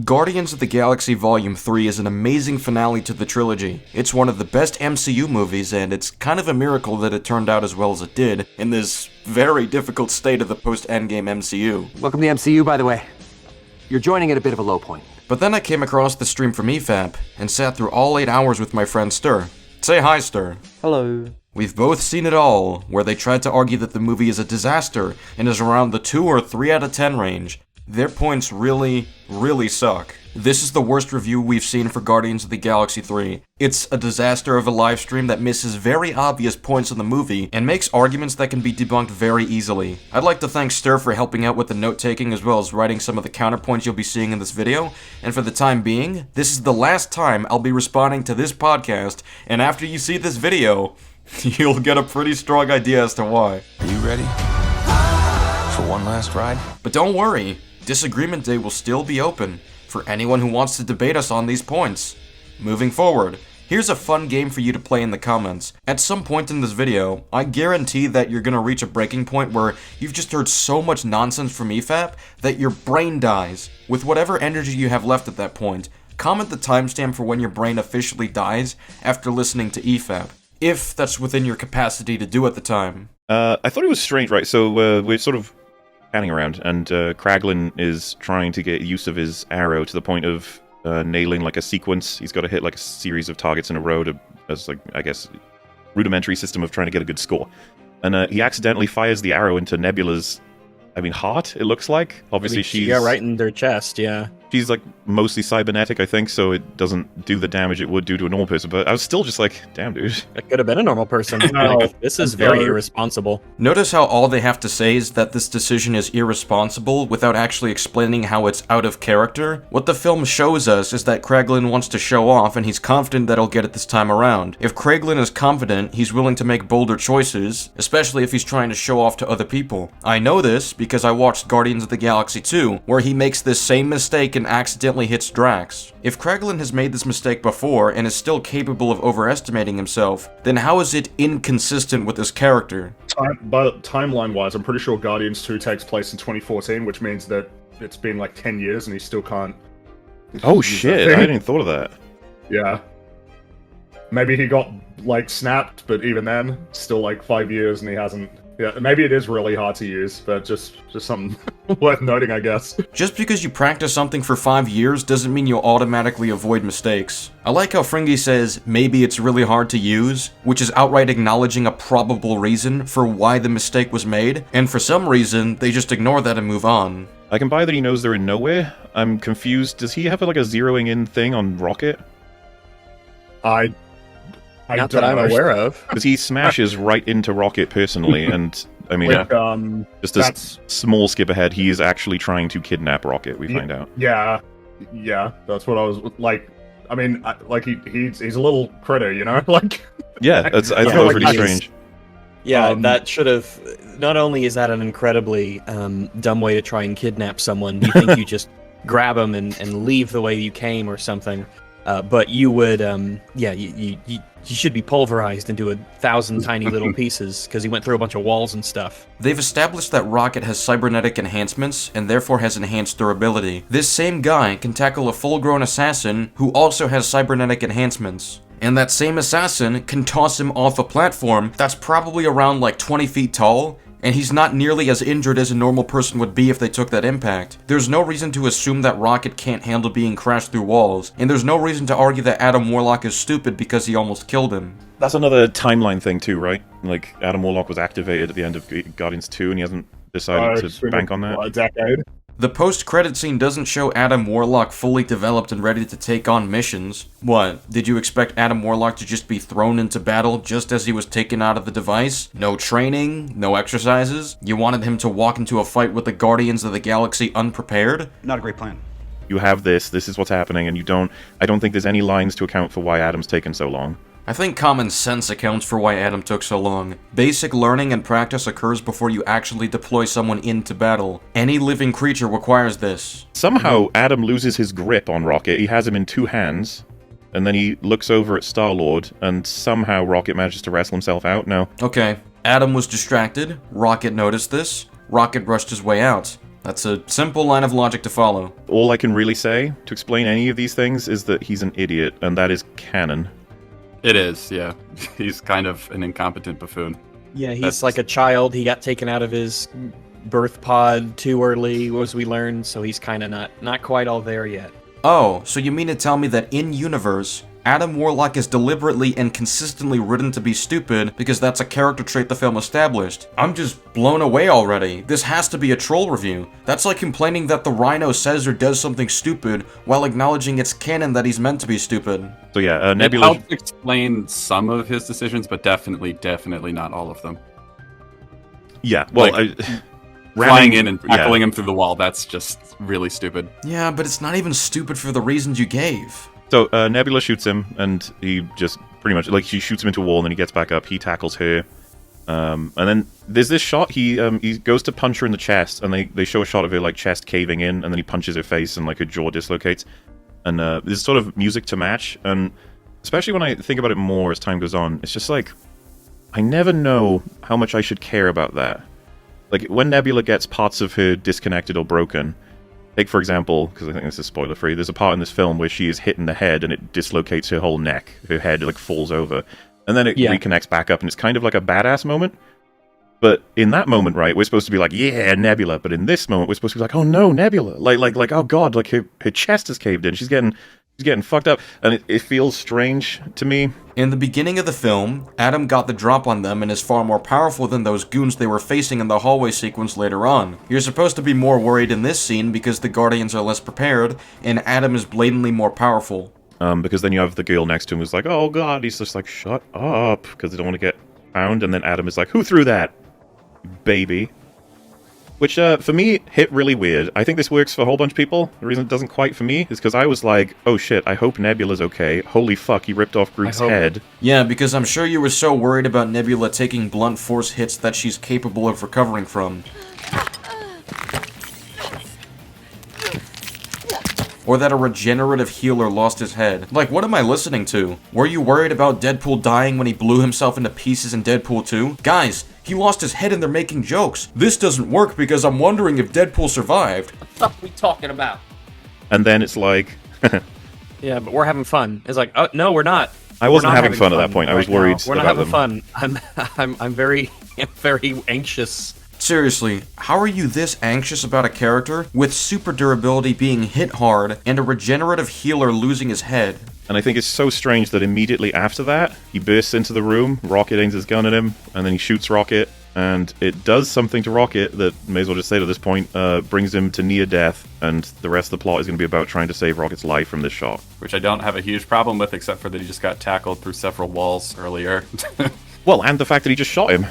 Guardians of the Galaxy Volume 3 is an amazing finale to the trilogy. It's one of the best MCU movies, and it's kind of a miracle that it turned out as well as it did in this very difficult state of the post-Endgame MCU. Welcome to the MCU, by the way. You're joining at a bit of a low point. But then I came across the stream from EFAP, and sat through all 8 hours with my friend Ster. Say hi, Ster. Hello. We've both seen it all, where they tried to argue that the movie is a disaster, and is around the 2 or 3 out of 10 range. Their points really suck. This is the worst review we've seen for Guardians of the Galaxy 3. It's a disaster of a livestream that misses very obvious points in the movie, and makes arguments that can be debunked very easily. I'd like to thank Ster for helping out with the note-taking as well as writing some of the counterpoints you'll be seeing in this video, and for the time being, this is the last time I'll be responding to this podcast, and after you see this video, you'll get a pretty strong idea as to why. Are you ready for one last ride? But don't worry, Disagreement Day will still be open for anyone who wants to debate us on these points. Moving forward, here's a fun game for you to play in the comments. At some point in this video, I guarantee that you're gonna reach a breaking point where you've just heard so much nonsense from EFAP that your brain dies. With whatever energy you have left at that point, comment the timestamp for when your brain officially dies after listening to EFAP, if that's within your capacity to do at the time. I thought it was strange, right? So we're sort of panning around, and Kraglin is trying to get use of his arrow to the point of nailing like a sequence. He's got to hit like a series of targets in a row as like, I guess, rudimentary system of trying to get a good score. And he accidentally fires the arrow into Nebula's, heart, it looks like. Obviously, she's... Yeah, right in their chest, yeah. She's, like, mostly cybernetic, I think, so it doesn't do the damage it would do to a normal person, but I was still just like, damn, dude. It could have been a normal person. Like, this is very irresponsible. Notice how all they have to say is that this decision is irresponsible without actually explaining how it's out of character? What the film shows us is that Kraglin wants to show off, and he's confident that he'll get it this time around. If Kraglin is confident, he's willing to make bolder choices, especially if he's trying to show off to other people. I know this because I watched Guardians of the Galaxy 2, where he makes this same mistake and accidentally hits Drax. If Kraglin has made this mistake before and is still capable of overestimating himself, then how is it inconsistent with his character? But timeline-wise, I'm pretty sure Guardians 2 takes place in 2014, which means that it's been like 10 years and he still can't... Oh shit, I hadn't even thought of that. Yeah. Maybe he got, like, snapped, but even then, still like 5 years and he hasn't... Yeah, maybe it is really hard to use, but just something worth noting, I guess. Just because you practice something for 5 years doesn't mean you'll automatically avoid mistakes. I like how Fringy says, maybe it's really hard to use, which is outright acknowledging a probable reason for why the mistake was made, and for some reason, they just ignore that and move on. I can buy that he knows they're in nowhere. I'm confused. Does he have like a zeroing in thing on Rocket? Not that I'm aware of. Because he smashes right into Rocket personally, and I mean, just a small skip ahead, he is actually trying to kidnap Rocket, we find out. Yeah, that's what I was, like, I mean, he's a little critter, you know? Like... Yeah, I thought it was really strange. Yeah, that should have... Not only is that an incredibly dumb way to try and kidnap someone, you think you just grab them and leave the way you came or something, but you would, you should be pulverized into 1,000 tiny little pieces, because he went through a bunch of walls and stuff. They've established that Rocket has cybernetic enhancements, and therefore has enhanced durability. This same guy can tackle a full-grown assassin who also has cybernetic enhancements. And that same assassin can toss him off a platform that's probably around like 20 feet tall, and he's not nearly as injured as a normal person would be if they took that impact. There's no reason to assume that Rocket can't handle being crashed through walls, and there's no reason to argue that Adam Warlock is stupid because he almost killed him. That's another timeline thing too, right? Like, Adam Warlock was activated at the end of Guardians 2, and he hasn't decided to bank on that. A decade. The post-credit scene doesn't show Adam Warlock fully developed and ready to take on missions. What, did you expect Adam Warlock to just be thrown into battle just as he was taken out of the device? No training? No exercises? You wanted him to walk into a fight with the Guardians of the Galaxy unprepared? Not a great plan. You have this is what's happening, and I don't think there's any lines to account for why Adam's taken so long. I think common sense accounts for why Adam took so long. Basic learning and practice occurs before you actually deploy someone into battle. Any living creature requires this. Somehow, Adam loses his grip on Rocket. He has him in 2 hands, and then he looks over at Star-Lord, and somehow Rocket manages to wrestle himself out. No. Okay, Adam was distracted, Rocket noticed this, Rocket rushed his way out. That's a simple line of logic to follow. All I can really say to explain any of these things is that he's an idiot, and that is canon. It is, yeah. He's kind of an incompetent buffoon. Yeah, he's like a child. He got taken out of his birth pod too early, as we learned, so he's kind of not quite all there yet. Oh, so you mean to tell me that in-universe, Adam Warlock is deliberately and consistently written to be stupid because that's a character trait the film established? I'm just blown away already. This has to be a troll review. That's like complaining that the Rhino says or does something stupid while acknowledging it's canon that he's meant to be stupid. So yeah, It Nebula... helps explain some of his decisions, but definitely not all of them. Yeah, well... Like, I... Flying in and tackling him through the wall, that's just really stupid. Yeah, but it's not even stupid for the reasons you gave. So Nebula shoots him, and he just pretty much, like, she shoots him into a wall, and then he gets back up, he tackles her, and then there's this shot, he goes to punch her in the chest, and they show a shot of her, like, chest caving in, and then he punches her face, and, like, her jaw dislocates, and there's sort of music to match, and especially when I think about it more as time goes on, it's just like, I never know how much I should care about that. Like, when Nebula gets parts of her disconnected or broken, take, for example, because I think this is spoiler-free, there's a part in this film where she is hit in the head and it dislocates her whole neck. Her head, like, falls over. And then it reconnects back up, and it's kind of like a badass moment. But in that moment, right, we're supposed to be like, yeah, Nebula. But in this moment, we're supposed to be like, oh no, Nebula. Like, oh god, like, her chest is caved in. She's getting fucked up. And it feels strange to me. In the beginning of the film, Adam got the drop on them and is far more powerful than those goons they were facing in the hallway sequence later on. You're supposed to be more worried in this scene because the Guardians are less prepared, and Adam is blatantly more powerful. Because then you have the girl next to him who's like, oh god, he's just like, shut up, because they don't want to get found, and then Adam is like, who threw that? Baby. Which, for me, hit really weird. I think this works for a whole bunch of people. The reason it doesn't quite for me is because I was like, oh shit, I hope Nebula's okay. Holy fuck, he ripped off Groot's head. Yeah, because I'm sure you were so worried about Nebula taking blunt force hits that she's capable of recovering from. Or that a regenerative healer lost his head. Like, what am I listening to? Were you worried about Deadpool dying when he blew himself into pieces in Deadpool 2? Guys, he lost his head and they're making jokes. This doesn't work because I'm wondering if Deadpool survived. What the fuck are we talking about? And then it's like... Yeah, but we're having fun. It's like, oh, no, we're not. I wasn't having fun at that point. I was worried We're not about having them. fun. I'm very anxious. Seriously, how are you this anxious about a character with super durability being hit hard and a regenerative healer losing his head? And I think it's so strange that immediately after that, he bursts into the room, Rocket aims his gun at him, and then he shoots Rocket, and it does something to Rocket that, may as well just say to this point, brings him to near death, and the rest of the plot is going to be about trying to save Rocket's life from this shot. Which I don't have a huge problem with, except for that he just got tackled through several walls earlier. Well, and the fact that he just shot him.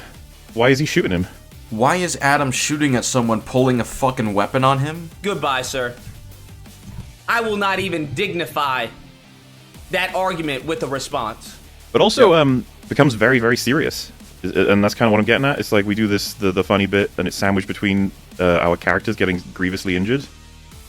Why is he shooting him? Why is Adam shooting at someone pulling a fucking weapon on him? Goodbye, sir. I will not even dignify that argument with a response. But also, becomes very, very serious. And that's kind of what I'm getting at. It's like we do this, the funny bit, and it's sandwiched between our characters getting grievously injured,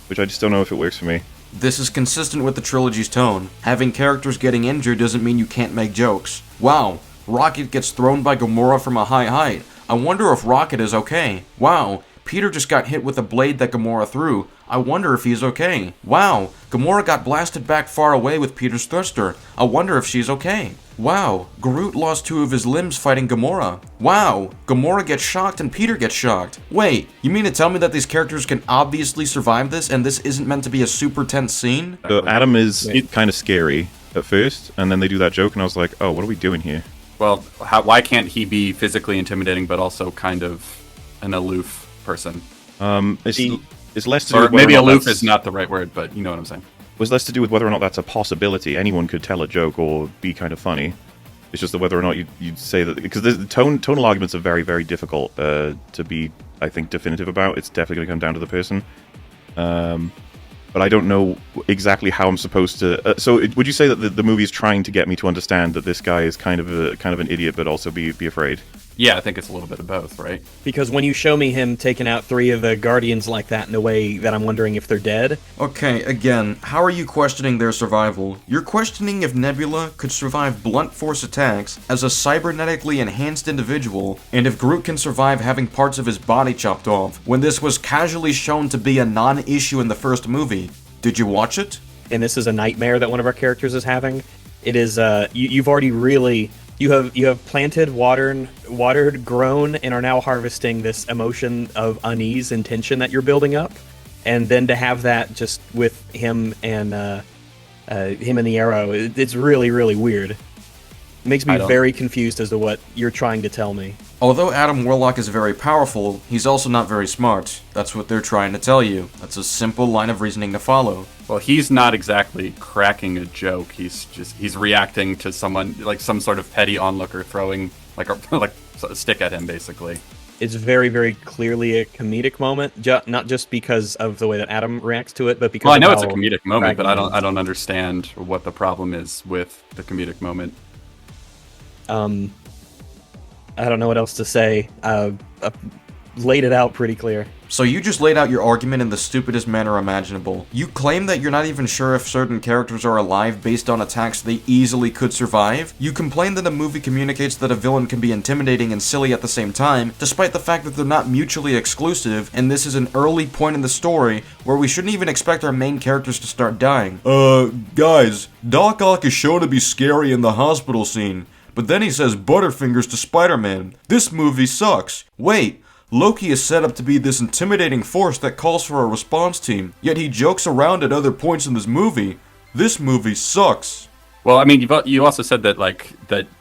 which I just don't know if it works for me. This is consistent with the trilogy's tone. Having characters getting injured doesn't mean you can't make jokes. Wow, Rocket gets thrown by Gamora from a high height. I wonder if Rocket is okay. Wow, Peter just got hit with a blade that Gamora threw. I wonder if he's okay. Wow, Gamora got blasted back far away with Peter's thruster. I wonder if she's okay. Wow, Groot lost 2 of his limbs fighting Gamora. Wow, Gamora gets shocked and Peter gets shocked. Wait, you mean to tell me that these characters can obviously survive this and this isn't meant to be a super tense scene? So Adam is kind of scary at first, and then they do that joke, and I was like, oh, what are we doing here? Well, why can't he be physically intimidating, but also kind of an aloof person? It's less to do Or with whether maybe or not aloof that's- is not the right word, but you know what I'm saying. It was less to do with whether or not that's a possibility. Anyone could tell a joke or be kind of funny. It's just that whether or not you'd say that, because the tonal arguments are very, very difficult to be, I think, definitive about. It's definitely going to come down to the person. But I don't know exactly how I'm supposed to. Would you say that the movie is trying to get me to understand that this guy is kind of an idiot, but also be afraid? Yeah, I think it's a little bit of both, right? Because when you show me him taking out 3 of the Guardians like that in a way that I'm wondering if they're dead. Okay, again, how are you questioning their survival? You're questioning if Nebula could survive blunt force attacks as a cybernetically enhanced individual, and if Groot can survive having parts of his body chopped off, when this was casually shown to be a non-issue in the first movie. Did you watch it? And this is a nightmare that one of our characters is having. It is, you've already really... You have planted, watered, grown, and are now harvesting this emotion of unease and tension that you're building up, and then to have that just with him and the arrow, it's really, really weird. It makes me very confused as to what you're trying to tell me. Although Adam Warlock is very powerful, he's also not very smart. That's what they're trying to tell you. That's a simple line of reasoning to follow. Well, he's not exactly cracking a joke. He's reacting to someone, like some sort of petty onlooker throwing like a stick at him, basically. It's very, very clearly a comedic moment, not just because of the way that Adam reacts to it, but because. Well, I know it's a comedic moment, but I don't understand what the problem is with the comedic moment. I don't know what else to say. Laid it out pretty clear. So you just laid out your argument in the stupidest manner imaginable. You claim that you're not even sure if certain characters are alive based on attacks they easily could survive. You complain that a movie communicates that a villain can be intimidating and silly at the same time, despite the fact that they're not mutually exclusive, and this is an early point in the story where we shouldn't even expect our main characters to start dying. Guys, Doc Ock is shown to be scary in the hospital scene, but then he says Butterfingers to Spider-Man. This movie sucks. Wait, Loki is set up to be this intimidating force that calls for a response team, yet he jokes around at other points in this movie. This movie sucks. Well, I mean, you also said that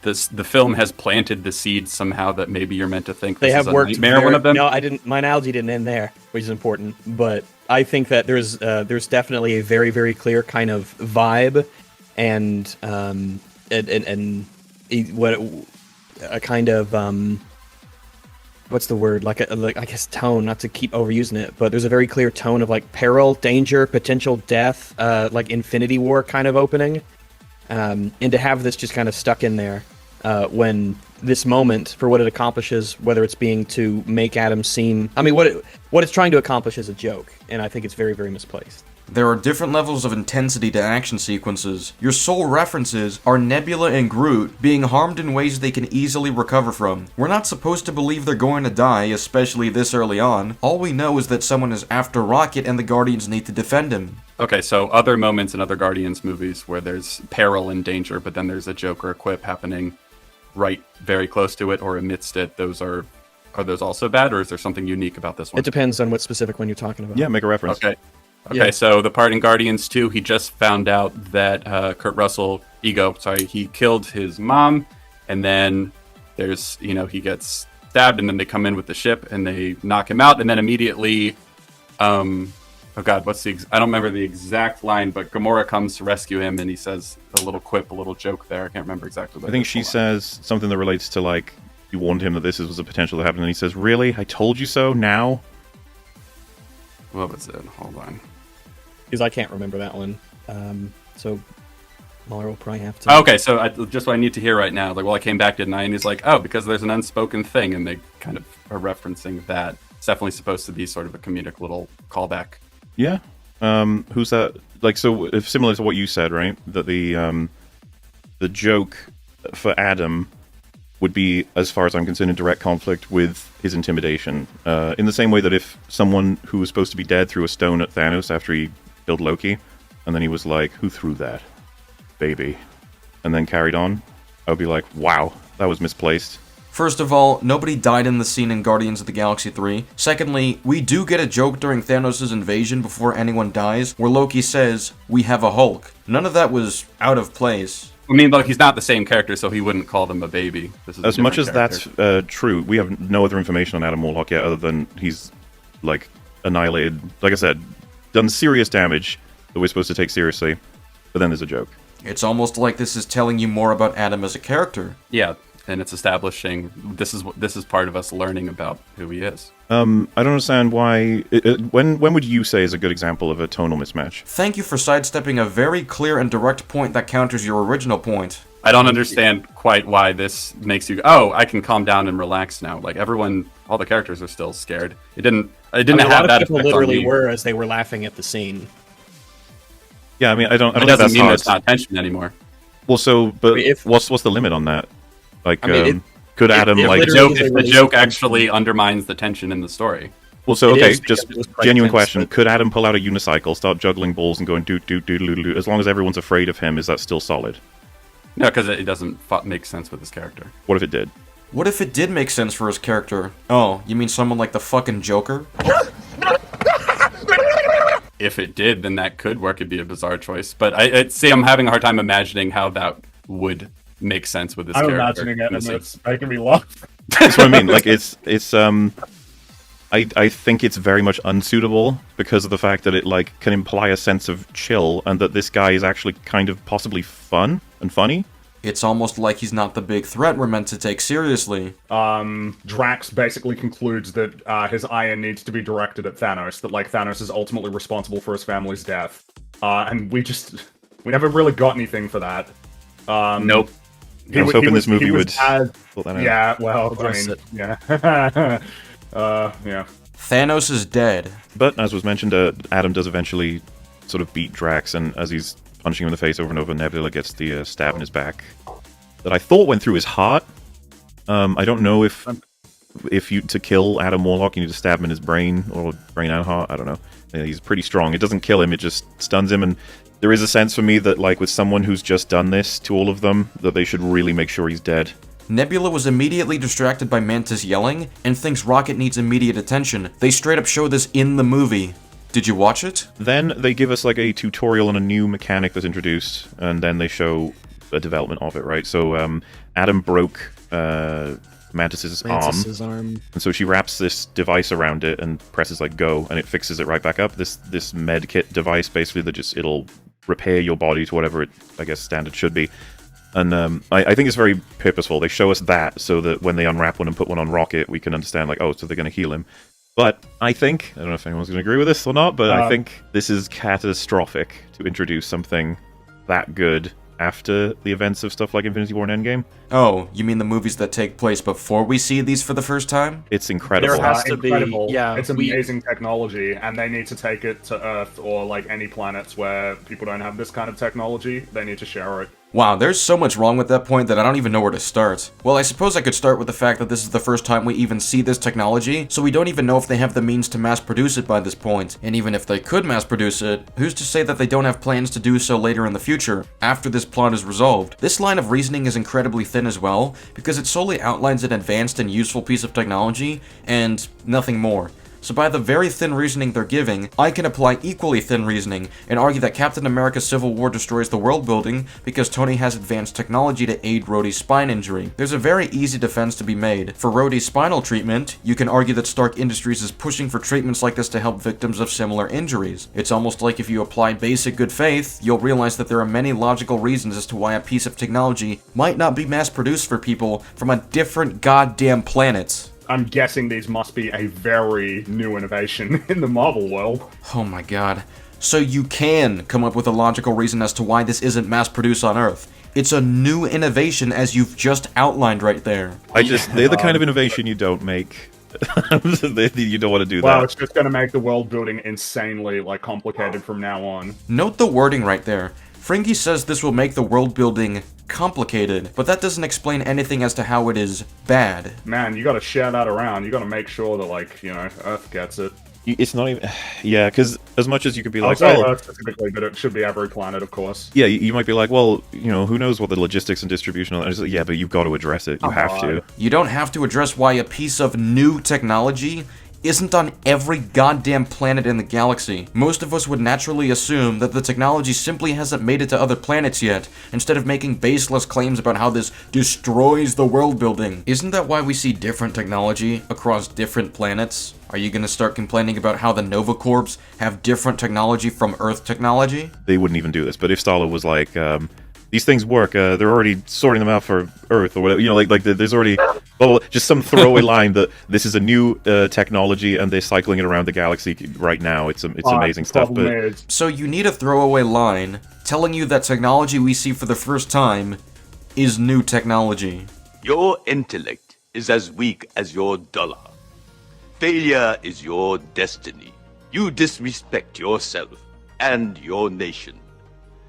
the film has planted the seed somehow that maybe you're meant to think they this have is a worked nightmare. One of them. No, I didn't. My analogy didn't end there, which is important. But I think that there's definitely a very, very clear kind of vibe, and a kind of what's the word? Like I guess tone, not to keep overusing it, but there's a very clear tone of like peril, danger, potential death, like Infinity War kind of opening. And to have this just kind of stuck in there when this moment, for what it accomplishes, whether it's being to make Adam seem... I mean, what it's trying to accomplish is a joke, and I think it's very, very misplaced. There are different levels of intensity to action sequences. Your sole references are Nebula and Groot being harmed in ways they can easily recover from. We're not supposed to believe they're going to die, especially this early on. All we know is that someone is after Rocket and the Guardians need to defend him. Okay, so other moments in other Guardians movies where there's peril and danger, but then there's a joke or a quip happening right very close to it or amidst it, are those also bad, or is there something unique about this one? It depends on what specific one you're talking about. Yeah, make a reference. Okay, yeah. So the part in Guardians 2, he just found out that Kurt Russell, he killed his mom, and then there's, he gets stabbed, and then they come in with the ship, and they knock him out, and then immediately, oh god, I don't remember the exact line, but Gamora comes to rescue him, and he says a little quip, a little joke there. I can't remember exactly what I think she says something that relates to, like, you warned him that this was a potential to happen, and he says, really? I told you so? Now? What was it? Hold on. Because I can't remember that one. So Mueller will probably have to... Okay, so just what I need to hear right now. Like, well, I came back, didn't I? And he's like, oh, because there's an unspoken thing, and they kind of are referencing that. It's definitely supposed to be sort of a comedic little callback. Yeah. Who's that? Like, so if similar to what you said, right? That the joke for Adam would be, as far as I'm concerned, in direct conflict with his intimidation. In the same way that if someone who was supposed to be dead threw a stone at Thanos after he killed Loki, and then he was like, who threw that? Baby. And then carried on, I would be like, wow, that was misplaced. First of all, nobody died in the scene in Guardians of the Galaxy 3. Secondly, we do get a joke during Thanos' invasion before anyone dies, where Loki says, we have a Hulk. None of that was out of place. I mean, look, he's not the same character, so he wouldn't call them a baby. This is as much as character. That's true, we have no other information on Adam Warlock yet, other than he's, like, annihilated, like I said, done serious damage that we're supposed to take seriously, but then there's a joke. It's almost like this is telling you more about Adam as a character. Yeah, and it's establishing this is part of us learning about who he is. I don't understand why. When would you say is a good example of a tonal mismatch? Thank you for sidestepping a very clear and direct point that counters your original point. I don't understand quite why this makes you. Oh, I can calm down and relax now. Like everyone, all the characters are still scared. It didn't I mean, have a lot that of people effect on literally me. were as they were laughing at the scene. Yeah, I mean, I don't It think doesn't that's mean hard. it's not tension anymore. Well, so, but I mean, if- what's the limit on that? Like, I mean, could Adam if like? literally- If the release joke the tension. actually undermines the tension in the story. Well, so It okay, is, because just it was quite genuine tense, question: but- could Adam pull out a unicycle, start juggling balls, and going do do do do do? As long as everyone's afraid of him, is that still solid? No, because it doesn't make sense with his character. What if it did? What if it did make sense for his character? Oh, you mean someone like the fucking Joker? If it did, then that could work. It'd be a bizarre choice. But I'm having a hard time imagining how that would make sense with his I'm character. imagining it, and it's making me laugh. That's what I mean. Like, it's I think it's very much unsuitable because of the fact that it like can imply a sense of chill, and that this guy is actually kind of possibly fun and funny. It's almost like he's not the big threat we're meant to take seriously. Drax basically concludes that his ire needs to be directed at Thanos, that like Thanos is ultimately responsible for his family's death. And we never really got anything for that. Nope. I was hoping this movie would as, pull that out. yeah, well, I Address mean, it. yeah. Yeah. Thanos is dead. But as was mentioned, Adam does eventually sort of beat Drax, and as he's punching him in the face over and over, Nebula gets the stab in his back that I thought went through his heart. I don't know if you to kill Adam Warlock, you need to stab him in his brain or brain and heart. I don't know. He's pretty strong. It doesn't kill him; it just stuns him. And there is a sense for me that, like, with someone who's just done this to all of them, that they should really make sure he's dead. Nebula was immediately distracted by Mantis yelling and thinks Rocket needs immediate attention. They straight up show this in the movie. Did you watch it? Then they give us like a tutorial on a new mechanic that's introduced, and then they show a development of it, right? So Adam broke Mantis's arm, and so she wraps this device around it and presses like go, and it fixes it right back up. This med kit device basically that just it'll repair your body to whatever it, I guess, standard should be. And I think it's very purposeful. They show us that so that when they unwrap one and put one on Rocket, we can understand like, oh, so they're going to heal him. But I don't know if anyone's going to agree with this or not, but I think this is catastrophic to introduce something that good after the events of stuff like Infinity War and Endgame. Oh, you mean the movies that take place before we see these for the first time? It's incredible. There has to be- Incredible. yeah, It's amazing technology, and they need to take it to Earth or like any planets where people don't have this kind of technology. They need to share it. Wow, there's so much wrong with that point that I don't even know where to start. Well, I suppose I could start with the fact that this is the first time we even see this technology, so we don't even know if they have the means to mass produce it by this point. And even if they could mass produce it, who's to say that they don't have plans to do so later in the future, after this plot is resolved? This line of reasoning is incredibly thin as well, because it solely outlines an advanced and useful piece of technology, and nothing more. So by the very thin reasoning they're giving, I can apply equally thin reasoning and argue that Captain America's Civil War destroys the world building because Tony has advanced technology to aid Rhodey's spine injury. There's a very easy defense to be made. For Rhodey's spinal treatment, you can argue that Stark Industries is pushing for treatments like this to help victims of similar injuries. It's almost like if you apply basic good faith, you'll realize that there are many logical reasons as to why a piece of technology might not be mass-produced for people from a different goddamn planet. I'm guessing these must be a very new innovation in the Marvel world. Oh my god. So you can come up with a logical reason as to why this isn't mass-produced on Earth. It's a new innovation as you've just outlined right there. They're the kind of innovation you don't make. You don't want to do Well, that. it's just going to make the world building insanely like complicated from now on. Note the wording right there. Fringy says this will make the world building complicated, but that doesn't explain anything as to how it is bad. Man, you got to share that around. You got to make sure that like Earth gets it. It's not even... Yeah, because as much as you could be I'll like, say well... Earth specifically, but it should be every planet, of course. Yeah, you might be like, well, who knows what the logistics and distribution are. Yeah, but you've got to address it. You have to. You don't have to address why a piece of new technology isn't on every goddamn planet in the galaxy. Most of us would naturally assume that the technology simply hasn't made it to other planets yet, instead of making baseless claims about how this destroys the world building. Isn't that why we see different technology across different planets? Are you gonna start complaining about how the Nova Corps have different technology from Earth technology? They wouldn't even do this. But if Star-Lord was like, these things work, they're already sorting them out for Earth, or whatever, there's already... Well, just some throwaway line that this is a new technology and they're cycling it around the galaxy right now. It's amazing stuff. But So you need a throwaway line telling you that technology we see for the first time is new technology. Your intellect is as weak as your dollar. Failure is your destiny. You disrespect yourself and your nation.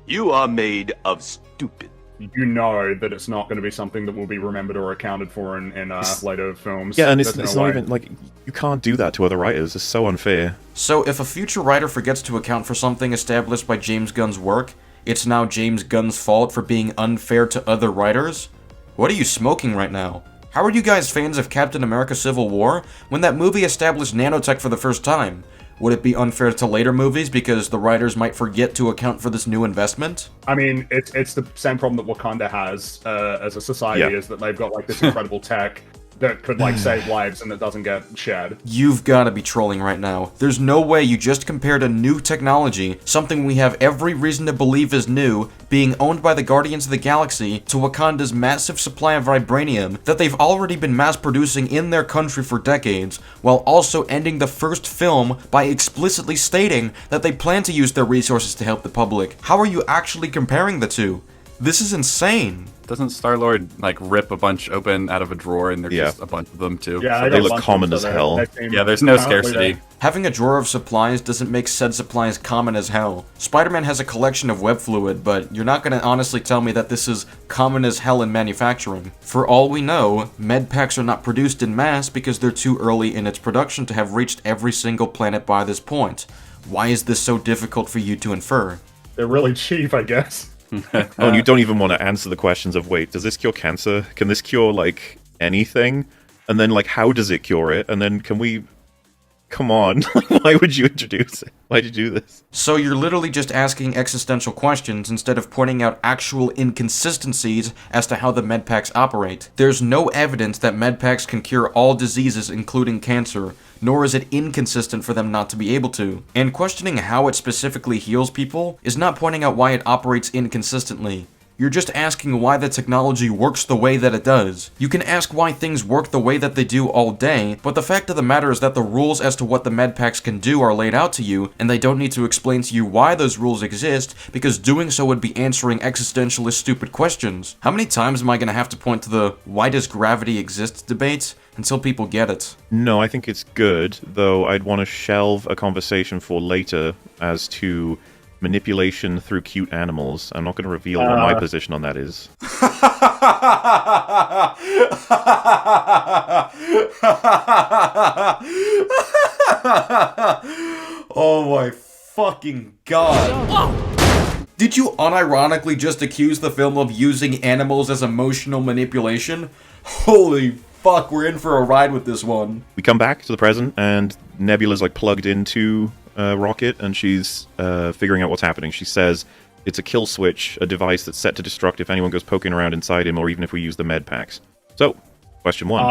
You are made of stupid. You know that it's not going to be something that will be remembered or accounted for in later films. Yeah, and There's it's no not way. even like you can't do that to other writers. It's so unfair. So if a future writer forgets to account for something established by James Gunn's work, it's now James Gunn's fault for being unfair to other writers? What are you smoking right now? How are you guys fans of Captain America Civil War when that movie established nanotech for the first time? Would it be unfair to later movies because the writers might forget to account for this new investment? I mean, it's the same problem that Wakanda has as a society, is that they've got like this incredible tech that could like save lives and that doesn't get shared. You've gotta be trolling right now. There's no way you just compared a new technology, something we have every reason to believe is new, being owned by the Guardians of the Galaxy, to Wakanda's massive supply of vibranium that they've already been mass producing in their country for decades, while also ending the first film by explicitly stating that they plan to use their resources to help the public. How are you actually comparing the two? This is insane. Doesn't Star-Lord, like, rip a bunch open out of a drawer and there's just a bunch of them, too? Yeah, So they look common as hell. Yeah, there's no scarcity. Having a drawer of supplies doesn't make said supplies common as hell. Spider-Man has a collection of web fluid, but you're not gonna honestly tell me that this is common as hell in manufacturing. For all we know, med packs are not produced in mass because they're too early in its production to have reached every single planet by this point. Why is this so difficult for you to infer? They're really cheap, I guess. Oh, and you don't even want to answer the questions of, wait, does this cure cancer? Can this cure, like, anything? And then, like, how does it cure it? And then can we... Come on. Why would you introduce it? Why'd you do this? So you're literally just asking existential questions instead of pointing out actual inconsistencies as to how the medpacks operate. There's no evidence that medpacks can cure all diseases including cancer, nor is it inconsistent for them not to be able to. And questioning how it specifically heals people is not pointing out why it operates inconsistently. You're just asking why the technology works the way that it does. You can ask why things work the way that they do all day, but the fact of the matter is that the rules as to what the medpacks can do are laid out to you, and they don't need to explain to you why those rules exist, because doing so would be answering existentialist stupid questions. How many times am I gonna have to point to the why does gravity exist debate until people get it? No, I think it's good, though I'd want to shelve a conversation for later as to manipulation through cute animals. I'm not going to reveal what my position on that is. Oh my fucking god. Did you unironically just accuse the film of using animals as emotional manipulation? Holy fuck, we're in for a ride with this one. We come back to the present, and Nebula's like plugged into Rocket, and she's figuring out what's happening. She says it's a kill switch, a device that's set to destruct if anyone goes poking around inside him, or even if we use the med packs. So, question one,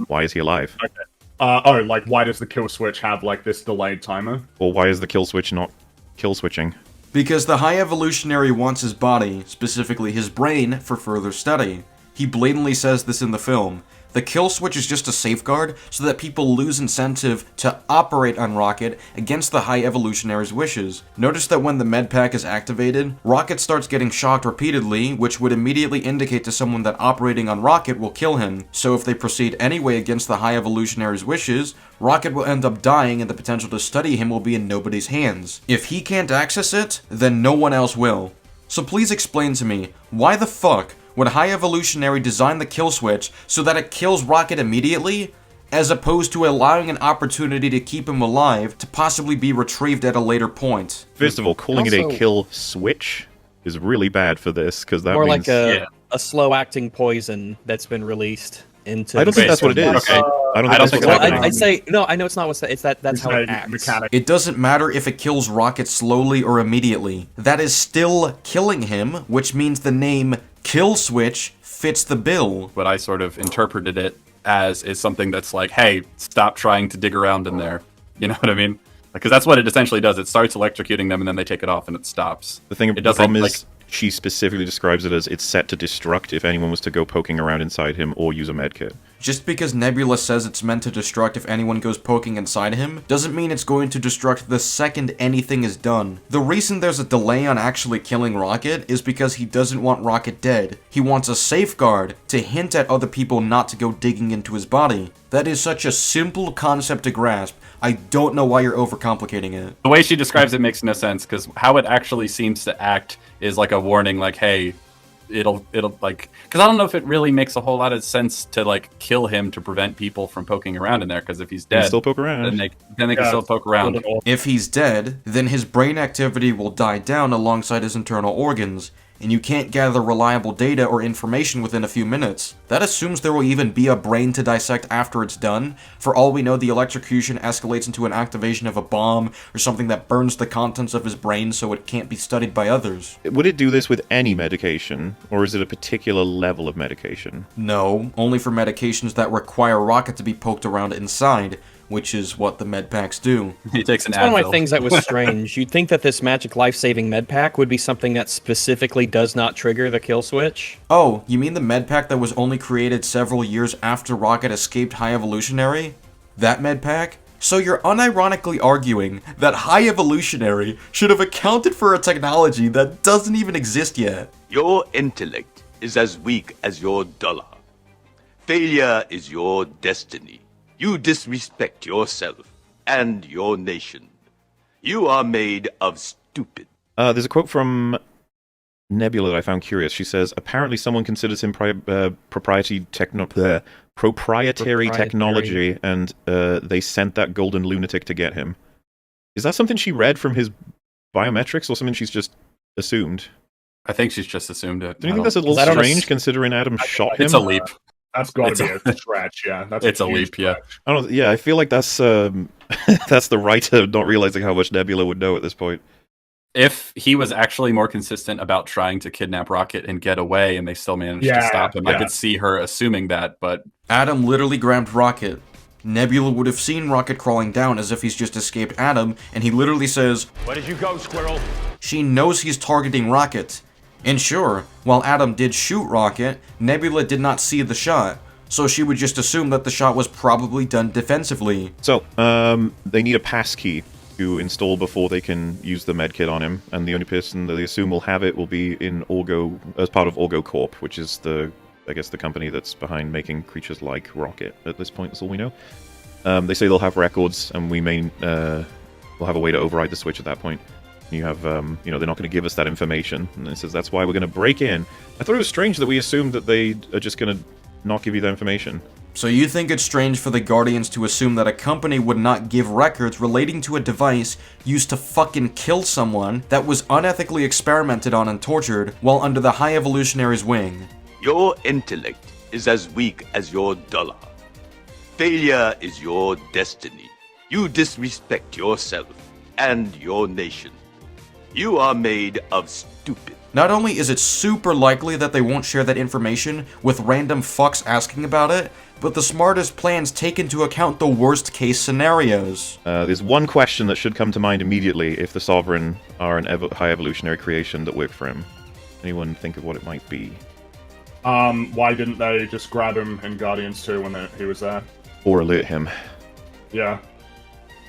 why is he alive? Okay. Like, why does the kill switch have, like, this delayed timer? Or why is the kill switch not kill switching? Because the High Evolutionary wants his body, specifically his brain, for further study. He blatantly says this in the film. The kill switch is just a safeguard so that people lose incentive to operate on Rocket against the High Evolutionary's wishes. Notice that when the medpack is activated, Rocket starts getting shocked repeatedly, which would immediately indicate to someone that operating on Rocket will kill him. So if they proceed anyway against the High Evolutionary's wishes, Rocket will end up dying and the potential to study him will be in nobody's hands. If he can't access it, then no one else will. So please explain to me, why the fuck would High Evolutionary design the kill switch so that it kills Rocket immediately, as opposed to allowing an opportunity to keep him alive to possibly be retrieved at a later point? First of all, calling it a kill switch is really bad for this, because that More means... like a slow-acting poison that's been released into... I don't think that's what it is. Okay. I don't think that's what's happening. I'd say... No, I know it's not what's... That's how it acts. Mechanic. It doesn't matter if it kills Rocket slowly or immediately. That is still killing him, which means the name kill switch fits the bill. What I sort of interpreted it as is something that's like, hey, stop trying to dig around in there. You know what I mean? Because that's what it essentially does. It starts electrocuting them and then they take it off and it stops. The thing it the problem like, is, she specifically describes it as it's set to destruct if anyone was to go poking around inside him or use a medkit. Just because Nebula says it's meant to destruct if anyone goes poking inside him, doesn't mean it's going to destruct the second anything is done. The reason there's a delay on actually killing Rocket is because he doesn't want Rocket dead. He wants a safeguard to hint at other people not to go digging into his body. That is such a simple concept to grasp. I don't know why you're overcomplicating it. The way she describes it makes no sense, because how it actually seems to act is like a warning, like, hey, it'll like, because I don't know if it really makes a whole lot of sense to like kill him to prevent people from poking around in there, because if he's dead, still poke around. Then they can still poke around. If he's dead, then his brain activity will die down alongside his internal organs, and you can't gather reliable data or information within a few minutes. That assumes there will even be a brain to dissect after it's done. For all we know, the electrocution escalates into an activation of a bomb or something that burns the contents of his brain so it can't be studied by others. Would it do this with any medication, or is it a particular level of medication? No, only for medications that require Rocket to be poked around inside, which is what the med packs do. He takes an It's one of my Advil. things that was strange. You'd think that this magic life-saving med pack would be something that specifically does not trigger the kill switch. Oh, you mean the med pack that was only created several years after Rocket escaped High Evolutionary? That med pack? So you're unironically arguing that High Evolutionary should have accounted for a technology that doesn't even exist yet. Your intellect is as weak as your dollar. Failure is your destiny. You disrespect yourself and your nation. You are made of stupid. There's a quote from Nebula that I found curious. She says, apparently someone considers him proprietary technology, and they sent that golden lunatic to get him. Is that something she read from his biometrics, or something she's just assumed? I think she's just assumed it. Do you think that's a little strange, considering Adam shot him? It's a leap. That's got to be a stretch, yeah. It's a leap, yeah. I don't. Yeah, I feel like that's that's the writer not realizing how much Nebula would know at this point. If he was actually more consistent about trying to kidnap Rocket and get away, and they still managed to stop him, I could see her assuming that. But Adam literally grabbed Rocket. Nebula would have seen Rocket crawling down as if he's just escaped Adam, and he literally says, Where did you go, Squirrel? she knows he's targeting Rocket. And sure, while Adam did shoot Rocket, Nebula did not see the shot, so she would just assume that the shot was probably done defensively. So, they need a passkey to install before they can use the medkit on him, and the only person that they assume will have it will be in Orgo, as part of Orgo Corp, which is the company that's behind making creatures like Rocket. At this point, that's all we know. They say they'll have records, and we may we'll have a way to override the switch at that point. You have, they're not going to give us that information, and it says that's why we're going to break in. I thought it was strange that we assumed that they are just going to not give you that information. So you think it's strange for the Guardians to assume that a company would not give records relating to a device used to fucking kill someone that was unethically experimented on and tortured while under the High Evolutionary's wing? Your intellect is as weak as your dollar. Failure is your destiny. You disrespect yourself and your nation. You are made of stupid. Not only is it super likely that they won't share that information with random fucks asking about it, but the smartest plans take into account the worst case scenarios. There's one question that should come to mind immediately if the Sovereign are an high evolutionary creation that work for him. Anyone think of what it might be? Why didn't they just grab him in Guardians 2 when he was there? Or alert him. Yeah.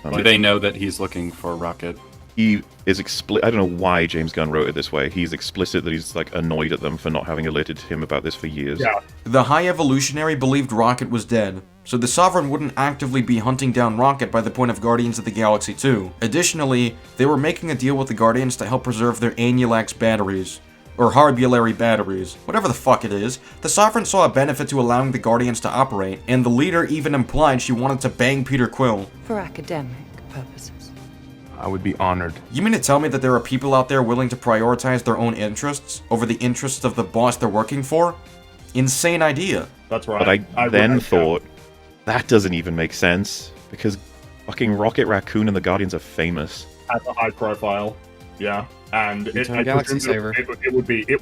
Do they know that he's looking for Rocket? He is I don't know why James Gunn wrote it this way. He's explicit that he's like annoyed at them for not having alerted him about this for years. Yeah. The High Evolutionary believed Rocket was dead, so the Sovereign wouldn't actively be hunting down Rocket by the point of Guardians of the Galaxy 2. Additionally, they were making a deal with the Guardians to help preserve their Annulax batteries. Or Harbulary batteries, whatever the fuck it is. The Sovereign saw a benefit to allowing the Guardians to operate, and the leader even implied she wanted to bang Peter Quill. For academic purposes. I would be honored. You mean to tell me that there are people out there willing to prioritize their own interests over the interests of the boss they're working for? Insane idea. That's right. But I then thought, that doesn't even make sense, because fucking Rocket Raccoon and the Guardians are famous. At a high profile, yeah. And Galaxy Saver. It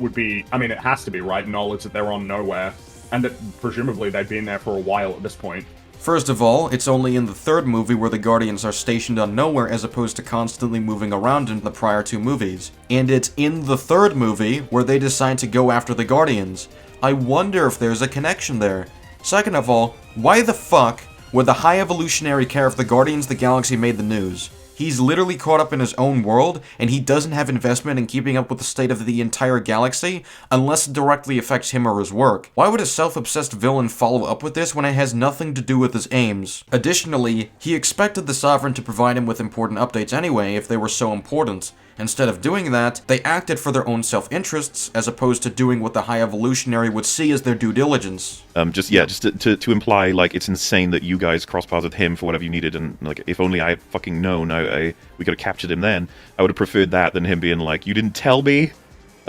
would be, I mean, it has to be, right? Knowledge that they're on Nowhere. And that presumably they've been there for a while at this point. First of all, it's only in the third movie where the Guardians are stationed on Nowhere as opposed to constantly moving around in the prior two movies. And it's in the third movie where they decide to go after the Guardians. I wonder if there's a connection there. Second of all, why the fuck would the high evolutionary care if the Guardians of the Galaxy made the news? He's literally caught up in his own world, and he doesn't have investment in keeping up with the state of the entire galaxy unless it directly affects him or his work. Why would a self-obsessed villain follow up with this when it has nothing to do with his aims? Additionally, he expected the Sovereign to provide him with important updates anyway if they were so important. Instead of doing that, they acted for their own self-interests, as opposed to doing what the High Evolutionary would see as their due diligence. Just to imply, like, it's insane that you guys cross-paths with him for whatever you needed, and, like, if only I had fucking known, we could have captured him then. I would have preferred that than him being like, you didn't tell me?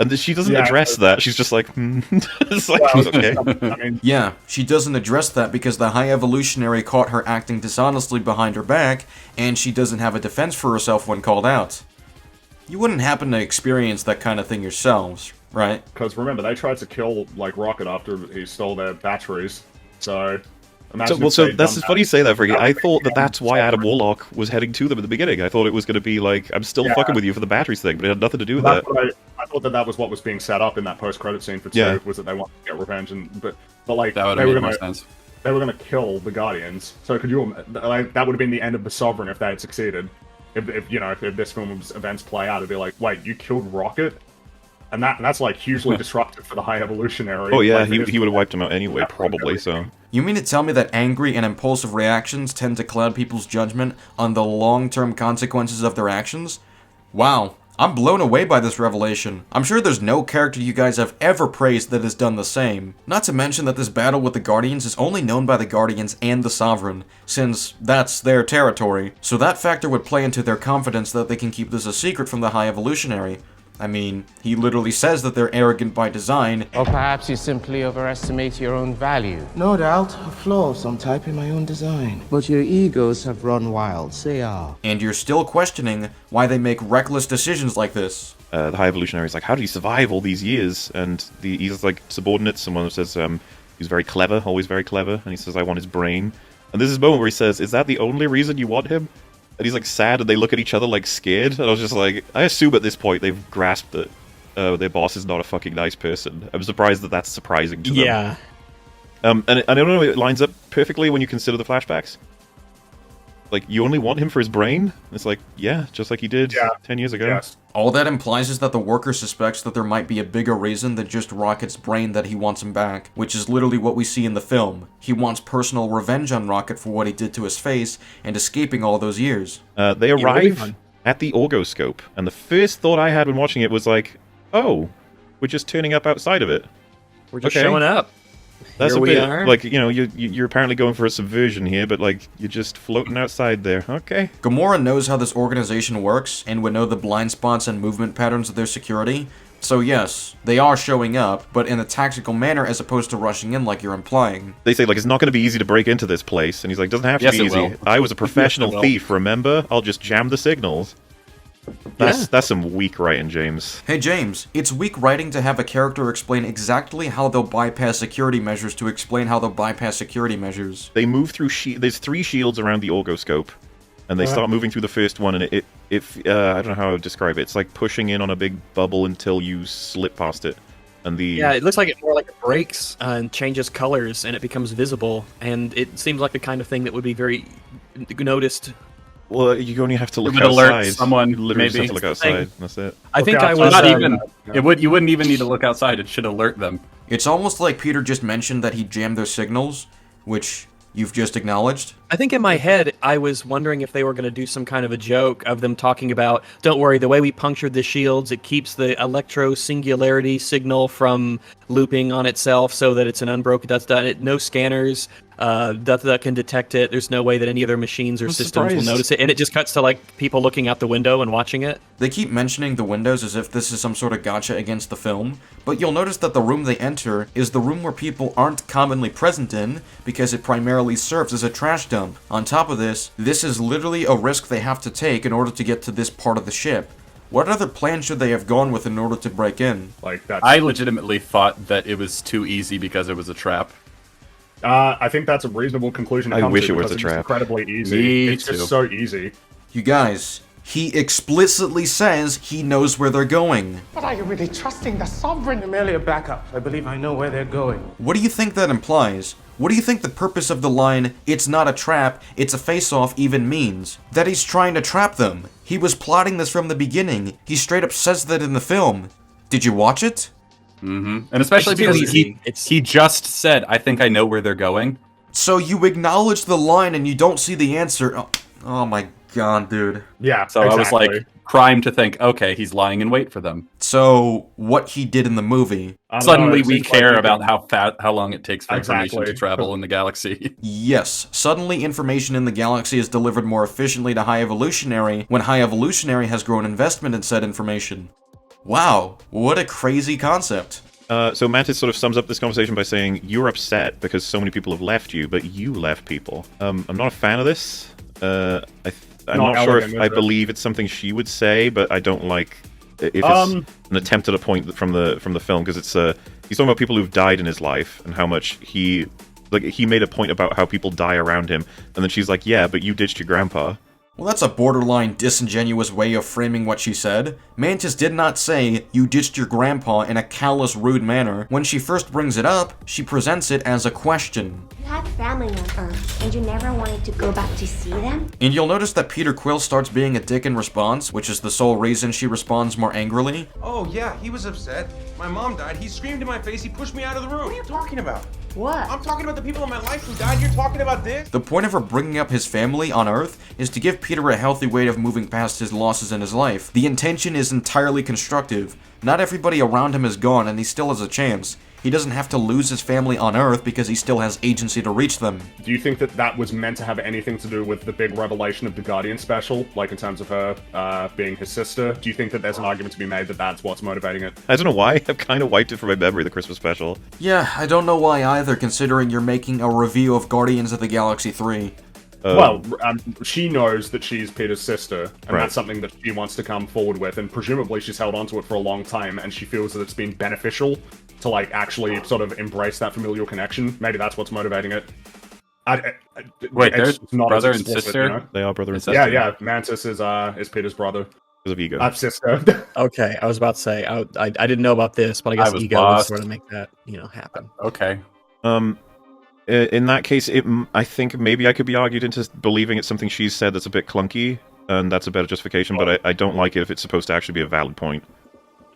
And she doesn't address that. She's just like, It's like, well, okay. I mean, yeah, she doesn't address that because the High Evolutionary caught her acting dishonestly behind her back, and she doesn't have a defense for herself when called out. You wouldn't happen to experience that kind of thing yourselves, right? Because remember, they tried to kill, like, Rocket after he stole their batteries, so... That's funny you say that, Friggy. I thought that's why Adam Warlock was heading to them at the beginning. I thought it was going to be like, I'm still fucking with you for the batteries thing, but it had nothing to do with that. I thought that was what was being set up in that post-credit scene for 2, was that they wanted to get revenge, but like, that would have made more sense. They were going to kill the Guardians, so could you, like, that would have been the end of the Sovereign if they had succeeded. If this film's events play out, it'd be like, wait, you killed Rocket? And that's like hugely disruptive for the High Evolutionary. Oh yeah, like, he would have wiped him out anyway, probably, so... You mean to tell me that angry and impulsive reactions tend to cloud people's judgment on the long-term consequences of their actions? Wow, I'm blown away by this revelation. I'm sure there's no character you guys have ever praised that has done the same. Not to mention that this battle with the Guardians is only known by the Guardians and the Sovereign, since that's their territory. So that factor would play into their confidence that they can keep this a secret from the High Evolutionary. I mean, he literally says that they're arrogant by design. Or perhaps you simply overestimate your own value. No doubt, a flaw of some type in my own design. But your egos have run wild, say ah. And you're still questioning why they make reckless decisions like this. The High Evolutionary is like, how did he survive all these years? And he's like subordinate, someone who says he's very clever, always very clever, and he says, I want his brain. And there's this moment where he says, is that the only reason you want him? And he's like sad, and they look at each other like scared. And I was just like, I assume at this point they've grasped that their boss is not a fucking nice person. I'm surprised that that's surprising to them. Yeah. And I don't know, it lines up perfectly when you consider the flashbacks. Like, you only want him for his brain? It's like, yeah, just like he did 10 years ago. Yes. All that implies is that the worker suspects that there might be a bigger reason than just Rocket's brain that he wants him back, which is literally what we see in the film. He wants personal revenge on Rocket for what he did to his face and escaping all those years. They arrive at the Orgoscope, and the first thought I had when watching it was like, oh, we're just turning up outside of it. We're just showing up. That's Here a we bit, are. like, you're apparently going for a subversion here, but, like, you're just floating outside there. Okay. Gamora knows how this organization works, and would know the blind spots and movement patterns of their security. So yes, they are showing up, but in a tactical manner as opposed to rushing in like you're implying. They say, like, it's not going to be easy to break into this place, and he's like, doesn't have to Yes, be it easy. will. I was a professional thief, remember? I'll just jam the signals. That's some weak writing, James. Hey James, it's weak writing to have a character explain exactly how they'll bypass security measures to explain how they'll bypass security measures. They move through there's 3 shields around the Orgoscope, and they start moving through the first one, and I don't know how to describe it. It's like pushing in on a big bubble until you slip past it. And Yeah, it looks like it more like it breaks and changes colors, and it becomes visible, and it seems like the kind of thing that would be very noticed. Well, you only have to look would outside. alert someone, You literally maybe. just have to look outside. That's it. I think I So was not even. You wouldn't even need to look outside. It should alert them. It's almost like Peter just mentioned that he jammed their signals, which you've just acknowledged. I think in my head, I was wondering if they were going to do some kind of a joke of them talking about, don't worry, the way we punctured the shields, it keeps the electro-singularity signal from looping on itself so that it's an unbroken, no scanners that can detect it. There's no way that any other machines or systems will notice it. And it just cuts to, like, people looking out the window and watching it. They keep mentioning the windows as if this is some sort of gotcha against the film, but you'll notice that the room they enter is the room where people aren't commonly present in, because it primarily serves as a trash dump. On top of this is literally a risk they have to take in order to get to this part of the ship. What other plan should they have gone with in order to break in? Like that. I legitimately thought that it was too easy because it was a trap. I think that's a reasonable conclusion to I come wish to it was because a it's trap. incredibly easy. Me It's too. just so easy. You guys, He explicitly says he knows where they're going. But are you really trusting the Sovereign? Amelia, back up. I believe I know where they're going. What do you think that implies? What do you think the purpose of the line, "It's not a trap, it's a face-off," even means? That he's trying to trap them. He was plotting this from the beginning. He straight up says that in the film. Did you watch it? Mm-hmm. And especially because he just said, "I think I know where they're going." So you acknowledge the line and you don't see the answer. Oh my god, dude. Yeah, so exactly. I was like, crime to think, okay, he's lying in wait for them. So what he did in the movie. Suddenly we care about how long it takes for information to travel in the galaxy. Yes, suddenly information in the galaxy is delivered more efficiently to High Evolutionary when High Evolutionary has grown investment in said information. Wow, what a crazy concept. So Mantis sort of sums up this conversation by saying, "You're upset because so many people have left you, but you left people." I'm not a fan of this. I'm not sure if I believe it's something she would say, but I don't like if it's an attempt at a point from the film, because it's he's talking about people who've died in his life and how much he made a point about how people die around him, and then she's like, "Yeah, but you ditched your grandpa." Well, that's a borderline disingenuous way of framing what she said. Mantis did not say, "You ditched your grandpa" in a callous, rude manner. When she first brings it up, she presents it as a question. You had family on Earth, and you never wanted to go back to see them? And you'll notice that Peter Quill starts being a dick in response, which is the sole reason she responds more angrily. Oh yeah, he was upset. My mom died, he screamed in my face, he pushed me out of the room. What are you talking about? What? I'm talking about the people in my life who died, you're talking about this? The point of her bringing up his family on Earth is to give Peter a healthy way of moving past his losses in his life. The intention is entirely constructive. Not everybody around him is gone and he still has a chance. He doesn't have to lose his family on Earth because he still has agency to reach them. Do you think that was meant to have anything to do with the big revelation of the Guardian special? Like in terms of her being his sister? Do you think that there's an argument to be made that that's what's motivating it? I don't know why. I've kind of wiped it from my memory, the Christmas special. Yeah, I don't know why either, considering you're making a review of Guardians of the Galaxy 3. Well, she knows that she's Peter's sister, and right. That's something that she wants to come forward with, and presumably she's held onto it for a long time, and she feels that it's been beneficial to, like, actually sort of embrace that familial connection. Maybe that's what's motivating it. Wait, there's brother and sister? You know? They are brother and sister. Yeah, Mantis is Peter's brother. Because of ego. I'm sister. Okay, I was about to say, I didn't know about this, but I guess ego would sort of make that, happen. Okay. In that case, I think maybe I could be argued into believing it's something she's said that's a bit clunky, and that's a better justification, but I don't like it if it's supposed to actually be a valid point.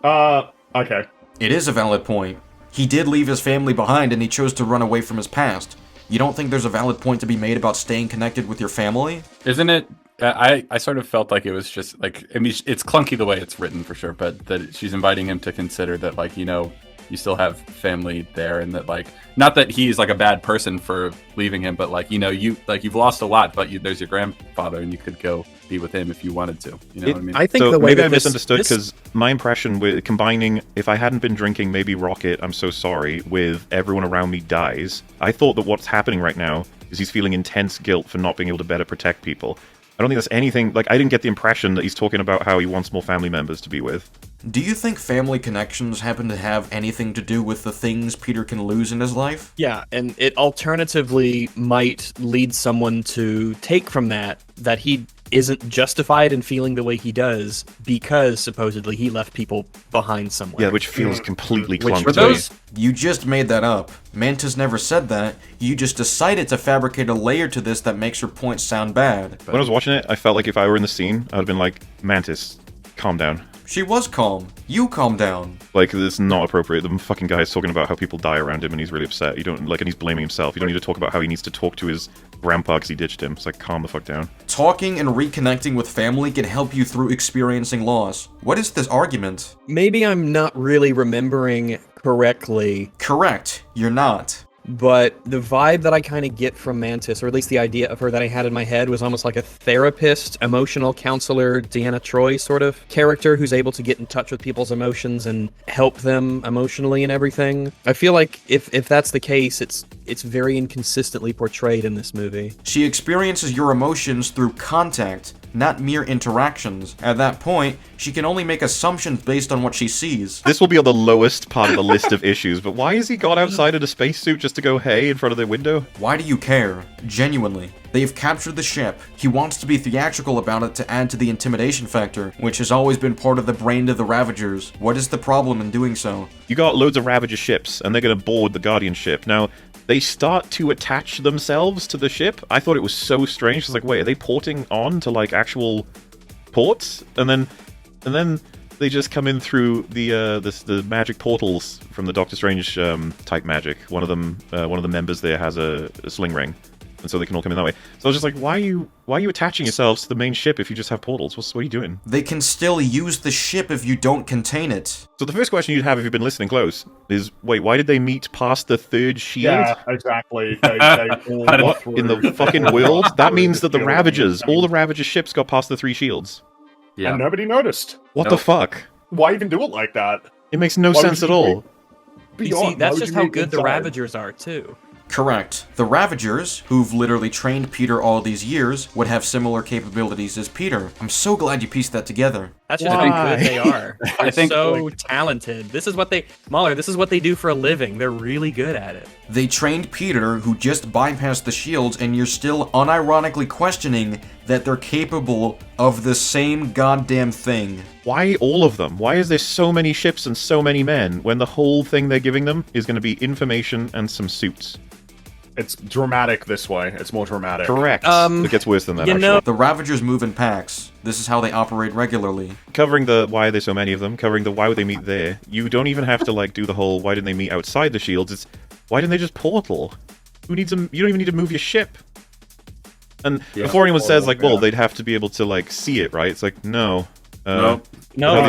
Okay. It is a valid point. He did leave his family behind and he chose to run away from his past. You don't think there's a valid point to be made about staying connected with your family? Isn't it? I sort of felt like it was just, like, I mean, it's clunky the way it's written for sure, but that she's inviting him to consider that, like, you still have family there, and that, like, not that he's like a bad person for leaving him, but, like, you've lost a lot, but there's your grandfather, and you could go be with him if you wanted to. You know what I mean? I think so the way maybe that I misunderstood, because my impression with combining "if I hadn't been drinking, maybe Rocket, I'm so sorry," with "everyone around me dies," I thought that what's happening right now is he's feeling intense guilt for not being able to better protect people. I don't think that's anything, like, I didn't get the impression that he's talking about how he wants more family members to be with. Do you think family connections happen to have anything to do with the things Peter can lose in his life? Yeah, and it alternatively might lead someone to take from that he isn't justified in feeling the way he does because supposedly he left people behind somewhere. Yeah, which feels completely clunky. You just made that up. Mantis never said that. You just decided to fabricate a layer to this that makes your point sound bad. When I was watching it, I felt like if I were in the scene, I would have been like, "Mantis, calm down." She was calm. You calm down. Like, it's not appropriate. The fucking guy is talking about how people die around him and he's really upset. You don't, like, and he's blaming himself. You don't need to talk about how he needs to talk to his grandpa because he ditched him. It's like, calm the fuck down. Talking and reconnecting with family can help you through experiencing loss. What is this argument? Maybe I'm not really remembering correctly. Correct. You're not. But the vibe that I kind of get from Mantis, or at least the idea of her that I had in my head, was almost like a therapist, emotional counselor, Deanna Troi sort of character who's able to get in touch with people's emotions and help them emotionally and everything. I feel like if that's the case, it's very inconsistently portrayed in this movie. She experiences your emotions through contact, not mere interactions. At that point, she can only make assumptions based on what she sees. This will be on the lowest part of the list of issues, but why has he gone outside in a spacesuit just to go hey in front of the window? Why do you care? Genuinely. They've captured the ship. He wants to be theatrical about it to add to the intimidation factor, which has always been part of the brain of the Ravagers. What is the problem in doing so? You got loads of Ravager ships, and they're gonna board the Guardian ship. Now, they start to attach themselves to the ship. I thought it was so strange. It's like, wait, are they porting on to, like, actual ports? And then they just come in through the magic portals from the Doctor Strange type magic. One of the members there has a sling ring, and so they can all come in that way. So I was just like, why are you attaching yourselves to the main ship if you just have portals? What are you doing? They can still use the ship if you don't contain it. So the first question you'd have if you've been listening close is, wait, why did they meet past the third shield? Yeah, exactly. They all what in the fucking world? That means that the Ravagers, all the Ravager ships got past the 3 shields. Yeah. And nobody noticed. What the fuck? Why even do it like that? It makes no sense at all. You see, that's just how good the Ravagers are, too. Correct. The Ravagers, who've literally trained Peter all these years, would have similar capabilities as Peter. I'm so glad you pieced that together. That's just how good they are. They're so talented. This is what they do for a living. They're really good at it. They trained Peter, who just bypassed the shields, and you're still unironically questioning that they're capable of the same goddamn thing. Why all of them? Why is there so many ships and so many men when the whole thing they're giving them is going to be information and some suits? It's dramatic this way. It's more dramatic. Correct. It gets worse than that, actually. The Ravagers move in packs. This is how they operate regularly. Covering the why are there so many of them, covering the why would they meet there. You don't even have to, like, do the whole why didn't they meet outside the shields. It's why didn't they just portal? Who needs them? You don't even need to move your ship. And before anyone says, like, well, they'd have to be able to, like, see it, right? It's like, no. No,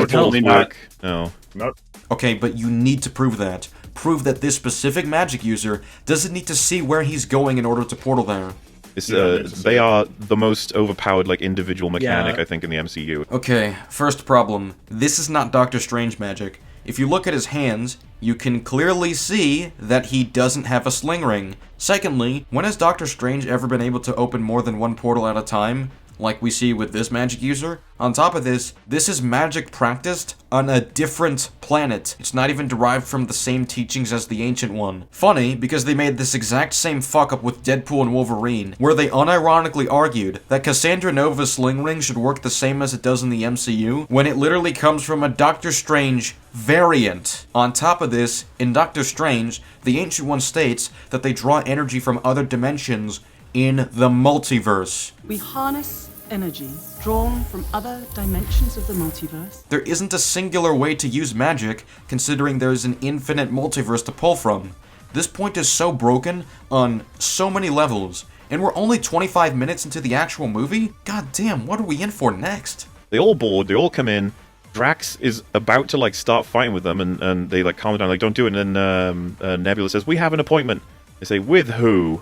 totally not. No. Nope. Okay, but you need to prove that. Prove that this specific magic user doesn't need to see where he's going in order to portal there. They are the most overpowered, like, individual mechanic, I think, in the MCU. Okay, first problem. This is not Doctor Strange magic. If you look at his hands, you can clearly see that he doesn't have a sling ring. Secondly, when has Doctor Strange ever been able to open more than one portal at a time, like we see with this magic user? On top of this is magic practiced on a different planet. It's not even derived from the same teachings as the Ancient One. Funny, because they made this exact same fuck-up with Deadpool and Wolverine, where they unironically argued that Cassandra Nova's sling ring should work the same as it does in the MCU, when it literally comes from a Doctor Strange variant. On top of this, in Doctor Strange, the Ancient One states that they draw energy from other dimensions in the multiverse. We harness energy drawn from other dimensions of the multiverse. There isn't a singular way to use magic, considering there's an infinite multiverse to pull from. This point is so broken on so many levels, and we're only 25 minutes into the actual movie? God damn, what are we in for next? They all board, they all come in. Drax is about to, like, start fighting with them, and they, like, calm down, like, don't do it, and then Nebula says, we have an appointment. They say, with who?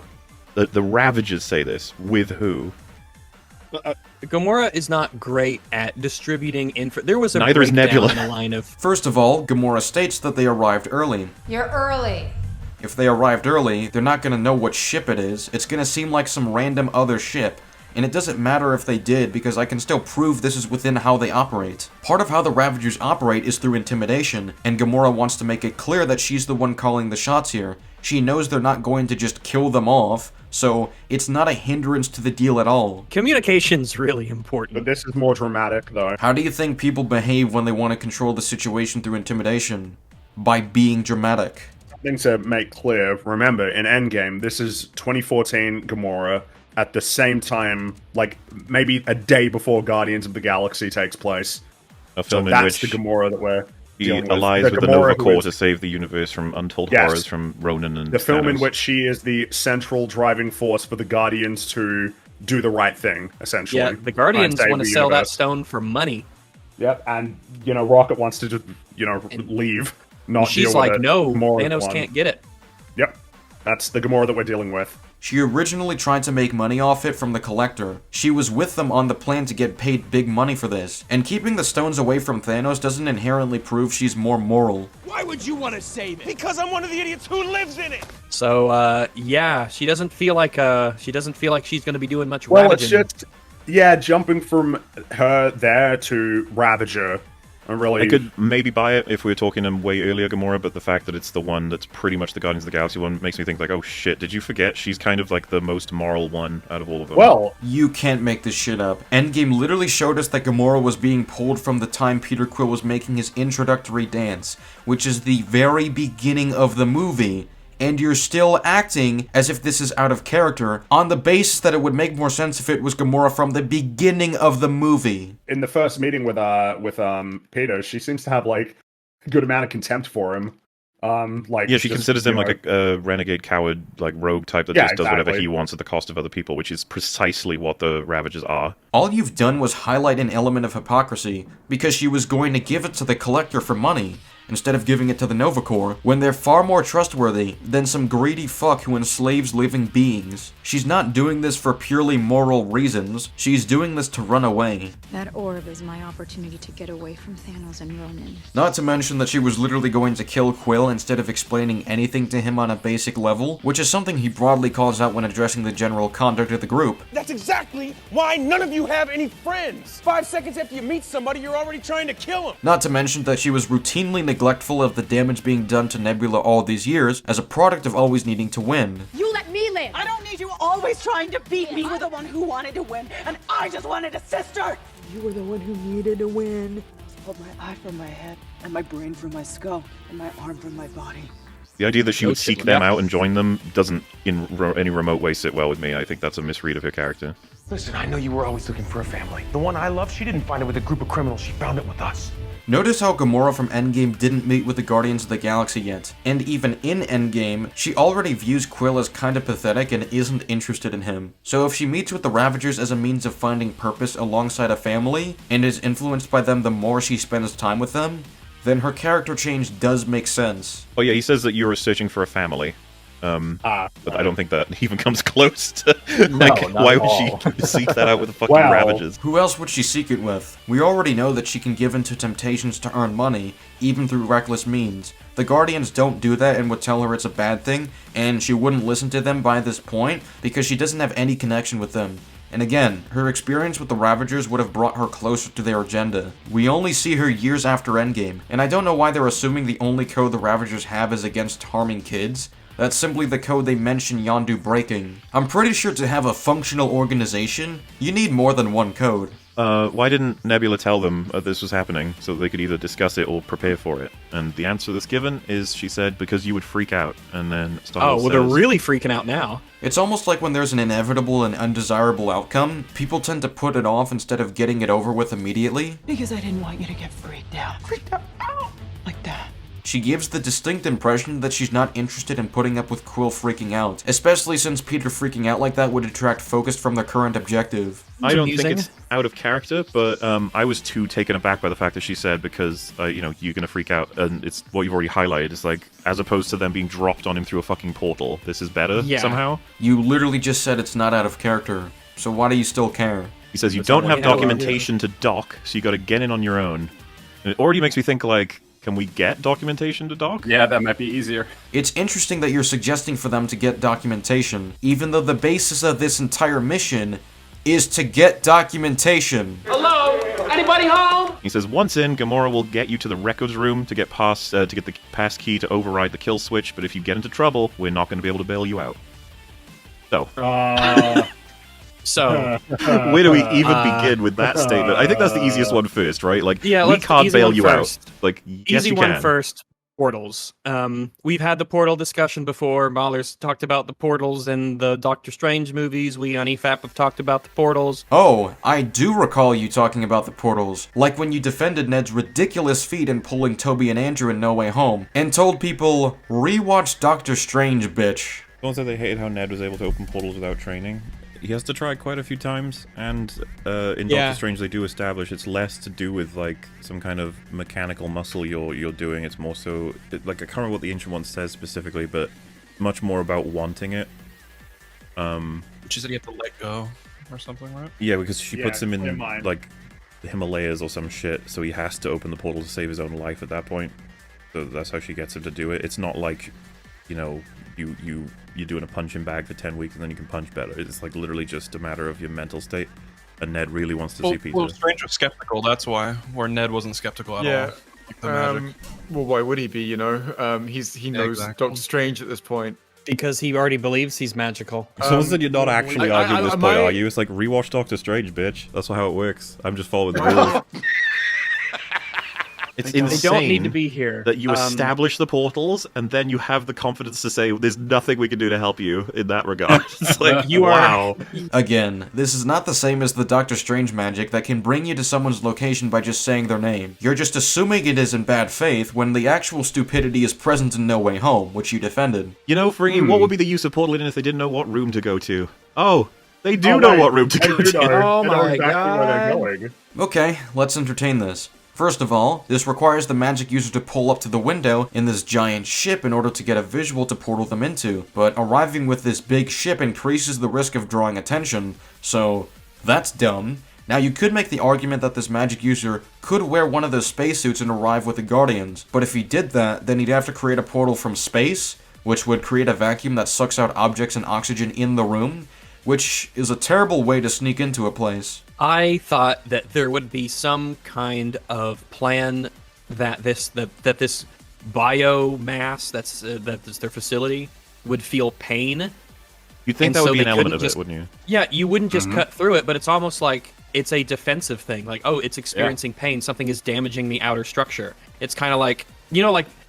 The Ravagers say this. With who? Gamora is not great at distributing info. There was a Neither is Nebula. In the line of... First of all, Gamora states that they arrived early. You're early. If they arrived early, they're not gonna know what ship it is. It's gonna seem like some random other ship. And it doesn't matter if they did, because I can still prove this is within how they operate. Part of how the Ravagers operate is through intimidation, and Gamora wants to make it clear that she's the one calling the shots here. She knows they're not going to just kill them off, so it's not a hindrance to the deal at all. Communication's really important. But this is more dramatic, though. How do you think people behave when they want to control the situation through intimidation? By being dramatic. Something to make clear, remember, in Endgame, this is 2014 Gamora, at the same time, like, maybe a day before Guardians of the Galaxy takes place. A film in that's which the Gamora that we're he dealing with. allies with the Nova Corps to save the universe from untold horrors from Ronan and the film Thanos. in which she is the central driving force for the Guardians to do the right thing, essentially. Yeah, the Guardians want to sell that stone for money. Yep, and, you know, Rocket wants to just, you know, leave, not she's deal like, with it. no, Gamora's Thanos one. can't get it. Yep, that's the Gamora that we're dealing with. She originally tried to make money off it from the Collector. She was with them on the plan to get paid big money for this. And keeping the stones away from Thanos doesn't inherently prove she's more moral. Why would you want to say that? Because I'm one of the idiots who lives in it. So, yeah, she doesn't feel like she's going to be doing much Well, ravaging. it's just, Yeah, jumping from her there to Ravager. I could maybe buy it if we were talking way earlier Gamora, but the fact that it's the one that's pretty much the Guardians of the Galaxy one makes me think like, oh shit, did you forget? She's kind of like the most moral one out of all of them. Well, you can't make this shit up. Endgame literally showed us that Gamora was being pulled from the time Peter Quill was making his introductory dance, which is the very beginning of the movie. And you're still acting as if this is out of character, on the basis that it would make more sense if it was Gamora from the beginning of the movie. In the first meeting with Peter, she seems to have like a good amount of contempt for him. Yeah, she considers him like a renegade, coward, like rogue type that just does whatever he wants at the cost of other people, which is precisely what the Ravagers are. All you've done was highlight an element of hypocrisy, because she was going to give it to the Collector for money, instead of giving it to the Nova Corps, when they're far more trustworthy than some greedy fuck who enslaves living beings. She's not doing this for purely moral reasons, she's doing this to run away. That orb is my opportunity to get away from Thanos and Ronan. Not to mention that she was literally going to kill Quill instead of explaining anything to him on a basic level, which is something he broadly calls out when addressing the general conduct of the group. That's exactly why none of you have any friends. 5 seconds after you meet somebody, you're already trying to kill them. Not to mention that she was routinely neglectful of the damage being done to Nebula all these years, as a product of always needing to win. You let me live! I don't need you always trying to beat me. You were the one who wanted to win, and I just wanted a sister! You were the one who needed to win. I pulled my eye from my head, and my brain from my skull, and my arm from my body. The idea that she would seek them out and join them doesn't in any remote way sit well with me. I think that's a misread of her character. Listen, I know you were always looking for a family. The one I love, she didn't find it with a group of criminals. She found it with us. Notice how Gamora from Endgame didn't meet with the Guardians of the Galaxy yet, and even in Endgame, she already views Quill as kinda pathetic and isn't interested in him. So if she meets with the Ravagers as a means of finding purpose alongside a family, and is influenced by them the more she spends time with them, then her character change does make sense. Oh yeah, he says that you're searching for a family. But I don't think that even comes close to, like, why would she seek that out with the fucking Ravagers? Who else would she seek it with? We already know that she can give in to temptations to earn money, even through reckless means. The Guardians don't do that and would tell her it's a bad thing, and she wouldn't listen to them by this point, because she doesn't have any connection with them. And again, her experience with the Ravagers would have brought her closer to their agenda. We only see her years after Endgame, and I don't know why they're assuming the only code the Ravagers have is against harming kids. That's simply the code they mention Yondu breaking. I'm pretty sure to have a functional organization, you need more than one code. Why didn't Nebula tell them this was happening, so that they could either discuss it or prepare for it? And the answer that's given is, she said, because you would freak out, and then Star-Lord says, they're really freaking out now. It's almost like when there's an inevitable and undesirable outcome, people tend to put it off instead of getting it over with immediately. Because I didn't want you to get freaked out. Freaked out, like that. She gives the distinct impression that she's not interested in putting up with Quill freaking out, especially since Peter freaking out like that would detract focus from their current objective. I don't think it's out of character, but I was too taken aback by the fact that she said, because, you know, you're gonna freak out, and it's what you've already highlighted. It's like, as opposed to them being dropped on him through a fucking portal, this is better, somehow? You literally just said it's not out of character, so why do you still care? He says you don't have documentation to dock, so you gotta get in on your own. And it already makes me think, like, can we get documentation to dock? Yeah, that might be easier. It's interesting that you're suggesting for them to get documentation, even though the basis of this entire mission is to get documentation. Hello? Anybody home? He says once in, Gamora will get you to the records room to get past to get the pass key to override the kill switch, but if you get into trouble, we're not going to be able to bail you out. So, where do we even begin with that statement? I think that's the easiest one first, right? Like, we can't bail you out. Like, yes, you can. Easy one first. Portals. We've had the portal discussion before. Mahler's talked about the portals in the Doctor Strange movies. We on EFAP have talked about the portals. Oh, I do recall you talking about the portals. Like when you defended Ned's ridiculous feat in pulling Toby and Andrew in No Way Home, and told people, rewatch Doctor Strange, bitch. Someone said they hated how Ned was able to open portals without training. He has to try quite a few times, and in Doctor Strange they do establish it's less to do with like some kind of mechanical muscle you're doing. It's more so like, I can't remember what the Ancient One says specifically, but much more about wanting it. Which is that you have to let go or something, right? Yeah, because she puts him in like the Himalayas or some shit, so he has to open the portal to save his own life at that point. So that's how she gets him to do it. It's not like, you know, you're doing a punching bag for 10 weeks and then you can punch better. It's like literally just a matter of your mental state. and Ned really wants to see Peter. Well, Strange was skeptical, that's why. Where Ned wasn't skeptical at all. The magic. Well, why would he be, he knows exactly. Doctor Strange at this point. Because he already believes he's magical. So that you're not actually arguing this point, are you? It's like, rewatch Doctor Strange, bitch. That's how it works. I'm just following the rules. It's insane. They don't need to be here. That you establish the portals, and then you have the confidence to say, there's nothing we can do to help you in that regard. It's like, wow. Again, this is not the same as the Doctor Strange magic that can bring you to someone's location by just saying their name. You're just assuming it is in bad faith when the actual stupidity is present in No Way Home, which you defended. You know, Friggy, what would be the use of portaling if they didn't know what room to go to? Oh, they do know what room to go to. Oh my god. Okay, let's entertain this. First of all, this requires the magic user to pull up to the window in this giant ship in order to get a visual to portal them into, but arriving with this big ship increases the risk of drawing attention, so that's dumb. Now you could make the argument that this magic user could wear one of those spacesuits and arrive with the Guardians, but if he did that, then he'd have to create a portal from space, which would create a vacuum that sucks out objects and oxygen in the room, which is a terrible way to sneak into a place. I thought that there would be some kind of plan that this biomass that's their facility would feel pain. You'd think that would be an element of it, wouldn't you? Yeah, you wouldn't just cut through it, but it's almost like it's a defensive thing. Like, oh, it's experiencing pain. Something is damaging the outer structure. It's kind of like,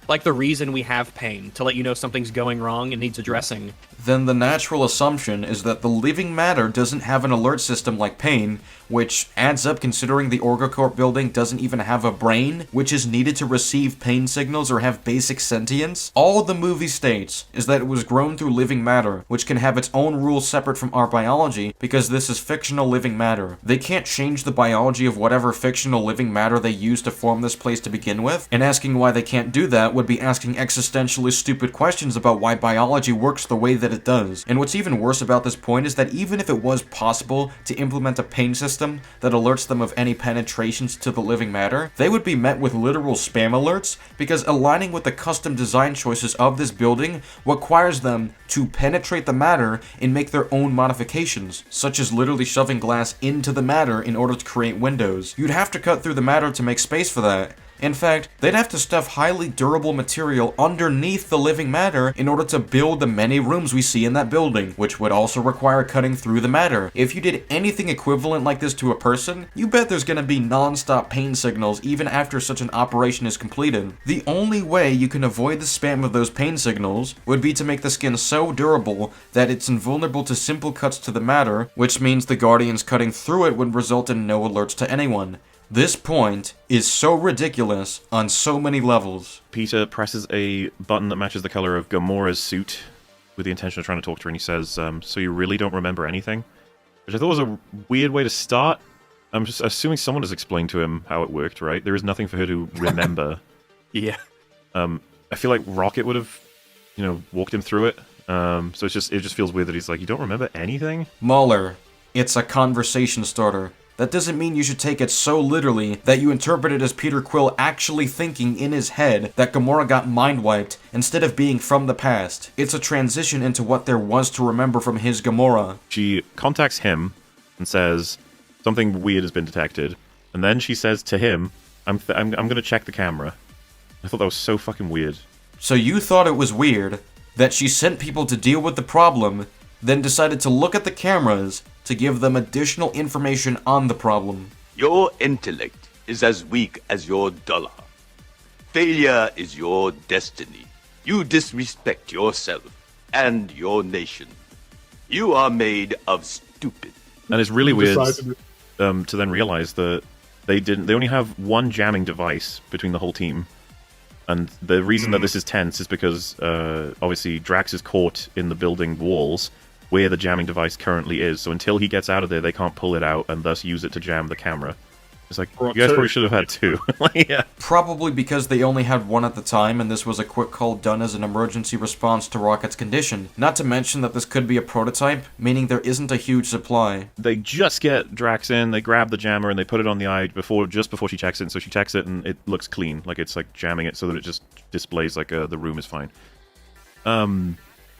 like the reason we have pain, to let you know something's going wrong and needs addressing. Then the natural assumption is that the living matter doesn't have an alert system like pain, which adds up considering the Orgocorp building doesn't even have a brain, which is needed to receive pain signals or have basic sentience. All the movie states is that it was grown through living matter, which can have its own rules separate from our biology, because this is fictional living matter. They can't change the biology of whatever fictional living matter they used to form this place to begin with, and asking why they can't do that would be asking existentially stupid questions about why biology works the way that it does. And what's even worse about this point is that even if it was possible to implement a pain system that alerts them of any penetrations to the living matter, they would be met with literal spam alerts, because aligning with the custom design choices of this building requires them to penetrate the matter and make their own modifications, such as literally shoving glass into the matter in order to create windows. You'd have to cut through the matter to make space for that. In fact, they'd have to stuff highly durable material underneath the living matter in order to build the many rooms we see in that building, which would also require cutting through the matter. If you did anything equivalent like this to a person, you bet there's gonna be non-stop pain signals even after such an operation is completed. The only way you can avoid the spam of those pain signals would be to make the skin so durable that it's invulnerable to simple cuts to the matter, which means the Guardians cutting through it would result in no alerts to anyone. This point is so ridiculous on so many levels. Peter presses a button that matches the color of Gamora's suit with the intention of trying to talk to her, and he says, so you really don't remember anything? Which I thought was a weird way to start. I'm just assuming someone has explained to him how it worked, right? There is nothing for her to remember. Yeah. I feel like Rocket would have, walked him through it. So it just feels weird that he's like, you don't remember anything? Mahler, it's a conversation starter. That doesn't mean you should take it so literally that you interpret it as Peter Quill actually thinking in his head that Gamora got mind-wiped instead of being from the past. It's a transition into what there was to remember from his Gamora. She contacts him and says, something weird has been detected. And then she says to him, I'm going to check the camera. I thought that was so fucking weird. So you thought it was weird that she sent people to deal with the problem, then decided to look at the cameras to give them additional information on the problem. Your intellect is as weak as your dollar. Failure is your destiny. You disrespect yourself and your nation. You are made of stupid. And it's really weird to then realize that they only have one jamming device between the whole team. And the reason that this is tense is because obviously Drax is caught in the building walls where the jamming device currently is. So until he gets out of there, they can't pull it out and thus use it to jam the camera. It's like, you guys probably should have had two. Yeah. Probably because they only had one at the time, and this was a quick call done as an emergency response to Rocket's condition. Not to mention that this could be a prototype, meaning there isn't a huge supply. They just get Drax in, they grab the jammer, and they put it on the eye just before she checks it, and so she checks it, and it looks clean. Like, it's like jamming it so that it just displays like the room is fine.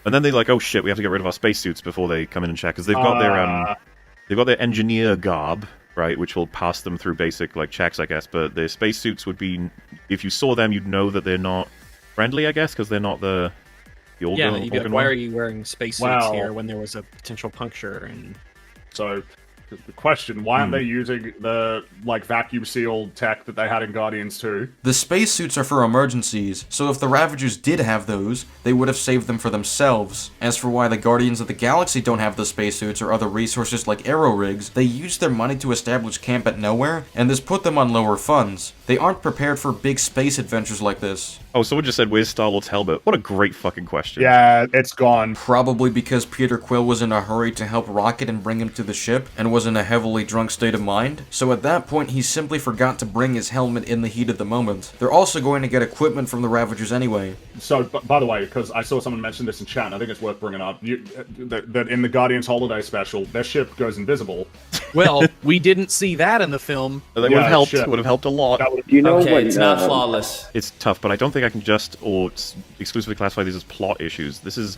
And then they're like, oh shit, we have to get rid of our spacesuits before they come in and check, because they've got they've got their engineer garb, right, which will pass them through basic like checks, I guess. But their spacesuits would be, if you saw them, you'd know that they're not friendly, I guess, because they're not the organ. You'd be like, why are you wearing spacesuits here when there was a potential puncture? And so the question, why aren't they using the vacuum sealed tech that they had in Guardians 2? The spacesuits are for emergencies, so if the Ravagers did have those, they would have saved them for themselves. As for why the Guardians of the Galaxy don't have the spacesuits or other resources like aero rigs, they use their money to establish camp at nowhere, and this put them on lower funds. They aren't prepared for big space adventures like this. Oh, someone just said, where's Star-Lord's helmet? What a great fucking question. Yeah, it's gone. Probably because Peter Quill was in a hurry to help Rocket and bring him to the ship, and was in a heavily drunk state of mind, so at that point he simply forgot to bring his helmet in the heat of the moment. They're also going to get equipment from the Ravagers anyway. So, by the way, because I saw someone mention this in chat, and I think it's worth bringing up, that in the Guardians Holiday Special, their ship goes invisible. Well, we didn't see that in the film. That would have helped. Would have helped a lot. It's not flawless. It's tough, but I don't think I can just exclusively classify these as plot issues. This is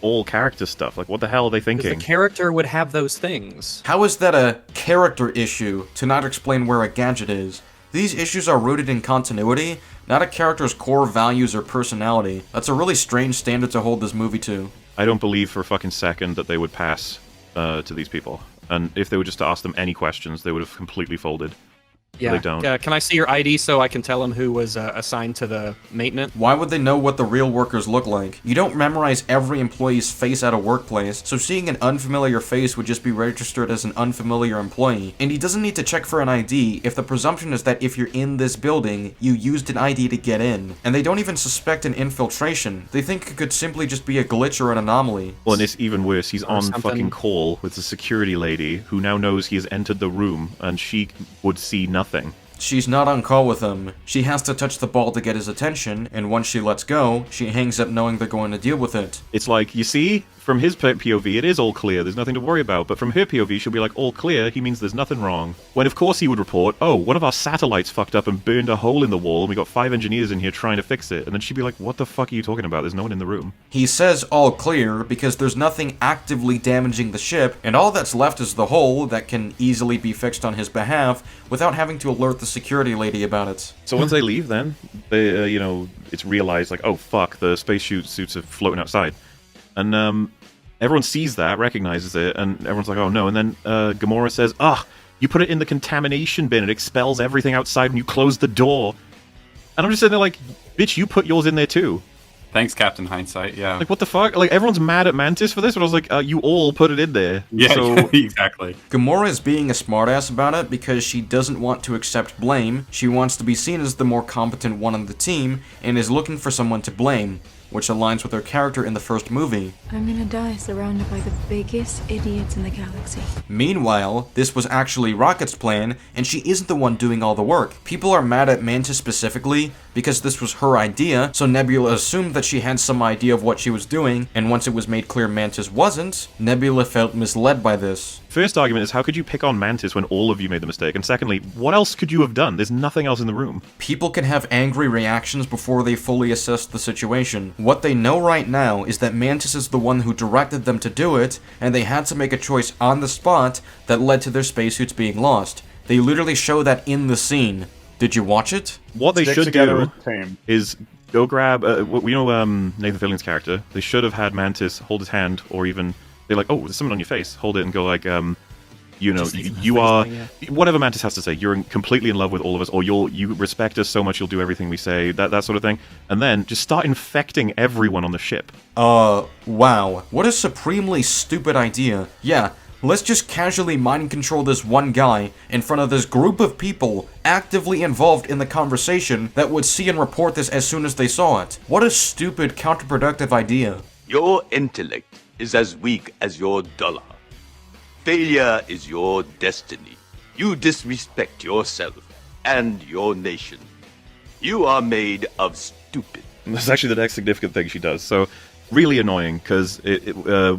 all character stuff. Like, what the hell are they thinking? The character would have those things. How is that a character issue to not explain where a gadget is? These issues are rooted in continuity, not a character's core values or personality. That's a really strange standard to hold this movie to. I don't believe for a fucking second that they would pass to these people. And if they were just to ask them any questions, they would have completely folded. Yeah. They don't. Can I see your ID so I can tell them who was assigned to the maintenance? Why would they know what the real workers look like? You don't memorize every employee's face at a workplace, so seeing an unfamiliar face would just be registered as an unfamiliar employee. And he doesn't need to check for an ID if the presumption is that if you're in this building, you used an ID to get in. And they don't even suspect an infiltration. They think it could simply just be a glitch or an anomaly. Well, and it's even worse. He's on fucking call with the security lady who now knows he has entered the room, and she would see nothing. She's not on call with him. She has to touch the ball to get his attention, and once she lets go, she hangs up knowing they're going to deal with it. It's like, you see, from his POV, it is all clear, there's nothing to worry about, but from her POV, she'll be like, all clear, he means there's nothing wrong. When, of course, he would report, oh, one of our satellites fucked up and burned a hole in the wall, and we got 5 engineers in here trying to fix it. And then she'd be like, what the fuck are you talking about? There's no one in the room. He says all clear because there's nothing actively damaging the ship, and all that's left is the hole that can easily be fixed on his behalf without having to alert the security lady about it. So once they leave, then, they, it's realized, like, oh, fuck, the space suits are floating outside. And, everyone sees that, recognizes it, and everyone's like, oh no. And then Gamora says, you put it in the contamination bin, it expels everything outside when you close the door. And I'm just sitting there like, bitch, you put yours in there too. Thanks, Captain Hindsight, yeah. Like, what the fuck? Like, everyone's mad at Mantis for this, but I was like, you all put it in there. Yeah, so... exactly. Gamora is being a smartass about it because she doesn't want to accept blame. She wants to be seen as the more competent one on the team, and is looking for someone to blame, which aligns with her character in the first movie. I'm gonna die surrounded by the biggest idiots in the galaxy. Meanwhile, this was actually Rocket's plan, and she isn't the one doing all the work. People are mad at Mantis specifically because this was her idea, so Nebula assumed that she had some idea of what she was doing, and once it was made clear Mantis wasn't, Nebula felt misled by this. First argument is, how could you pick on Mantis when all of you made the mistake? And secondly, what else could you have done? There's nothing else in the room. People can have angry reactions before they fully assess the situation. What they know right now is that Mantis is the one who directed them to do it, and they had to make a choice on the spot that led to their spacesuits being lost. They literally show that in the scene. Did you watch it? What they should do is go grab, we know Nathan Fillion's character, they should have had Mantis hold his hand, or even, they're like, oh, there's something on your face, hold it and go like, you are, whatever Mantis has to say, you're completely in love with all of us, or you respect us so much you'll do everything we say, that sort of thing, and then just start infecting everyone on the ship. Wow. What a supremely stupid idea. Yeah, let's just casually mind control this one guy in front of this group of people actively involved in the conversation that would see and report this as soon as they saw it. What a stupid, counterproductive idea. Your intellect is as weak as your dollar. Failure is your destiny. You disrespect yourself and your nation. You are made of stupid. That's actually the next significant thing she does. So, really annoying, because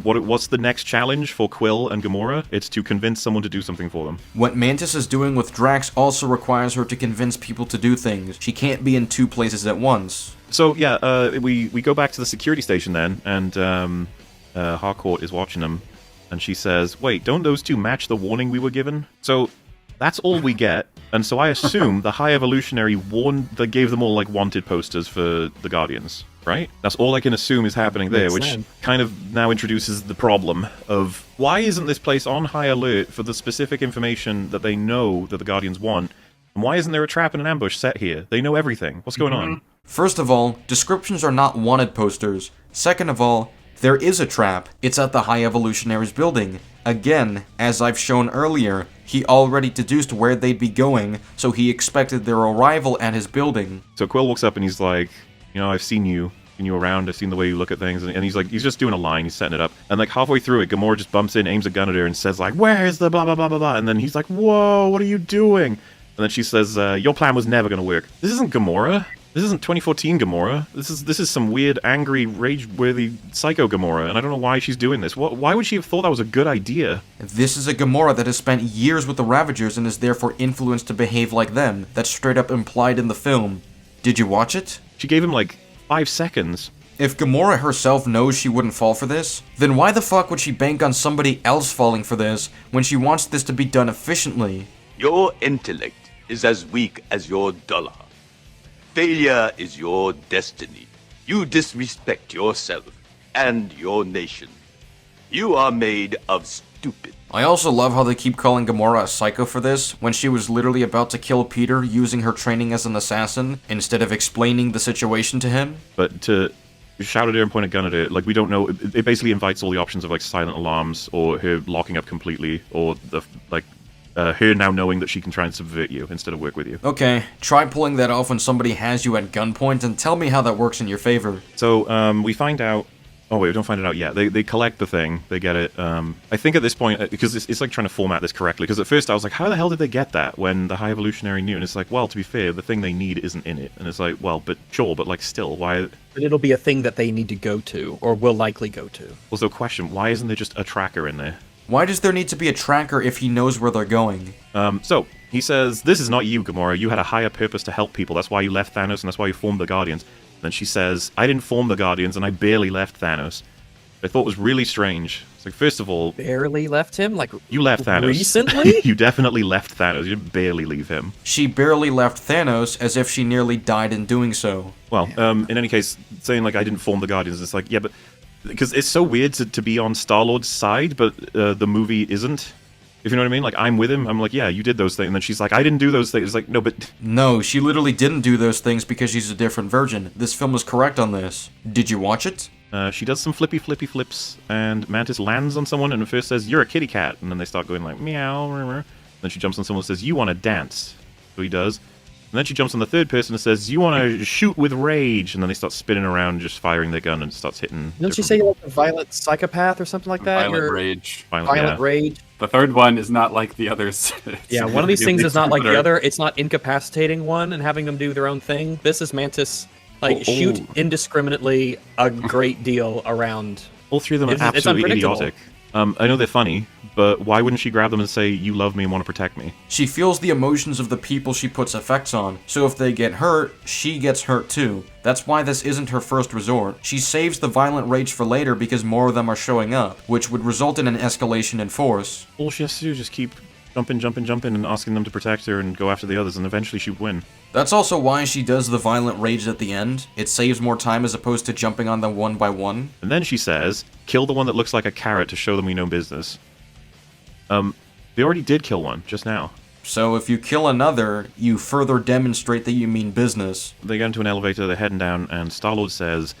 what's the next challenge for Quill and Gamora? It's to convince someone to do something for them. What Mantis is doing with Drax also requires her to convince people to do things. She can't be in two places at once. So, yeah, we go back to the security station then, and Harcourt is watching them. And she says, wait, don't those two match the warning we were given? So that's all we get. And so I assume the High Evolutionary gave them all, like, wanted posters for the Guardians, right? That's all I can assume is happening there, which kind of now introduces the problem of why isn't this place on high alert for the specific information that they know that the Guardians want? And why isn't there a trap and an ambush set here? They know everything. What's going on? First of all, descriptions are not wanted posters. Second of all, there is a trap. It's at the High Evolutionary's building. Again, as I've shown earlier, he already deduced where they'd be going, so he expected their arrival at his building. So Quill walks up and he's like, you know, I've seen you around, I've seen the way you look at things, and he's like, he's just doing a line, he's setting it up, and like halfway through it, Gamora just bumps in, aims a gun at her, and says like, where's the blah blah blah blah blah, and then he's like, whoa, what are you doing? And then she says, your plan was never gonna work. This isn't Gamora. This isn't 2014 Gamora. This is some weird, angry, rage-worthy psycho Gamora, and I don't know why she's doing this. Why would she have thought that was a good idea? This is a Gamora that has spent years with the Ravagers and is therefore influenced to behave like them. That's straight up implied in the film. Did you watch it? She gave him like 5 seconds. If Gamora herself knows she wouldn't fall for this, then why the fuck would she bank on somebody else falling for this when she wants this to be done efficiently? Your intellect is as weak as your dollar. Failure is your destiny. You disrespect yourself and your nation. You are made of stupid. I also love how they keep calling Gamora a psycho for this, when she was literally about to kill Peter using her training as an assassin, instead of explaining the situation to him. But to shout at her and point a gun at her, like, we don't know, it basically invites all the options of, like, silent alarms, or her locking up completely, or the, like, her now knowing that she can try and subvert you instead of work with you. Okay, try pulling that off when somebody has you at gunpoint, and tell me how that works in your favor. So, we find out... Oh wait, we don't find it out yet. They collect the thing, they get it. I think at this point, because it's like trying to format this correctly, because at first I was like, how the hell did they get that when the High Evolutionary knew? And it's like, well, to be fair, the thing they need isn't in it. And it's like, well, but sure, but like still, why... But it'll be a thing that they need to go to, or will likely go to. Also, question, why isn't there just a tracker in there? Why does there need to be a tracker if he knows where they're going? So, he says, this is not you, Gamora. You had a higher purpose to help people. That's why you left Thanos, and that's why you formed the Guardians. And then she says, I didn't form the Guardians, and I barely left Thanos. I thought was really strange. It's like, first of all... Barely left him? Like, you left Thanos. Recently? You definitely left Thanos. You didn't barely leave him. She barely left Thanos, as if she nearly died in doing so. Well, in any case, saying, like, I didn't form the Guardians, it's like, yeah, but... Because it's so weird to be on Star-Lord's side, but the movie isn't. If you know what I mean? Like, I'm with him, I'm like, yeah, you did those things. And then she's like, I didn't do those things. It's like, no, but... No, she literally didn't do those things because she's a different virgin. This film is correct on this. Did you watch it? She does some flippy flips, and Mantis lands on someone and first says, you're a kitty cat. And then they start going like, meow. Then she jumps on someone and says, you want to dance. So he does. And then she jumps on the third person and says, you want to shoot with rage. And then they start spinning around, just firing their gun, and it starts hitting. Didn't she say like a violent psychopath or something like that? Violent rage. Violent rage. The third one is not like the others. Yeah, one of these things is not like the other. It's not incapacitating one and having them do their own thing. This is Mantis, like, shoot indiscriminately a great deal around. All three of them are absolutely idiotic. I know they're funny, but why wouldn't she grab them and say, you love me and want to protect me? She feels the emotions of the people she puts effects on, so if they get hurt, she gets hurt too. That's why this isn't her first resort. She saves the violent rage for later because more of them are showing up, which would result in an escalation in force. All she has to do is just keep jumping, and asking them to protect her and go after the others, and eventually she'd win. That's also why she does the violent rage at the end. It saves more time as opposed to jumping on them one by one. And then she says, kill the one that looks like a carrot to show them we know business. They already did kill one, just now. So if you kill another, you further demonstrate that you mean business. They get into an elevator, they're heading down, and Star-Lord says,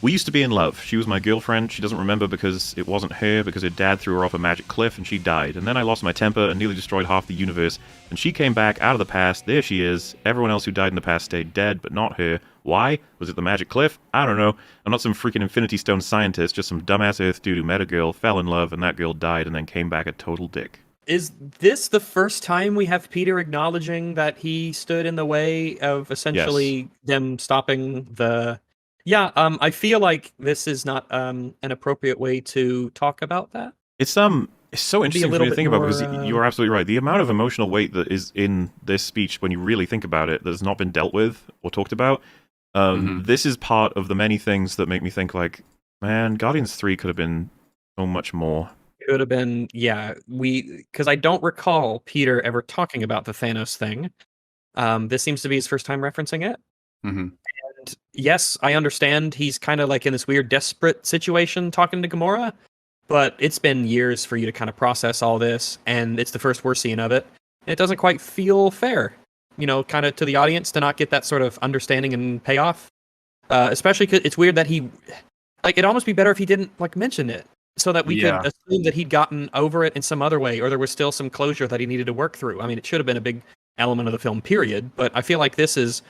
we used to be in love. She was my girlfriend. She doesn't remember because it wasn't her, because her dad threw her off a magic cliff and she died. And then I lost my temper and nearly destroyed half the universe. And she came back out of the past. There she is. Everyone else who died in the past stayed dead, but not her. Why? Was it the magic cliff? I don't know. I'm not some freaking Infinity Stone scientist, just some dumbass Earth dude who met a girl, fell in love, and that girl died and then came back a total dick. Is this the first time we have Peter acknowledging that he stood in the way of essentially them stopping the... Yeah, I feel like this is not an appropriate way to talk about that. It's so interesting for me to think about, because you're absolutely right. The amount of emotional weight that is in this speech, when you really think about it, that has not been dealt with or talked about, this is part of the many things that make me think, like, man, Guardians 3 could have been so much more. Could have been, yeah. Because I don't recall Peter ever talking about the Thanos thing. This seems to be his first time referencing it. Mm-hmm. And yes, I understand he's kind of like in this weird, desperate situation talking to Gamora, but it's been years for you to kind of process all this, and it's the first we're seeing of it. And it doesn't quite feel fair, kind of to the audience to not get that sort of understanding and payoff. Especially because it's weird that it'd almost be better if he didn't mention it, so that we could assume that he'd gotten over it in some other way, or there was still some closure that he needed to work through. I mean, it should have been a big element of the film, period. But I feel like this is,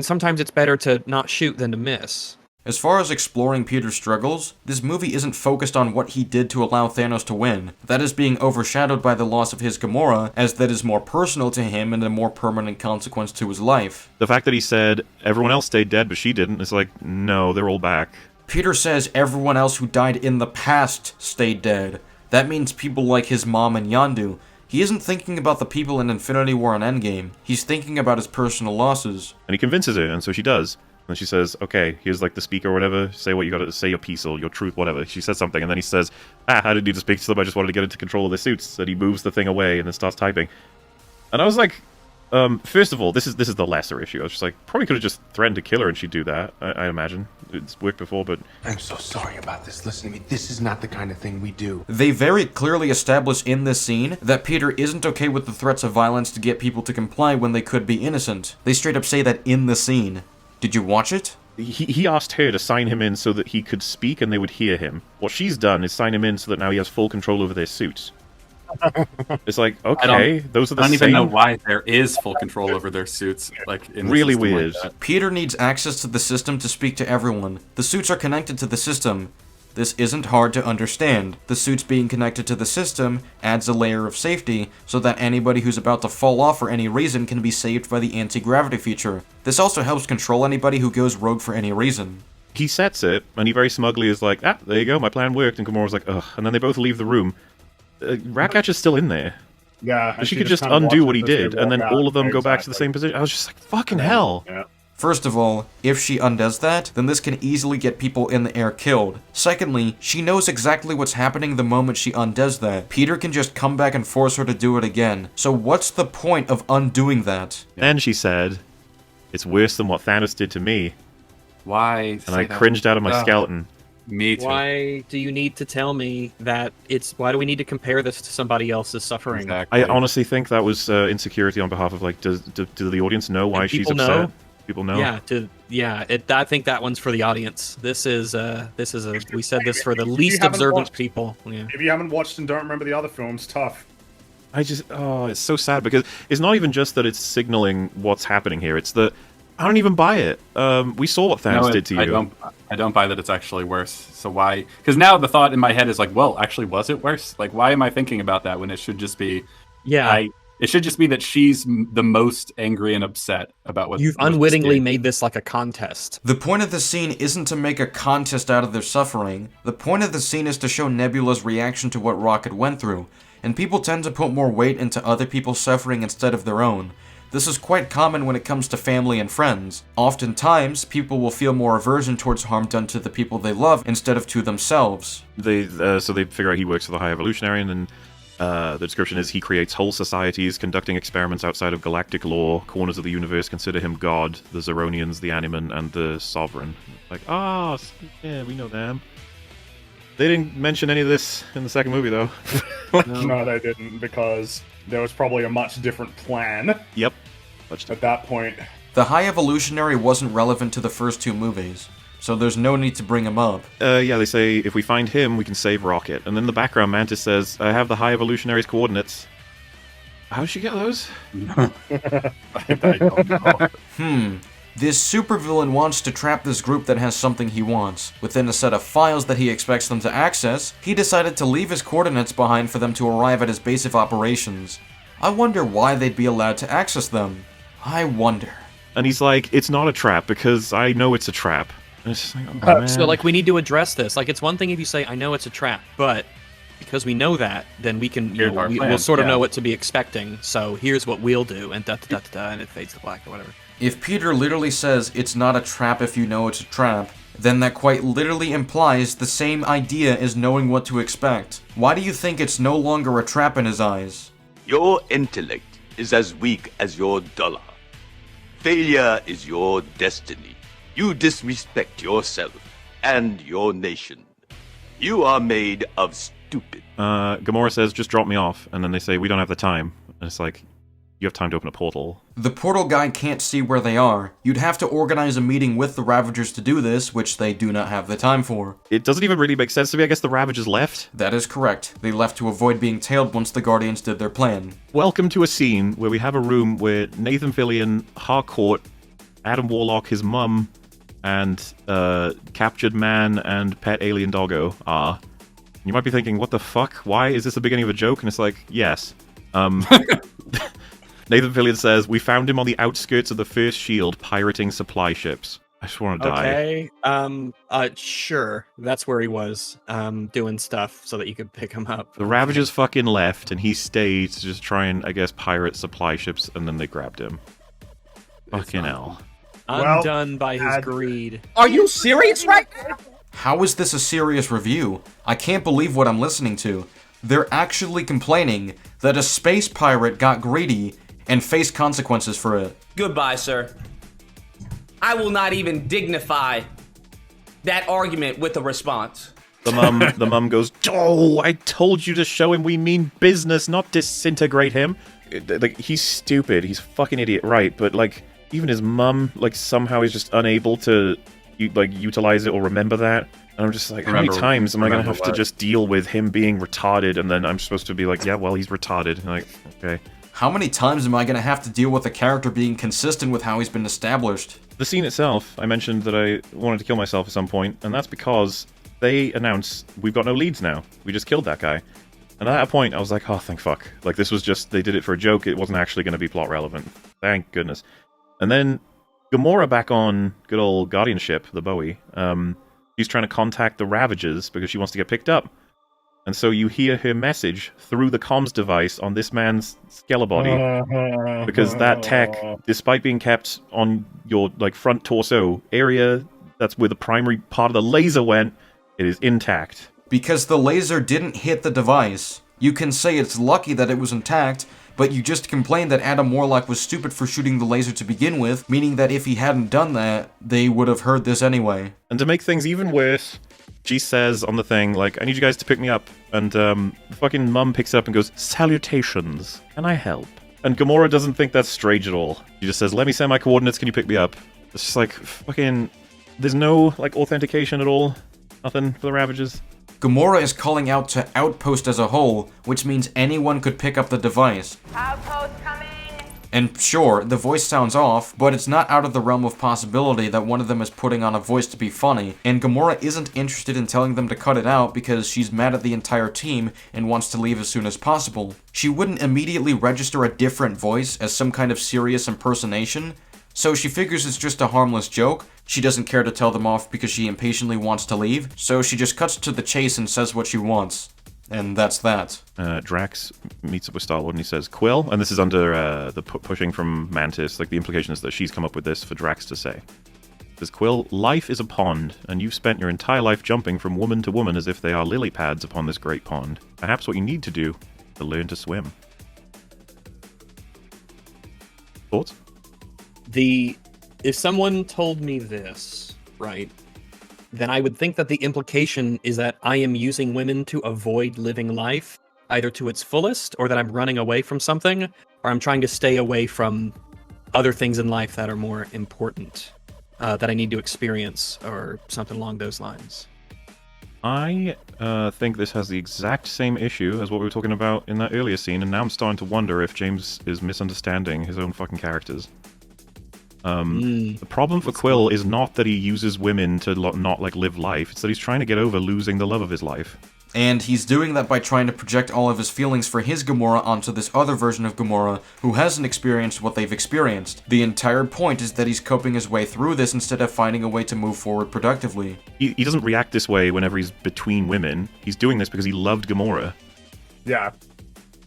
sometimes it's better to not shoot than to miss. As far as exploring Peter's struggles, this movie isn't focused on what he did to allow Thanos to win. That is being overshadowed by the loss of his Gamora, as that is more personal to him and a more permanent consequence to his life. The fact that he said everyone else stayed dead but she didn't, it's like, no, they're all back. Peter says everyone else who died in the past stayed dead. That means people like his mom and Yondu. He isn't thinking about the people in Infinity War and Endgame. He's thinking about his personal losses. And he convinces her, and so she does. And she says, okay, here's the speaker or whatever, say what you gotta say, your piece or your truth, whatever. She says something, and then he says, I didn't need to speak to them, I just wanted to get into control of their suits. And he moves the thing away and then starts typing. And I was like, first of all, this is the lesser issue. I was just like, probably could have just threatened to kill her and she'd do that, I imagine. It's worked before, but... I'm so sorry about this. Listen to me, this is not the kind of thing we do. They very clearly establish in this scene that Peter isn't okay with the threats of violence to get people to comply when they could be innocent. They straight up say that in the scene. Did you watch it? He asked her to sign him in so that he could speak and they would hear him. What she's done is sign him in so that now he has full control over their suits. It's like, okay, those are the same... I don't even know why there is full control over their suits. In really weird. Like Peter needs access to the system to speak to everyone. The suits are connected to the system. This isn't hard to understand. The suits being connected to the system adds a layer of safety so that anybody who's about to fall off for any reason can be saved by the anti-gravity feature. This also helps control anybody who goes rogue for any reason. He sets it, and he very smugly is like, there you go, my plan worked, and Gamora's like, ugh, and then they both leave the room. Ratcatcher's still in there. Yeah. But she could just undo what he did, and then all of them go back to the same position. I was just like, fucking hell. Yeah. First of all, if she undoes that, then this can easily get people in the air killed. Secondly, she knows exactly what's happening the moment she undoes that. Peter can just come back and force her to do it again. So what's the point of undoing that? Then she said, it's worse than what Thanos did to me. Why? And I cringed out of my skeleton. Me too. Why do you need to tell me that why do we need to compare this to somebody else's suffering? Exactly. I honestly think that was insecurity on behalf of, do the audience know why she's upset? Know? People know. I think that one's for the audience. This is we said this for the least observant people. Yeah. If you haven't watched and don't remember the other films, tough. It's so sad because it's not even just that it's signaling what's happening here. It's that I don't even buy it. We saw what Thanos did to you. I don't buy that it's actually worse. So why? Because now the thought in my head is like, well, actually, was it worse? Like, why am I thinking about that when it should just be? Yeah. It should just be that she's the most angry and upset about what you've unwittingly made this like a contest. The point of the scene isn't to make a contest out of their suffering. The point of the scene is to show Nebula's reaction to what Rocket went through, and people tend to put more weight into other people's suffering instead of their own. This is quite common when it comes to family and friends. Oftentimes, people will feel more aversion towards harm done to the people they love instead of to themselves. So they figure out he works for the High Evolutionary, and then the description is he creates whole societies, conducting experiments outside of galactic law. Corners of the universe consider him God, the Zeronians, the Animan, and the Sovereign. Like, yeah, we know them. They didn't mention any of this in the second movie, though. No, they didn't, because there was probably a much different plan. Yep. At that point. The High Evolutionary wasn't relevant to the first two movies, so there's no need to bring him up. Yeah, they say, if we find him, we can save Rocket. And then the background Mantis says, I have the High Evolutionary's coordinates. How'd she get those? I don't know. This supervillain wants to trap this group that has something he wants. Within a set of files that he expects them to access, he decided to leave his coordinates behind for them to arrive at his base of operations. I wonder why they'd be allowed to access them. I wonder. And he's like, it's not a trap, because I know it's a trap. And it's just like, oh, man. So, we need to address this. It's one thing if you say, I know it's a trap, but because we know that, then we can, we'll sort of know what to be expecting. So here's what we'll do, and and it fades to black or whatever. If Peter literally says it's not a trap if you know it's a trap, then that quite literally implies the same idea as knowing what to expect. Why do you think it's no longer a trap in his eyes? Your intellect is as weak as your dollar. Failure is your destiny. You disrespect yourself and your nation. You are made of stupid. Gamora says, just drop me off, and then they say, we don't have the time. And it's like, you have time to open a portal. The portal guy can't see where they are. You'd have to organize a meeting with the Ravagers to do this, which they do not have the time for. It doesn't even really make sense to me. I guess the Ravagers left? That is correct. They left to avoid being tailed once the Guardians did their plan. Welcome to a scene where we have a room where Nathan Fillion, Harcourt, Adam Warlock, his mum, and Captured Man and Pet Alien Doggo are. You might be thinking, what the fuck? Why? Is this the beginning of a joke? And it's like, yes. Nathan Fillion says, we found him on the outskirts of the First Shield, pirating supply ships. I just want to die. Okay, sure. That's where he was, doing stuff so that you could pick him up. The Ravagers fucking left, and he stayed to just try and, I guess, pirate supply ships, and then they grabbed him. Fucking hell. Undone by his greed. Are you serious right now? How is this a serious review? I can't believe what I'm listening to. They're actually complaining that a space pirate got greedy and faced consequences for it. Goodbye, sir. I will not even dignify that argument with a response. The mum goes, oh, I told you to show him we mean business, not disintegrate him. Like, he's stupid. He's a fucking idiot, right? But, like, even his mum, like, somehow is just unable to, like, utilize it or remember that. And I'm just like, how many times am I going to have to just deal with him being retarded, and then I'm supposed to be like, yeah, well, he's retarded. And like, okay. How many times am I going to have to deal with a character being consistent with how he's been established? The scene itself, I mentioned that I wanted to kill myself at some point, and that's because they announce, we've got no leads now. We just killed that guy. And at that point, I was like, oh, thank fuck. Like, this was just, they did it for a joke. It wasn't actually going to be plot relevant. Thank goodness. And then Gamora back on good old Guardianship, the Bowie. She's trying to contact the Ravagers because she wants to get picked up. And so you hear her message through the comms device on this man's skelebody. Because that tech, despite being kept on your like front torso area, that's where the primary part of the laser went, it is intact. Because the laser didn't hit the device. You can say it's lucky that it was intact, but you just complained that Adam Warlock was stupid for shooting the laser to begin with, meaning that if he hadn't done that, they would have heard this anyway. And to make things even worse, she says on the thing, like, I need you guys to pick me up. And the fucking mum picks it up and goes, salutations, can I help? And Gamora doesn't think that's strange at all. She just says, let me send my coordinates, can you pick me up? It's just like, fucking, there's no, like, authentication at all. Nothing for the Ravagers. Gamora is calling out to Outpost as a whole, which means anyone could pick up the device. Outpost coming! And sure, the voice sounds off, but it's not out of the realm of possibility that one of them is putting on a voice to be funny, and Gamora isn't interested in telling them to cut it out because she's mad at the entire team and wants to leave as soon as possible. She wouldn't immediately register a different voice as some kind of serious impersonation, so she figures it's just a harmless joke. She doesn't care to tell them off because she impatiently wants to leave, so she just cuts to the chase and says what she wants. And that's that. Drax meets up with Star-Lord and he says, Quill, and this is under the pushing from Mantis, like the implication is that she's come up with this for Drax to say. It says, Quill, life is a pond, and you've spent your entire life jumping from woman to woman as if they are lily pads upon this great pond. Perhaps what you need to do is to learn to swim. Thoughts? If someone told me this, right, then I would think that the implication is that I am using women to avoid living life, either to its fullest, or that I'm running away from something, or I'm trying to stay away from other things in life that are more important, that I need to experience, or something along those lines. I think this has the exact same issue as what we were talking about in that earlier scene, and now I'm starting to wonder if James is misunderstanding his own fucking characters. The problem for Quill is not that he uses women to not, like, live life, it's that he's trying to get over losing the love of his life. And he's doing that by trying to project all of his feelings for his Gamora onto this other version of Gamora who hasn't experienced what they've experienced. The entire point is that he's coping his way through this instead of finding a way to move forward productively. He doesn't react this way whenever he's between women. He's doing this because he loved Gamora. Yeah.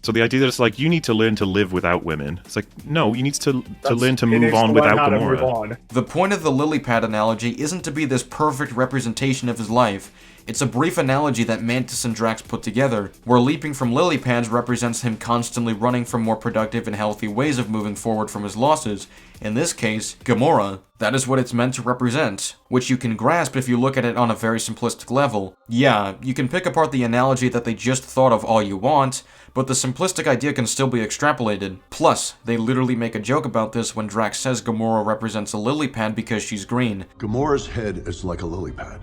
So the idea that it's like, you need to learn to live without women. It's like, no, you need to learn to He move needs on to learn without how to move Gamora. on. The point of the lily pad analogy isn't to be this perfect representation of his life. It's a brief analogy that Mantis and Drax put together, where leaping from lily pads represents him constantly running from more productive and healthy ways of moving forward from his losses. In this case, Gamora. That is what it's meant to represent, which you can grasp if you look at it on a very simplistic level. Yeah, you can pick apart the analogy that they just thought of all you want, but the simplistic idea can still be extrapolated. Plus, they literally make a joke about this when Drax says Gamora represents a lily pad because she's green. Gamora's head is like a lily pad,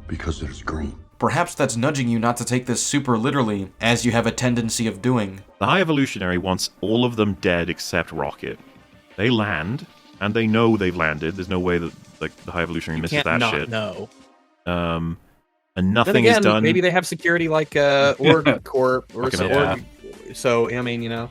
because it is green. Perhaps that's nudging you not to take this super literally, as you have a tendency of doing. The High Evolutionary wants all of them dead except Rocket. They land, and they know they've landed. There's no way that the High Evolutionary misses that shit. No. And nothing then again, is done. Maybe they have security like Org Corp or Fucking so I mean, you know.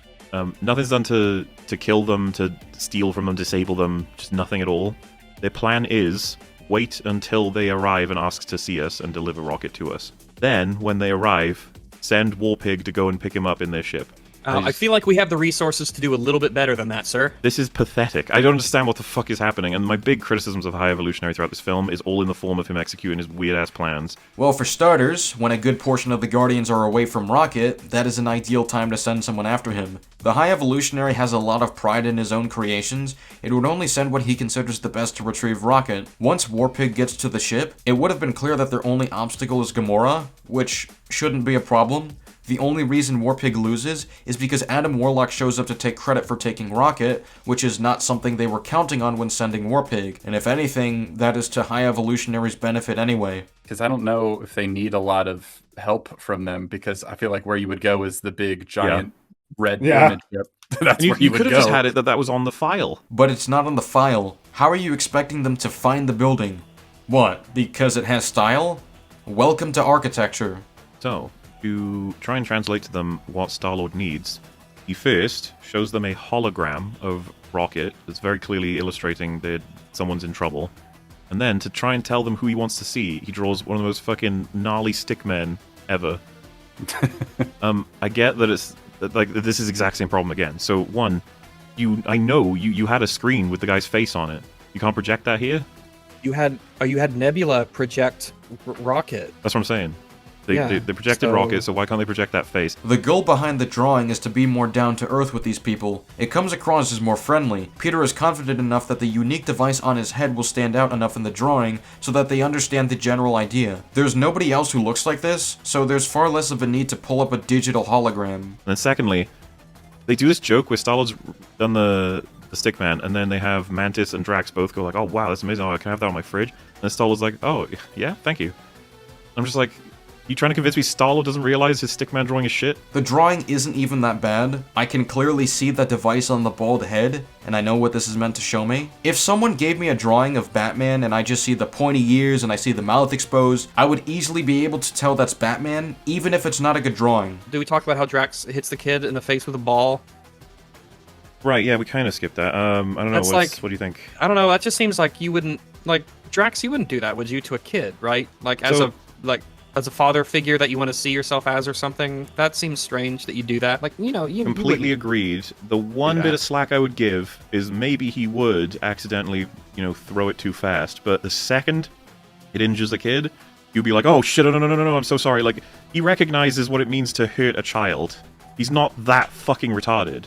Nothing's done to kill them, to steal from them, disable them, just nothing at all. Their plan is wait until they arrive and ask to see us and deliver Rocket to us. Then, when they arrive, send Warpig to go and pick him up in their ship. I feel like we have the resources to do a little bit better than that, sir. This is pathetic. I don't understand what the fuck is happening, and my big criticisms of High Evolutionary throughout this film is all in the form of him executing his weird-ass plans. Well, for starters, when a good portion of the Guardians are away from Rocket, that is an ideal time to send someone after him. The High Evolutionary has a lot of pride in his own creations. It would only send what he considers the best to retrieve Rocket. Once Warpig gets to the ship, it would have been clear that their only obstacle is Gamora, which shouldn't be a problem. The only reason Warpig loses is because Adam Warlock shows up to take credit for taking Rocket, which is not something they were counting on when sending Warpig, and if anything, that is to High Evolutionary's benefit anyway. Because I don't know if they need a lot of help from them, because I feel like where you would go is the big, giant red image. Yep. That's where you would could have go. just had it that was on the file. But it's not on the file. How are you expecting them to find the building? What, because it has style? Welcome to architecture. So, to try and translate to them what Star-Lord needs, he first shows them a hologram of Rocket that's very clearly illustrating that someone's in trouble. And then, to try and tell them who he wants to see, he draws one of the most fucking gnarly stickmen ever. I get that it's like this is the exact same problem again. So one, I know you had a screen with the guy's face on it. You can't project that here? You had Nebula project Rocket. That's what I'm saying. They projected Rocket, so why can't they project that face? The goal behind the drawing is to be more down to earth with these people. It comes across as more friendly. Peter is confident enough that the unique device on his head will stand out enough in the drawing so that they understand the general idea. There's nobody else who looks like this, so there's far less of a need to pull up a digital hologram. And then secondly, they do this joke where Star-Lord's done the Stickman, and then they have Mantis and Drax both go like, oh wow, that's amazing, oh, can I have that on my fridge? And then Star-Lord's like, oh, yeah, thank you. I'm just like, you trying to convince me Star-Lord doesn't realize his Stickman drawing is shit? The drawing isn't even that bad. I can clearly see the device on the bald head, and I know what this is meant to show me. If someone gave me a drawing of Batman and I just see the pointy ears and I see the mouth exposed, I would easily be able to tell that's Batman, even if it's not a good drawing. Do we talk about how Drax hits the kid in the face with a ball? Right, yeah, we kind of skipped that. I don't know, what do you think? I don't know, that just seems like you wouldn't, like, Drax, you wouldn't do that, would you, to a kid, right? Like, as a father figure that you want to see yourself as or something, that seems strange that you do that. Like, you know, you completely agreed. The one bit of slack I would give is maybe he would accidentally, throw it too fast. But the second it injures the kid, you'd be like, oh shit, no, I'm so sorry. Like, he recognizes what it means to hurt a child. He's not that fucking retarded.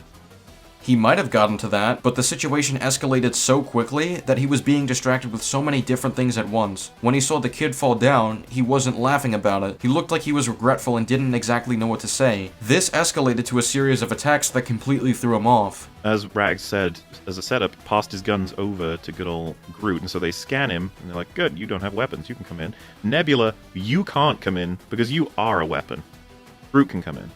He might have gotten to that, but the situation escalated so quickly that he was being distracted with so many different things at once. When he saw the kid fall down, he wasn't laughing about it. He looked like he was regretful and didn't exactly know what to say. This escalated to a series of attacks that completely threw him off. As Rags said, as a setup, passed his guns over to good old Groot, and so they scan him, and they're like, good, you don't have weapons, you can come in. Nebula, you can't come in, because you are a weapon. Groot can come in.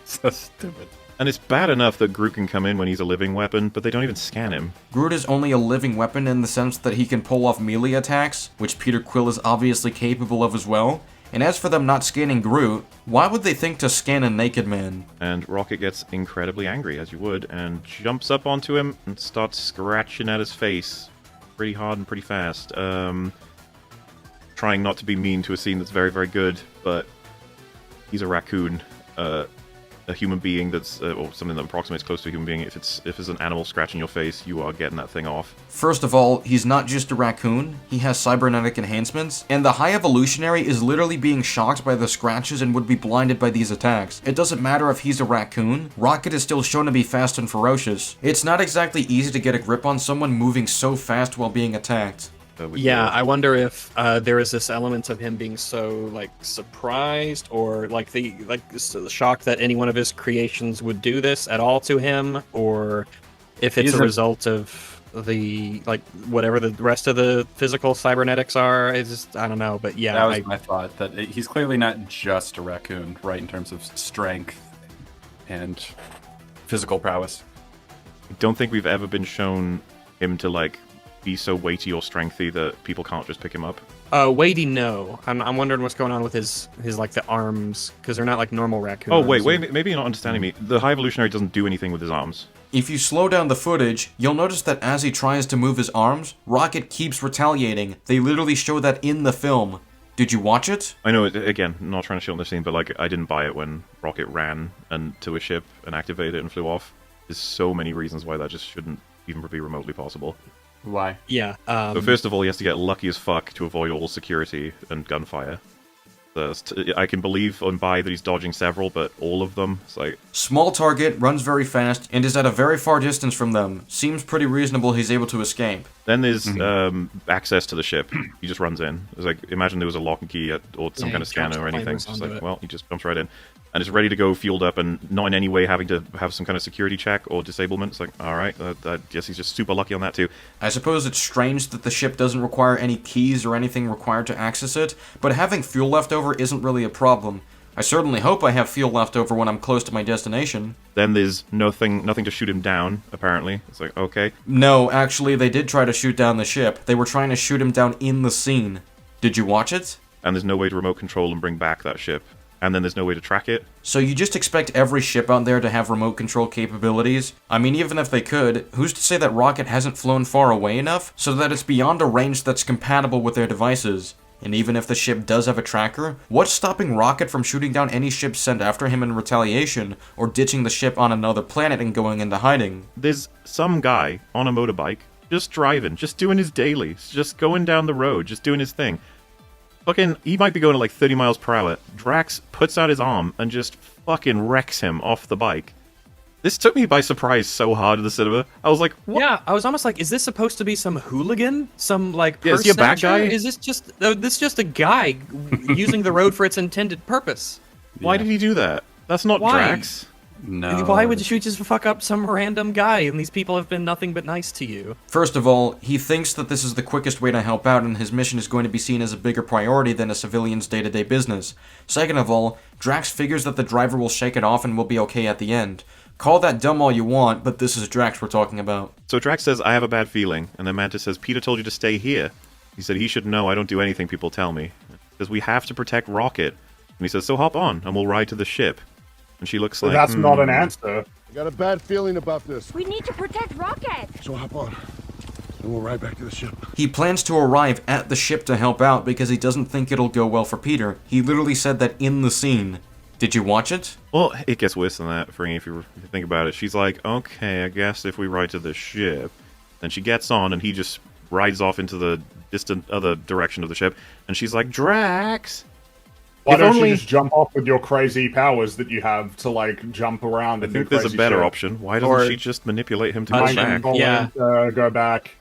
So stupid. And it's bad enough that Groot can come in when he's a living weapon, but they don't even scan him. Groot is only a living weapon in the sense that he can pull off melee attacks, which Peter Quill is obviously capable of as well. And as for them not scanning Groot, why would they think to scan a naked man? And Rocket gets incredibly angry, as you would, and jumps up onto him and starts scratching at his face pretty hard and pretty fast. Trying not to be mean to a scene that's very, very good, but he's a raccoon. a human being that's or something that approximates close to a human being, if it's an animal scratching your face, you are getting that thing off. First of all, he's not just a raccoon, he has cybernetic enhancements, and the High Evolutionary is literally being shocked by the scratches and would be blinded by these attacks. It doesn't matter if he's a raccoon, Rocket is still shown to be fast and ferocious. It's not exactly easy to get a grip on someone moving so fast while being attacked. Yeah, I wonder if there is this element of him being so like surprised or like the shock that any one of his creations would do this at all to him, or if it's a result of the like whatever the rest of the physical cybernetics are. I don't know, but yeah, that was my thought. That he's clearly not just a raccoon, right? In terms of strength and physical prowess. I don't think we've ever been shown him to like be so weighty or strengthy that people can't just pick him up. Weighty, no. I'm wondering what's going on with his like the arms, because they're not like normal raccoons. Oh wait, maybe you're not understanding me. The High Evolutionary doesn't do anything with his arms. If you slow down the footage, you'll notice that as he tries to move his arms, Rocket keeps retaliating. They literally show that in the film. Did you watch it? I know, again, not trying to shit on the scene, but like I didn't buy it when Rocket ran to a ship and activated it and flew off. There's so many reasons why that just shouldn't even be remotely possible. Why? Yeah. So first of all, he has to get lucky as fuck to avoid all security and gunfire. I can believe and buy that he's dodging several, but all of them, it's like... Small target, runs very fast, and is at a very far distance from them. Seems pretty reasonable he's able to escape. Then there's access to the ship. He just runs in. It's like, imagine there was a lock and key or some kind of scanner or anything. It's just like, well, he just jumps right in. And it's ready to go, fueled up, and not in any way having to have some kind of security check or disablement. It's like, alright, I guess he's just super lucky on that too. I suppose it's strange that the ship doesn't require any keys or anything required to access it, but having fuel left over isn't really a problem. I certainly hope I have fuel left over when I'm close to my destination. Then there's nothing to shoot him down, apparently. It's like, okay. No, actually, they did try to shoot down the ship. They were trying to shoot him down in the scene. Did you watch it? And there's no way to remote control and bring back that ship. And then there's no way to track it. So you just expect every ship out there to have remote control capabilities? I mean, even if they could, who's to say that Rocket hasn't flown far away enough so that it's beyond a range that's compatible with their devices? And even if the ship does have a tracker, what's stopping Rocket from shooting down any ships sent after him in retaliation, or ditching the ship on another planet and going into hiding? There's some guy on a motorbike, just driving, just doing his dailies, just going down the road, just doing his thing. Fucking, he might be going at like 30 miles per hour. Drax puts out his arm and just fucking wrecks him off the bike. This took me by surprise so hard in the cinema. I was like, what? Yeah, I was almost like, is this supposed to be some hooligan? Some like is he a bad guy? Is this just a guy using the road for its intended purpose? Why did he do that? That's not Drax. No. Why would you just fuck up some random guy and these people have been nothing but nice to you? First of all, he thinks that this is the quickest way to help out and his mission is going to be seen as a bigger priority than a civilian's day-to-day business. Second of all, Drax figures that the driver will shake it off and will be okay at the end. Call that dumb all you want, but this is Drax we're talking about. So Drax says, I have a bad feeling, and then Mantis says, Peter told you to stay here. He said he should know I don't do anything people tell me. Because we have to protect Rocket. And he says, so hop on, and we'll ride to the ship. And she looks like, that's not an answer. I got a bad feeling about this. We need to protect Rocket. So hop on, and we'll ride back to the ship. He plans to arrive at the ship to help out because he doesn't think it'll go well for Peter. He literally said that in the scene. Did you watch it? Well, it gets worse than that, Fringy, if you think about it. She's like, okay, I guess if we ride to the ship. Then she gets on, and he just rides off into the distant other direction of the ship. And she's like, Drax! Why don't you just jump off with your crazy powers that you have to, like, jump around and do crazy shit? There's a better option. Why doesn't she just manipulate him to go back? Go back.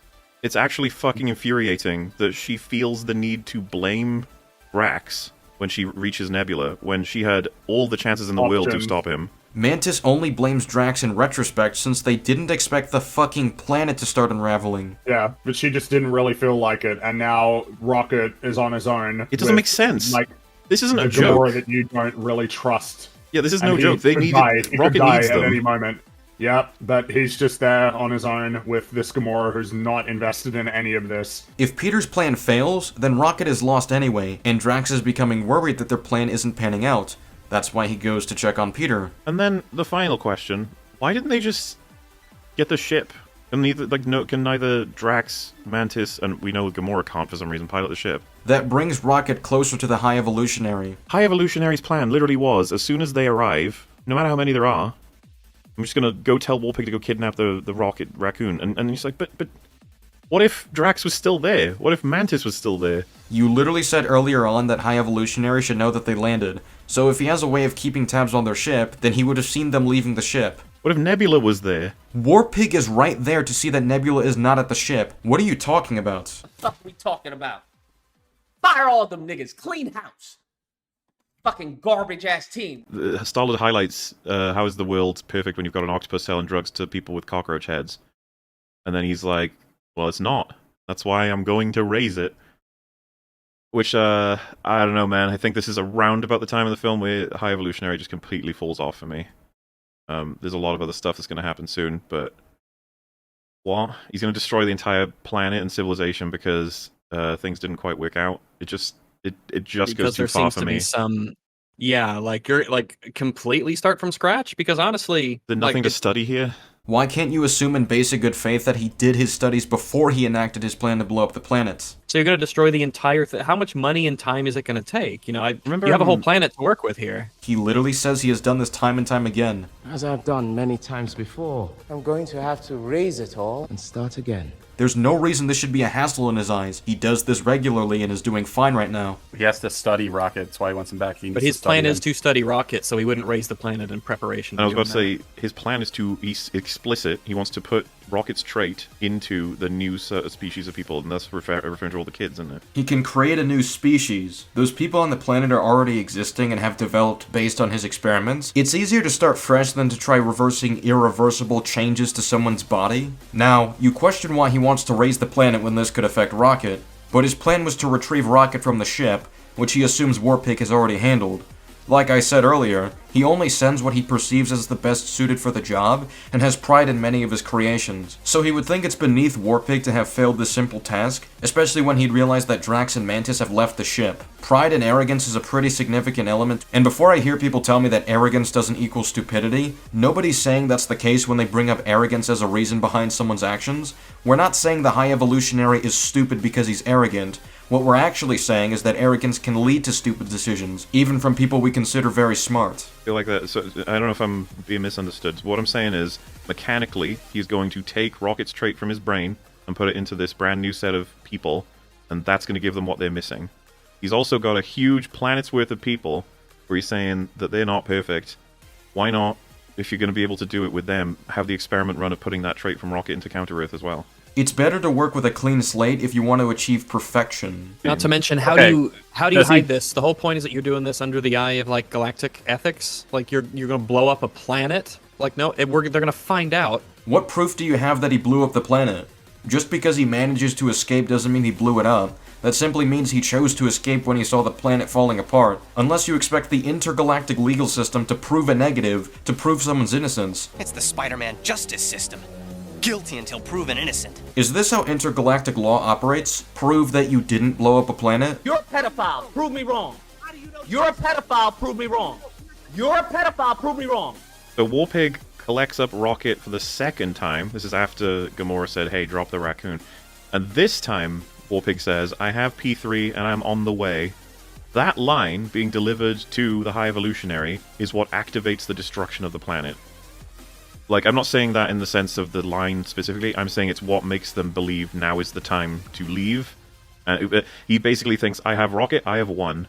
It's actually fucking infuriating that she feels the need to blame Drax when she reaches Nebula, when she had all the chances in the world to stop him. Mantis only blames Drax in retrospect since they didn't expect the fucking planet to start unraveling. Yeah, but she just didn't really feel like it, and now Rocket is on his own. It doesn't make sense. Like, this isn't a joke. That you don't really trust. Yeah, this is no joke. They need Rocket needs them at any moment. Yep, but he's just there on his own with this Gamora who's not invested in any of this. If Peter's plan fails, then Rocket is lost anyway, and Drax is becoming worried that their plan isn't panning out. That's why he goes to check on Peter. And then the final question: why didn't they just get the ship? Can neither Drax, Mantis, and we know Gamora can't for some reason pilot the ship. That brings Rocket closer to the High Evolutionary. High Evolutionary's plan literally was, as soon as they arrive, no matter how many there are, I'm just gonna go tell Warpig to go kidnap the rocket raccoon. And he's like, but what if Drax was still there? What if Mantis was still there? You literally said earlier on that High Evolutionary should know that they landed. So if he has a way of keeping tabs on their ship, then he would have seen them leaving the ship. What if Nebula was there? Warpig is right there to see that Nebula is not at the ship. What are you talking about? What the fuck are we talking about? Fire all of them niggas. Clean house. Fucking garbage ass team. Star-Lord highlights how is the world perfect when you've got an octopus selling drugs to people with cockroach heads. And then he's like, well, it's not. That's why I'm going to raise it. Which, I don't know, man. I think this is around about the time of the film where High Evolutionary just completely falls off for me. There's a lot of other stuff that's going to happen soon, but... What? He's going to destroy the entire planet and civilization because things didn't quite work out. It just goes too far for me. Be some, yeah, like you're like completely start from scratch because honestly, there's nothing to study here. Why can't you assume in basic good faith that he did his studies before he enacted his plan to blow up the planet? So you're going to destroy the entire thing. How much money and time is it going to take? You know, Remember, you have a whole planet to work with here. He literally says he has done this time and time again. As I've done many times before, I'm going to have to raise it all and start again. There's no reason this should be a hassle in his eyes. He does this regularly and is doing fine right now. He has to study Rocket, that's why he wants him back. But his plan is to study Rocket, so he wouldn't raise the planet in preparation. I was about to say, his plan is to, he's explicit, he wants to put Rocket's trait into the new species of people, and that's referring to all the kids, isn't it? He can create a new species. Those people on the planet are already existing and have developed based on his experiments. It's easier to start fresh than to try reversing irreversible changes to someone's body. Now, you question why he wants to raise the planet when this could affect Rocket, but his plan was to retrieve Rocket from the ship, which he assumes Warpig has already handled. Like I said earlier, he only sends what he perceives as the best suited for the job, and has pride in many of his creations. So he would think it's beneath Warpig to have failed this simple task, especially when he'd realized that Drax and Mantis have left the ship. Pride and arrogance is a pretty significant element, and before I hear people tell me that arrogance doesn't equal stupidity, nobody's saying that's the case when they bring up arrogance as a reason behind someone's actions. We're not saying the High Evolutionary is stupid because he's arrogant. What we're actually saying is that arrogance can lead to stupid decisions, even from people we consider very smart. I feel like that. So I don't know if I'm being misunderstood. What I'm saying is, mechanically, he's going to take Rocket's trait from his brain and put it into this brand new set of people, and that's going to give them what they're missing. He's also got a huge planet's worth of people where he's saying that they're not perfect. Why not, if you're going to be able to do it with them, have the experiment run of putting that trait from Rocket into Counter-Earth as well? It's better to work with a clean slate if you want to achieve perfection. Not to mention, how do you hide this? The whole point is that you're doing this under the eye of like galactic ethics. Like you're gonna blow up a planet. Like no, they're gonna find out. What proof do you have that he blew up the planet? Just because he manages to escape doesn't mean he blew it up. That simply means he chose to escape when he saw the planet falling apart. Unless you expect the intergalactic legal system to prove a negative to prove someone's innocence. It's the Spider-Man justice system. Guilty until proven innocent. Is this how intergalactic law operates? Prove that you didn't blow up a planet? You're a pedophile. Prove me wrong. You're a pedophile. Prove me wrong. You're a pedophile. Prove me wrong. So Warpig collects up Rocket for the second time. This is after Gamora said, hey, drop the raccoon. And this time, Warpig says, I have P3 and I'm on the way. That line being delivered to the High Evolutionary is what activates the destruction of the planet. Like, I'm not saying that in the sense of the line specifically, I'm saying it's what makes them believe now is the time to leave. He basically thinks, I have Rocket, I have one. And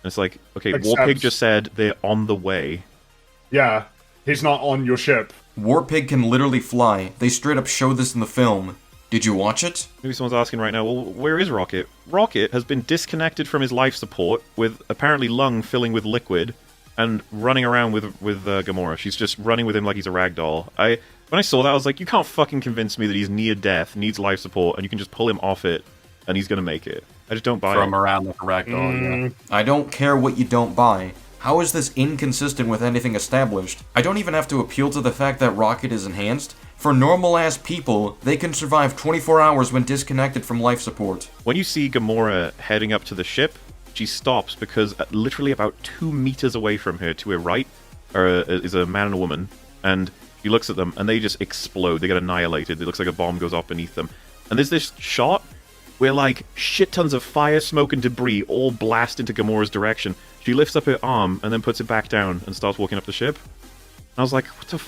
it's like, okay, Warpig just said they're on the way. Yeah, he's not on your ship. Warpig can literally fly. They straight up show this in the film. Did you watch it? Maybe someone's asking right now, well, where is Rocket? Rocket has been disconnected from his life support, with apparently lung filling with liquid, and running around with Gamora. She's just running with him like he's a rag doll. When I saw that, I was like, you can't fucking convince me that he's near death, needs life support, and you can just pull him off it, and he's gonna make it. I just don't buy it. Throw him around like a rag doll, yeah. I don't care what you don't buy. How is this inconsistent with anything established? I don't even have to appeal to the fact that Rocket is enhanced. For normal-ass people, they can survive 24 hours when disconnected from life support. When you see Gamora heading up to the ship, she stops because literally about 2 meters away from her, to her right, is a man and a woman, and she looks at them, and they just explode. They get annihilated. It looks like a bomb goes off beneath them. And there's this shot where, like, shit tons of fire, smoke, and debris all blast into Gamora's direction. She lifts up her arm, and then puts it back down, and starts walking up the ship. I was like, what the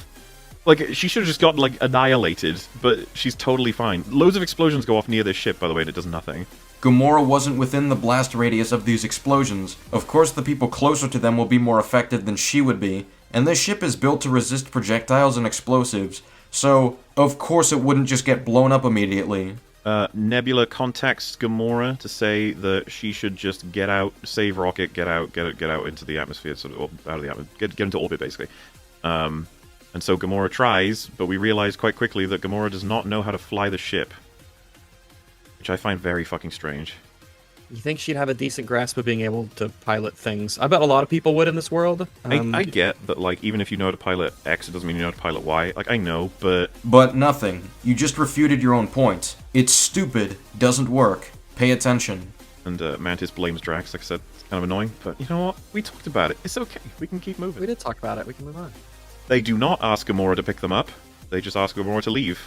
like, she should have just gotten, like, annihilated, but she's totally fine. Loads of explosions go off near this ship, by the way, and it does nothing. Gamora wasn't within the blast radius of these explosions. Of course, the people closer to them will be more affected than she would be, and this ship is built to resist projectiles and explosives, so of course it wouldn't just get blown up immediately. Nebula contacts Gamora to say that she should just get out, save Rocket, get out into the atmosphere, sort of out of the atmosphere, get into orbit, basically. And so Gamora tries, but we realize quite quickly that Gamora does not know how to fly the ship, which I find very fucking strange. You think she'd have a decent grasp of being able to pilot things? I bet a lot of people would in this world. I get that, like, even if you know how to pilot X, it doesn't mean you know how to pilot Y. Like, I know, but... But nothing. You just refuted your own point. It's stupid. Doesn't work. Pay attention. And Mantis blames Drax. Like I said, it's kind of annoying, but you know what? We talked about it. It's okay. We can keep moving. We did talk about it. We can move on. They do not ask Gamora to pick them up. They just ask Gamora to leave.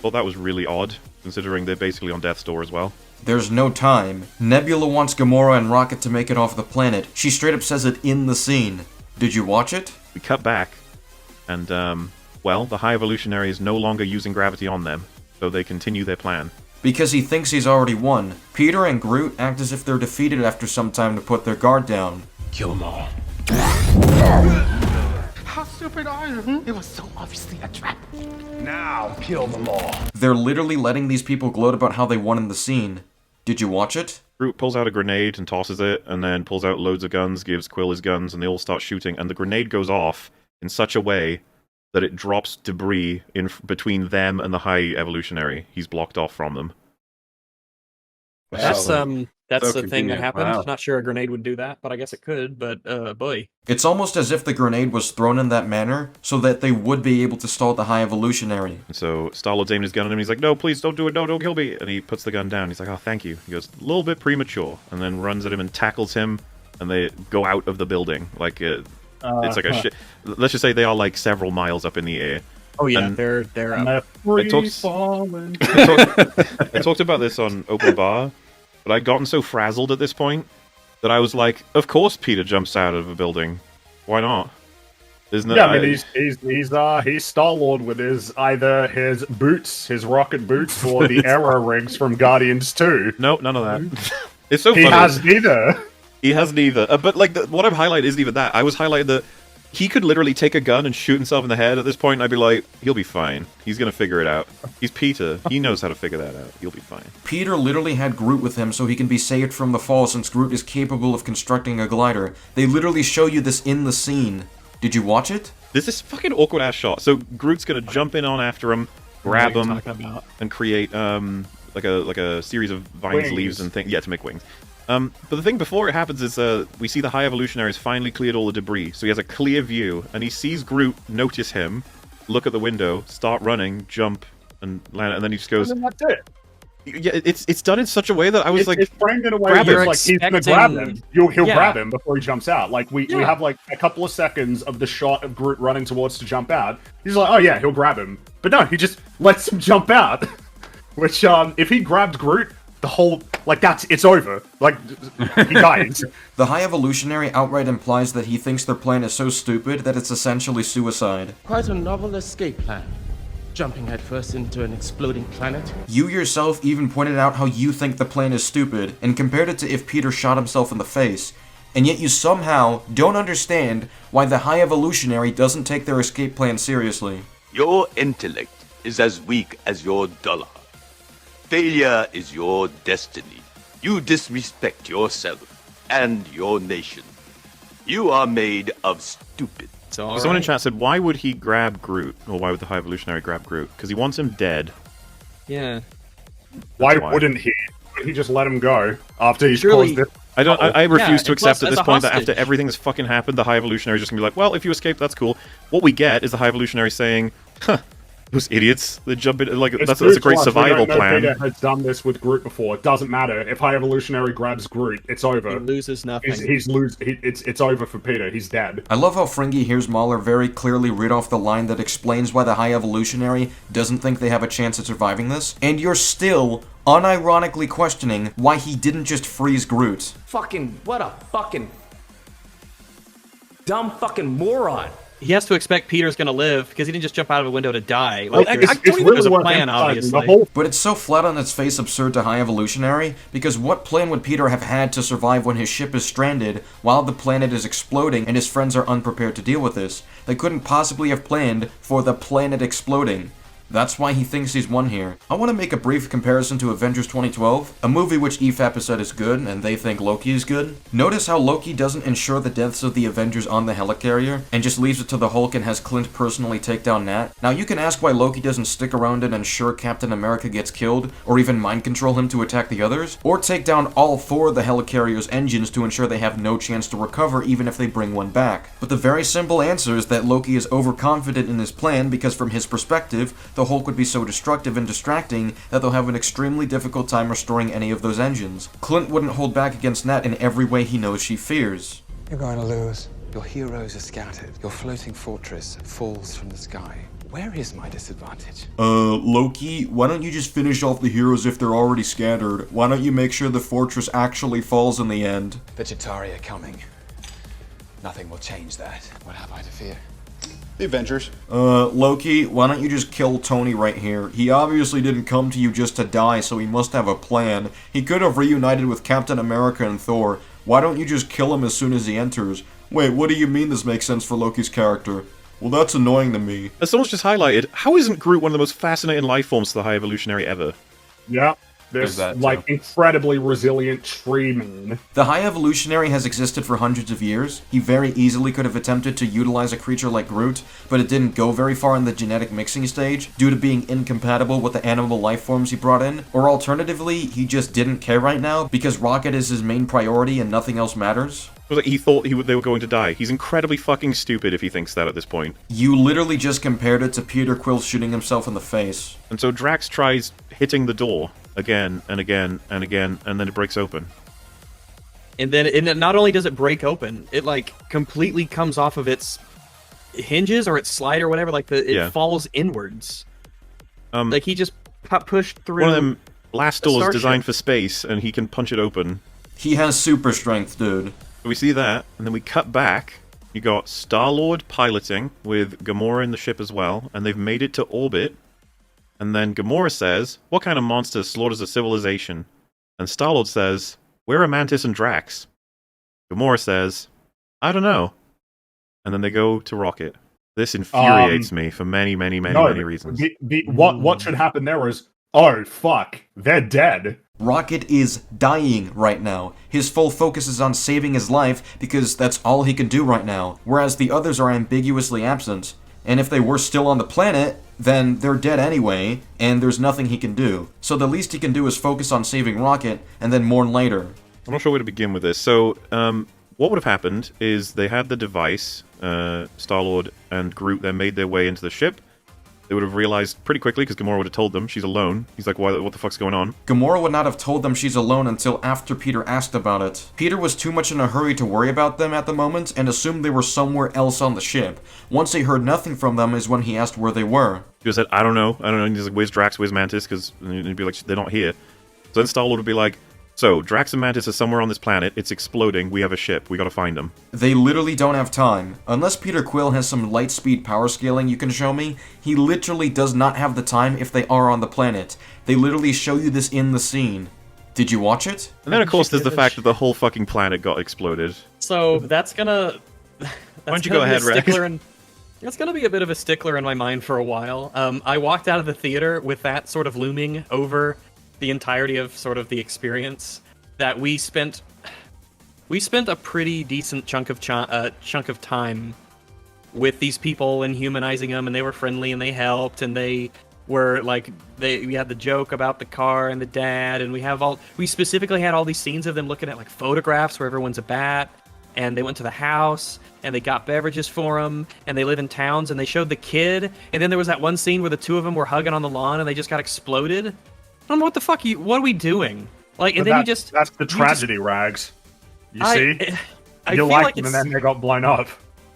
Well, that was really odd, considering they're basically on death's door as well. There's no time. Nebula wants Gamora and Rocket to make it off the planet. She straight up says it in the scene. Did you watch it? We cut back, and, well, the High Evolutionary is no longer using gravity on them, so they continue their plan. Because he thinks he's already won. Peter and Groot act as if they're defeated after some time to put their guard down. Kill them all. How stupid are you? It was so obviously a trap. Now, kill them all. They're literally letting these people gloat about how they won in the scene. Did you watch it? Groot pulls out a grenade and tosses it, and then pulls out loads of guns, gives Quill his guns, and they all start shooting, and the grenade goes off in such a way that it drops debris in between them and the High Evolutionary. He's blocked off from them. That's So the thing that convenient. happened. Wow. Not sure a grenade would do that, but I guess it could. But boy, It's almost as if the grenade was thrown in that manner so that they would be able to stall the High Evolutionary. And so Star-Lord's aiming his gun at him, he's like, no, please, don't do it, no, don't kill me! And he puts the gun down, he's like, oh, thank you. He goes, a little bit premature, and then runs at him and tackles him, and they go out of the building. Like, it's like a shit. Let's just say they are, like, several miles up in the air. oh yeah, And they're I talked about this on Open Bar, but I'd gotten so frazzled at this point that I was like, of course Peter jumps out of a building. Why not? Isn't it? Yeah, I mean, he's Star-Lord with either his boots, his rocket boots, or the arrow rings from Guardians 2. No, none of that. It's so He funny. has neither. He has neither. But like, what I've highlighted isn't even that. I was highlighting that he could literally take a gun and shoot himself in the head at this point, and I'd be like, he'll be fine. He's gonna figure it out. He's Peter. He knows how to figure that out. He'll be fine. Peter literally had Groot with him so he can be saved from the fall since Groot is capable of constructing a glider. They literally show you this in the scene. Did you watch it? There's this fucking awkward ass shot. So Groot's gonna jump in on after him, grab him, and create like a series of vines, Wings. leaves, and things. Yeah, to make wings. But the thing before it happens is we see the High Evolutionaries finally cleared all the debris, so he has a clear view, and he sees Groot notice him, look at the window, start running, jump, and land, and then he just goes. And then that's it. Yeah, it's done in such a way that I was like, It's framed in a way grab where him. like he's gonna grab him. He'll grab him before he jumps out. Like we have like a couple of seconds of the shot of Groot running towards to jump out. He's like, oh yeah, he'll grab him. But no, he just lets him jump out. Which if he grabbed Groot, the whole it's over. Like he dies. The High Evolutionary outright implies that he thinks their plan is so stupid that it's essentially suicide. Quite a novel escape plan. Jumping headfirst into an exploding planet. You yourself even pointed out how you think the plan is stupid, and compared it to if Peter shot himself in the face. And yet you somehow don't understand why the High Evolutionary doesn't take their escape plan seriously. Your intellect is as weak as your dollar. Failure is your destiny. You disrespect yourself and your nation. You are made of stupid. Someone in chat said, why would he grab Groot? Or why would the High Evolutionary grab Groot? Because he wants him dead. Yeah. Why wouldn't he? He just let him go after he's Surely- caused it. I refuse to accept at as this a point that hostage. after everything that's fucking happened, the High Evolutionary is just gonna be like, well, if you escape, that's cool. What we get is the High Evolutionary saying, huh, those idiots, they jump in, like, that's a great survival plan. Peter has done this with Groot before. It doesn't matter. If High Evolutionary grabs Groot, it's over. He loses nothing. It's over for Peter. He's dead. I love how Fringy hears Mahler very clearly read off the line that explains why the High Evolutionary doesn't think they have a chance at surviving this, and you're still unironically questioning why he didn't just freeze Groot. Fucking, what a fucking dumb fucking moron. he has to expect Peter's gonna live because he didn't just jump out of a window to die. Like, I it's don't even think really there's a worth plan, emphasizing. The obviously. whole But it's so flat on its face absurd to High Evolutionary, because what plan would Peter have had to survive when his ship is stranded while the planet is exploding and his friends are unprepared to deal with this? They couldn't possibly have planned for the planet exploding. That's why he thinks he's won here. I want to make a brief comparison to Avengers 2012, a movie which EFAP has said is good, and they think Loki is good. Notice how Loki doesn't ensure the deaths of the Avengers on the helicarrier, and just leaves it to the Hulk and has Clint personally take down Nat. Now you can ask why Loki doesn't stick around and ensure Captain America gets killed, or even mind control him to attack the others, or take down all 4 of the helicarrier's engines to ensure they have no chance to recover even if they bring one back. But the very simple answer is that Loki is overconfident in his plan because from his perspective, the Hulk would be so destructive and distracting that they'll have an extremely difficult time restoring any of those engines. Clint wouldn't hold back against Nat in every way he knows she fears. You're going to lose. Your heroes are scattered. Your floating fortress falls from the sky. Where is my disadvantage? Loki, why don't you just finish off the heroes if they're already scattered? Why don't you make sure the fortress actually falls in the end? The Chitauri are coming. Nothing will change that. What have I to fear? The Avengers. Loki, why don't you just kill Tony right here? He obviously didn't come to you just to die, so he must have a plan. He could have reunited with Captain America and Thor. Why don't you just kill him as soon as he enters? Wait, what do you mean this makes sense for Loki's character? Well, that's annoying to me. As someone's just highlighted, how isn't Groot one of the most fascinating life forms to the High Evolutionary ever? Yeah. This, like, incredibly resilient tree man. The High Evolutionary has existed for hundreds of years. He very easily could have attempted to utilize a creature like Groot, but it didn't go very far in the genetic mixing stage, due to being incompatible with the animal life forms he brought in. Or alternatively, he just didn't care right now, because Rocket is his main priority and nothing else matters. It was like he thought they were going to die. He's incredibly fucking stupid if he thinks that at this point. You literally just compared it to Peter Quill shooting himself in the face. And so Drax tries hitting the door again and again and again, and then it breaks open. And then not only does it break open, it like completely comes off of its hinges or its slide or whatever. Like it falls inwards. Like he just pushed through. One of them last doors designed for space, and he can punch it open. He has super strength, dude. So we see that, and then we cut back. You got Star-Lord piloting with Gamora in the ship as well, and they've made it to orbit. And then Gamora says, "What kind of monster slaughters a civilization?" And Star-Lord says, "Where are Mantis and Drax?" Gamora says, "I don't know." And then they go to Rocket. This infuriates me for many reasons. What should happen there is, oh fuck, they're dead. Rocket is dying right now. His full focus is on saving his life because that's all he can do right now, whereas the others are ambiguously absent. And if they were still on the planet, then they're dead anyway, and there's nothing he can do. So the least he can do is focus on saving Rocket, and then mourn later. I'm not sure where to begin with this. So, what would have happened is they had the device, Star-Lord and Groot then made their way into the ship. They would have realized pretty quickly, because Gamora would have told them she's alone. He's like, what the fuck's going on? Gamora would not have told them she's alone until after Peter asked about it. Peter was too much in a hurry to worry about them at the moment, and assumed they were somewhere else on the ship. Once he heard nothing from them is when he asked where they were. He said, I don't know. And he's like, where's Drax, where's Mantis? Because he'd be like, they're not here. So then Star-Lord would be like, so, Drax and Mantis are somewhere on this planet, it's exploding, we have a ship, we gotta find them. They literally don't have time. Unless Peter Quill has some light speed power scaling you can show me, he literally does not have the time if they are on the planet. They literally show you this in the scene. Did you watch it? And then of course there's the fact that the whole fucking planet got exploded. So, that's gonna... Why don't you go ahead, Rex? It's gonna be a bit of a stickler in my mind for a while. I walked out of the theater with that sort of looming over the entirety of sort of the experience, that we spent a pretty decent chunk of time with these people and humanizing them, and they were friendly and they helped, and they were like, we had the joke about the car and the dad, and we specifically had all these scenes of them looking at like photographs where everyone's a bat, and they went to the house and they got beverages for him, and they live in towns, and they showed the kid, and then there was that one scene where the two of them were hugging on the lawn and they just got exploded. I don't know what the fuck what are we doing? Like, and then that's the tragedy, Rags. You see? You liked them and then they got blown up.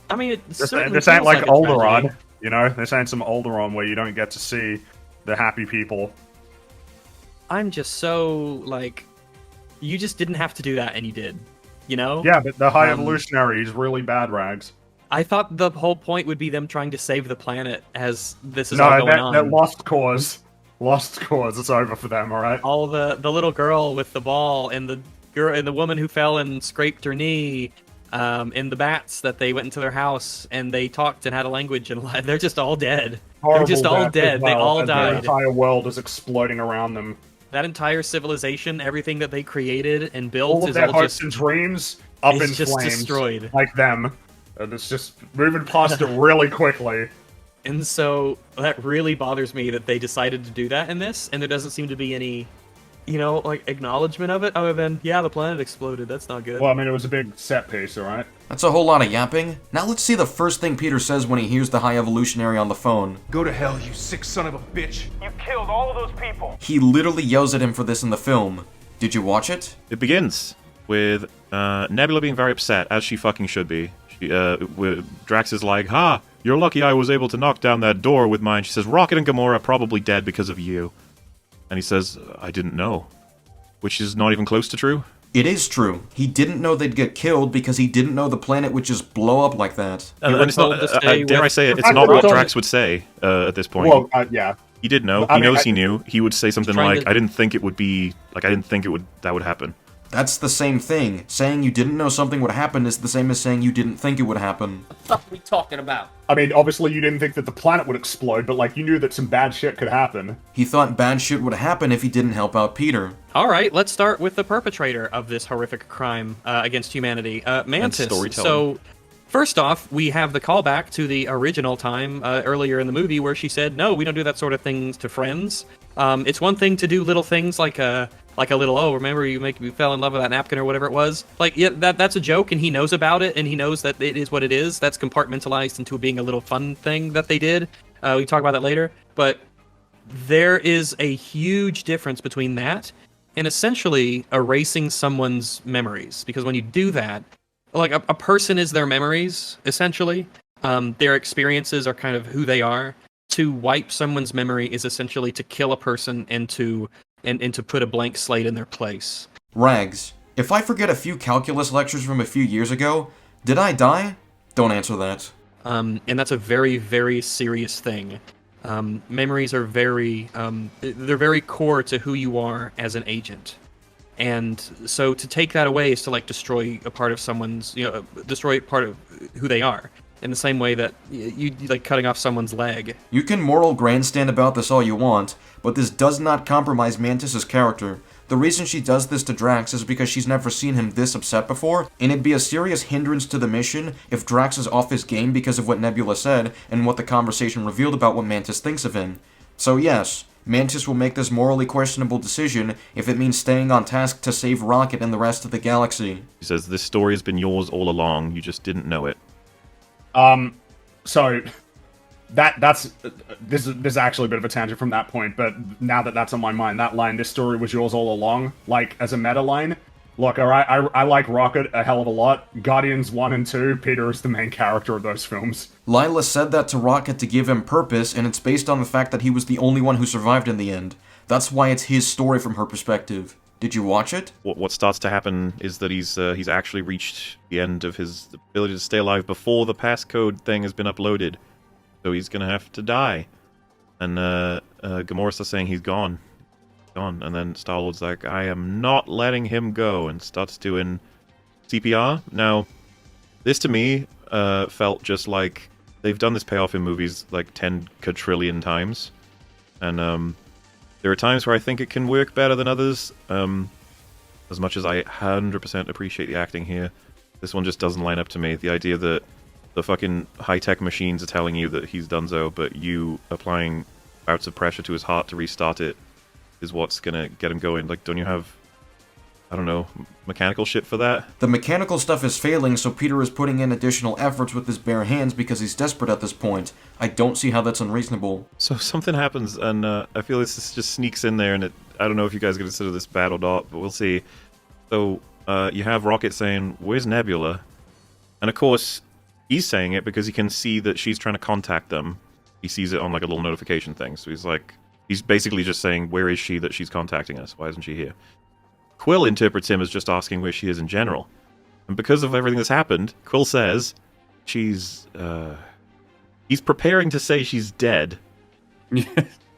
I mean, this ain't like Alderaan, you know? This ain't some Alderaan where you don't get to see the happy people. I'm just so, like, you just didn't have to do that, and you did. You know? Yeah, but the High Evolutionary is really bad, Rags. I thought the whole point would be them trying to save the planet as this is all going on. No, that lost cause. Lost cause. It's over for them. All right. All the little girl with the ball and the girl and the woman who fell and scraped her knee, and the bats that they went into their house and they talked and had a language and they're just all dead. They're just all dead. They all died. The entire world is exploding around them. That entire civilization, everything that they created and built, All of is their all hopes just and dreams up in just flames, destroyed. like them. And it's just moving past it really quickly. And so that really bothers me that they decided to do that in this, and there doesn't seem to be any, like acknowledgement of it, other than, yeah, the planet exploded. That's not good. Well, I mean, it was a big set piece, all right? That's a whole lot of yapping. Now let's see the first thing Peter says when he hears the High Evolutionary on the phone. Go to hell, you sick son of a bitch. You killed all of those people. He literally yells at him for this in the film. Did you watch it? It begins with Nebula being very upset, as she fucking should be. Drax is like, "Ha, you're lucky I was able to knock down that door with mine." She says, "Rocket and Gamora are probably dead because of you." And he says, "I didn't know." Which is not even close to true. It is true. He didn't know they'd get killed because he didn't know the planet would just blow up like that. And it's not, dare I say it, it's not what Drax would say at this point. Well, yeah. He did know. He knows he knew. He would say something like, "I didn't think it would be... I didn't think that would happen." That's the same thing. Saying you didn't know something would happen is the same as saying you didn't think it would happen. What the fuck are we talking about? I mean, obviously you didn't think that the planet would explode, but, you knew that some bad shit could happen. He thought bad shit would happen if he didn't help out Peter. Alright, let's start with the perpetrator of this horrific crime against humanity, Mantis. And storytelling. So, first off, we have the callback to the original time earlier in the movie where she said, "No, we don't do that sort of things to friends." It's one thing to do little things like a little, "Oh, remember you fell in love with that napkin," or whatever it was. Yeah, that's a joke, and he knows about it, and he knows that it is what it is. That's compartmentalized into being a little fun thing that they did. We can talk about that later. But there is a huge difference between that and essentially erasing someone's memories. Because when you do that, a person is their memories, essentially. Their experiences are kind of who they are. To wipe someone's memory is essentially to kill a person and to put a blank slate in their place. Rags, if I forget a few calculus lectures from a few years ago, did I die? Don't answer that. And that's a very, very serious thing. Memories are they're very core to who you are as an agent. And so to take that away is to destroy a part of someone's, destroy a part of who they are. In the same way that you cutting off someone's leg. You can moral grandstand about this all you want, but this does not compromise Mantis's character. The reason she does this to Drax is because she's never seen him this upset before, and it'd be a serious hindrance to the mission if Drax is off his game because of what Nebula said and what the conversation revealed about what Mantis thinks of him. So yes, Mantis will make this morally questionable decision if it means staying on task to save Rocket and the rest of the galaxy. He says, "This story has been yours all along, you just didn't know it." So this is actually a bit of a tangent from that point, but now that that's on my mind, that line, "This story was yours all along," as a meta line, look, alright, I like Rocket a hell of a lot. Guardians 1 and 2, Peter is the main character of those films. Lila said that to Rocket to give him purpose, and it's based on the fact that he was the only one who survived in the end. That's why it's his story from her perspective. Did you watch it? What starts to happen is that he's actually reached the end of his ability to stay alive before the passcode thing has been uploaded. So he's gonna have to die. And Gamora starts saying he's gone. And then Star-Lord's like, "I am not letting him go," and starts doing CPR. Now, this to me felt just like they've done this payoff in movies 10 quadrillion times. And there are times where I think it can work better than others. As much as I 100% appreciate the acting here, this one just doesn't line up to me. The idea that the fucking high-tech machines are telling you that he's donezo, but you applying bouts of pressure to his heart to restart it is what's gonna get him going. Don't you have, I don't know, mechanical shit for that? The mechanical stuff is failing, so Peter is putting in additional efforts with his bare hands because he's desperate at this point. I don't see how that's unreasonable. So something happens, and I feel this just sneaks in there, and I don't know if you guys consider this bad or not, but we'll see. So you have Rocket saying, "Where's Nebula?" And of course, he's saying it because he can see that she's trying to contact them. He sees it on a little notification thing, so he's basically just saying, "Where is she that she's contacting us? Why isn't she here?" Quill interprets him as just asking where she is in general. And because of everything that's happened, Quill says, He's preparing to say she's dead.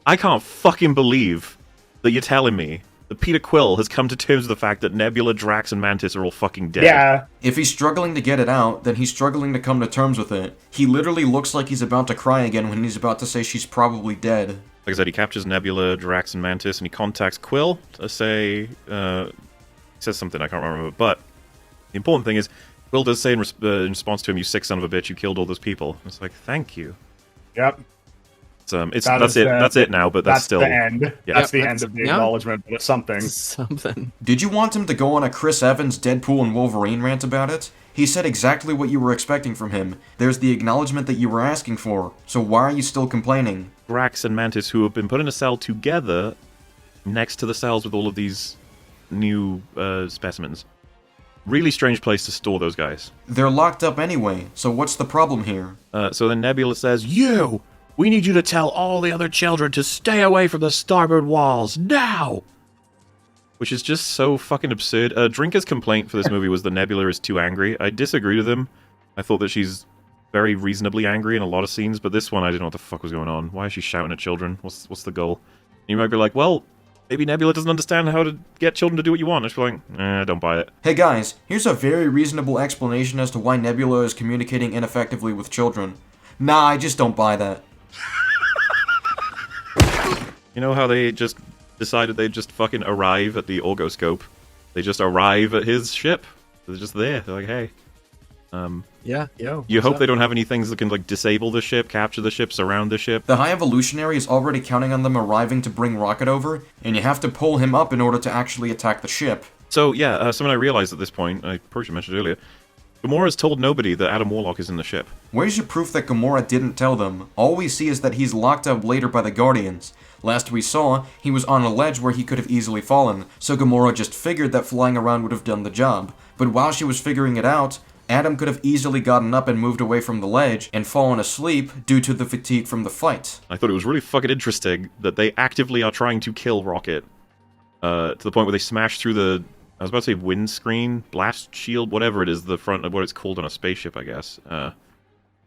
I can't fucking believe that you're telling me that Peter Quill has come to terms with the fact that Nebula, Drax, and Mantis are all fucking dead. Yeah. If he's struggling to get it out, then he's struggling to come to terms with it. He literally looks like he's about to cry again when he's about to say she's probably dead. Like I said, he captures Nebula, Drax, and Mantis, and he contacts Quill to say... he says something I can't remember, but the important thing is, Quill does say in response to him, "You sick son of a bitch, you killed all those people." It's like, thank you. Yep. That's it now, but that's still the end. Yeah. That's the end of the acknowledgement, but it's something. Something. Did you want him to go on a Chris Evans, Deadpool, and Wolverine rant about it? He said exactly what you were expecting from him. There's the acknowledgement that you were asking for, so why are you still complaining? Drax and Mantis, who have been put in a cell together next to the cells with all of these new specimens. Really strange place to store those guys. They're locked up anyway, so what's the problem here? So then Nebula says, "You! We need you to tell all the other children to stay away from the starboard walls, now!" Which is just so fucking absurd. Drinker's complaint for this movie was that Nebula is too angry. I disagree with him. I thought that she's very reasonably angry in a lot of scenes, but this one I didn't know what the fuck was going on. Why is she shouting at children? What's the goal? And you might be like, well, maybe Nebula doesn't understand how to get children to do what you want. I just be like, don't buy it. Hey guys, here's a very reasonable explanation as to why Nebula is communicating ineffectively with children. Nah, I just don't buy that. You know how they just decided they'd just fucking arrive at the Orgoscope? They just arrive at his ship. They're just there. They're like, hey. Yeah, yo. You hope they don't have any things that can, like, disable the ship, capture the ship, surround the ship. The High Evolutionary is already counting on them arriving to bring Rocket over, and you have to pull him up in order to actually attack the ship. So, yeah, something I realized at this point, I probably should mention it earlier, Gamora's told nobody that Adam Warlock is in the ship. Where's your proof that Gamora didn't tell them? All we see is that he's locked up later by the Guardians. Last we saw, he was on a ledge where he could have easily fallen, so Gamora just figured that flying around would have done the job. But while she was figuring it out, Adam could have easily gotten up and moved away from the ledge and fallen asleep due to the fatigue from the fight. I thought it was really fucking interesting that they actively are trying to kill Rocket. To the point where they smash through the, I was about to say windscreen, blast shield, whatever it is, the front of what it's called on a spaceship, I guess.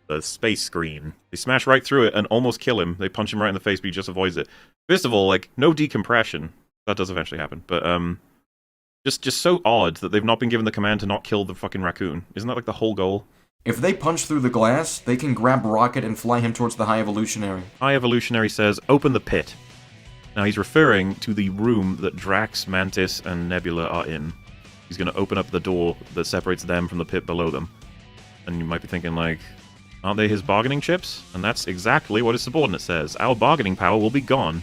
The space screen. They smash right through it and almost kill him. They punch him right in the face, but he just avoids it. First of all, like, no decompression. That does eventually happen, but, just so odd that they've not been given the command to not kill the fucking raccoon. Isn't that, like, the whole goal? If they punch through the glass, they can grab Rocket and fly him towards the High Evolutionary. High Evolutionary says, "Open the pit." Now, he's referring to the room that Drax, Mantis, and Nebula are in. He's going to open up the door that separates them from the pit below them. And you might be thinking, like, aren't they his bargaining chips? And that's exactly what his subordinate says. Our bargaining power will be gone.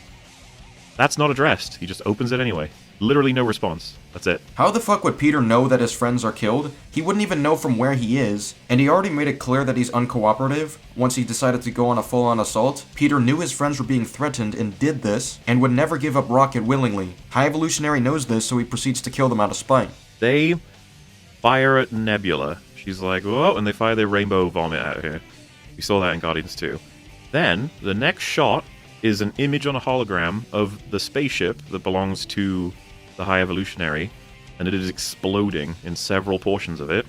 That's not addressed. He just opens it anyway. Literally no response. That's it. How the fuck would Peter know that his friends are killed? He wouldn't even know from where he is, and he already made it clear that he's uncooperative. Once he decided to go on a full-on assault, Peter knew his friends were being threatened and did this, and would never give up Rocket willingly. High Evolutionary knows this, so he proceeds to kill them out of spite. They fire at Nebula. She's like, whoa, and they fire their rainbow vomit at her. We saw that in Guardians 2. Then, the next shot is an image on a hologram of the spaceship that belongs to the High Evolutionary, and it is exploding in several portions of it.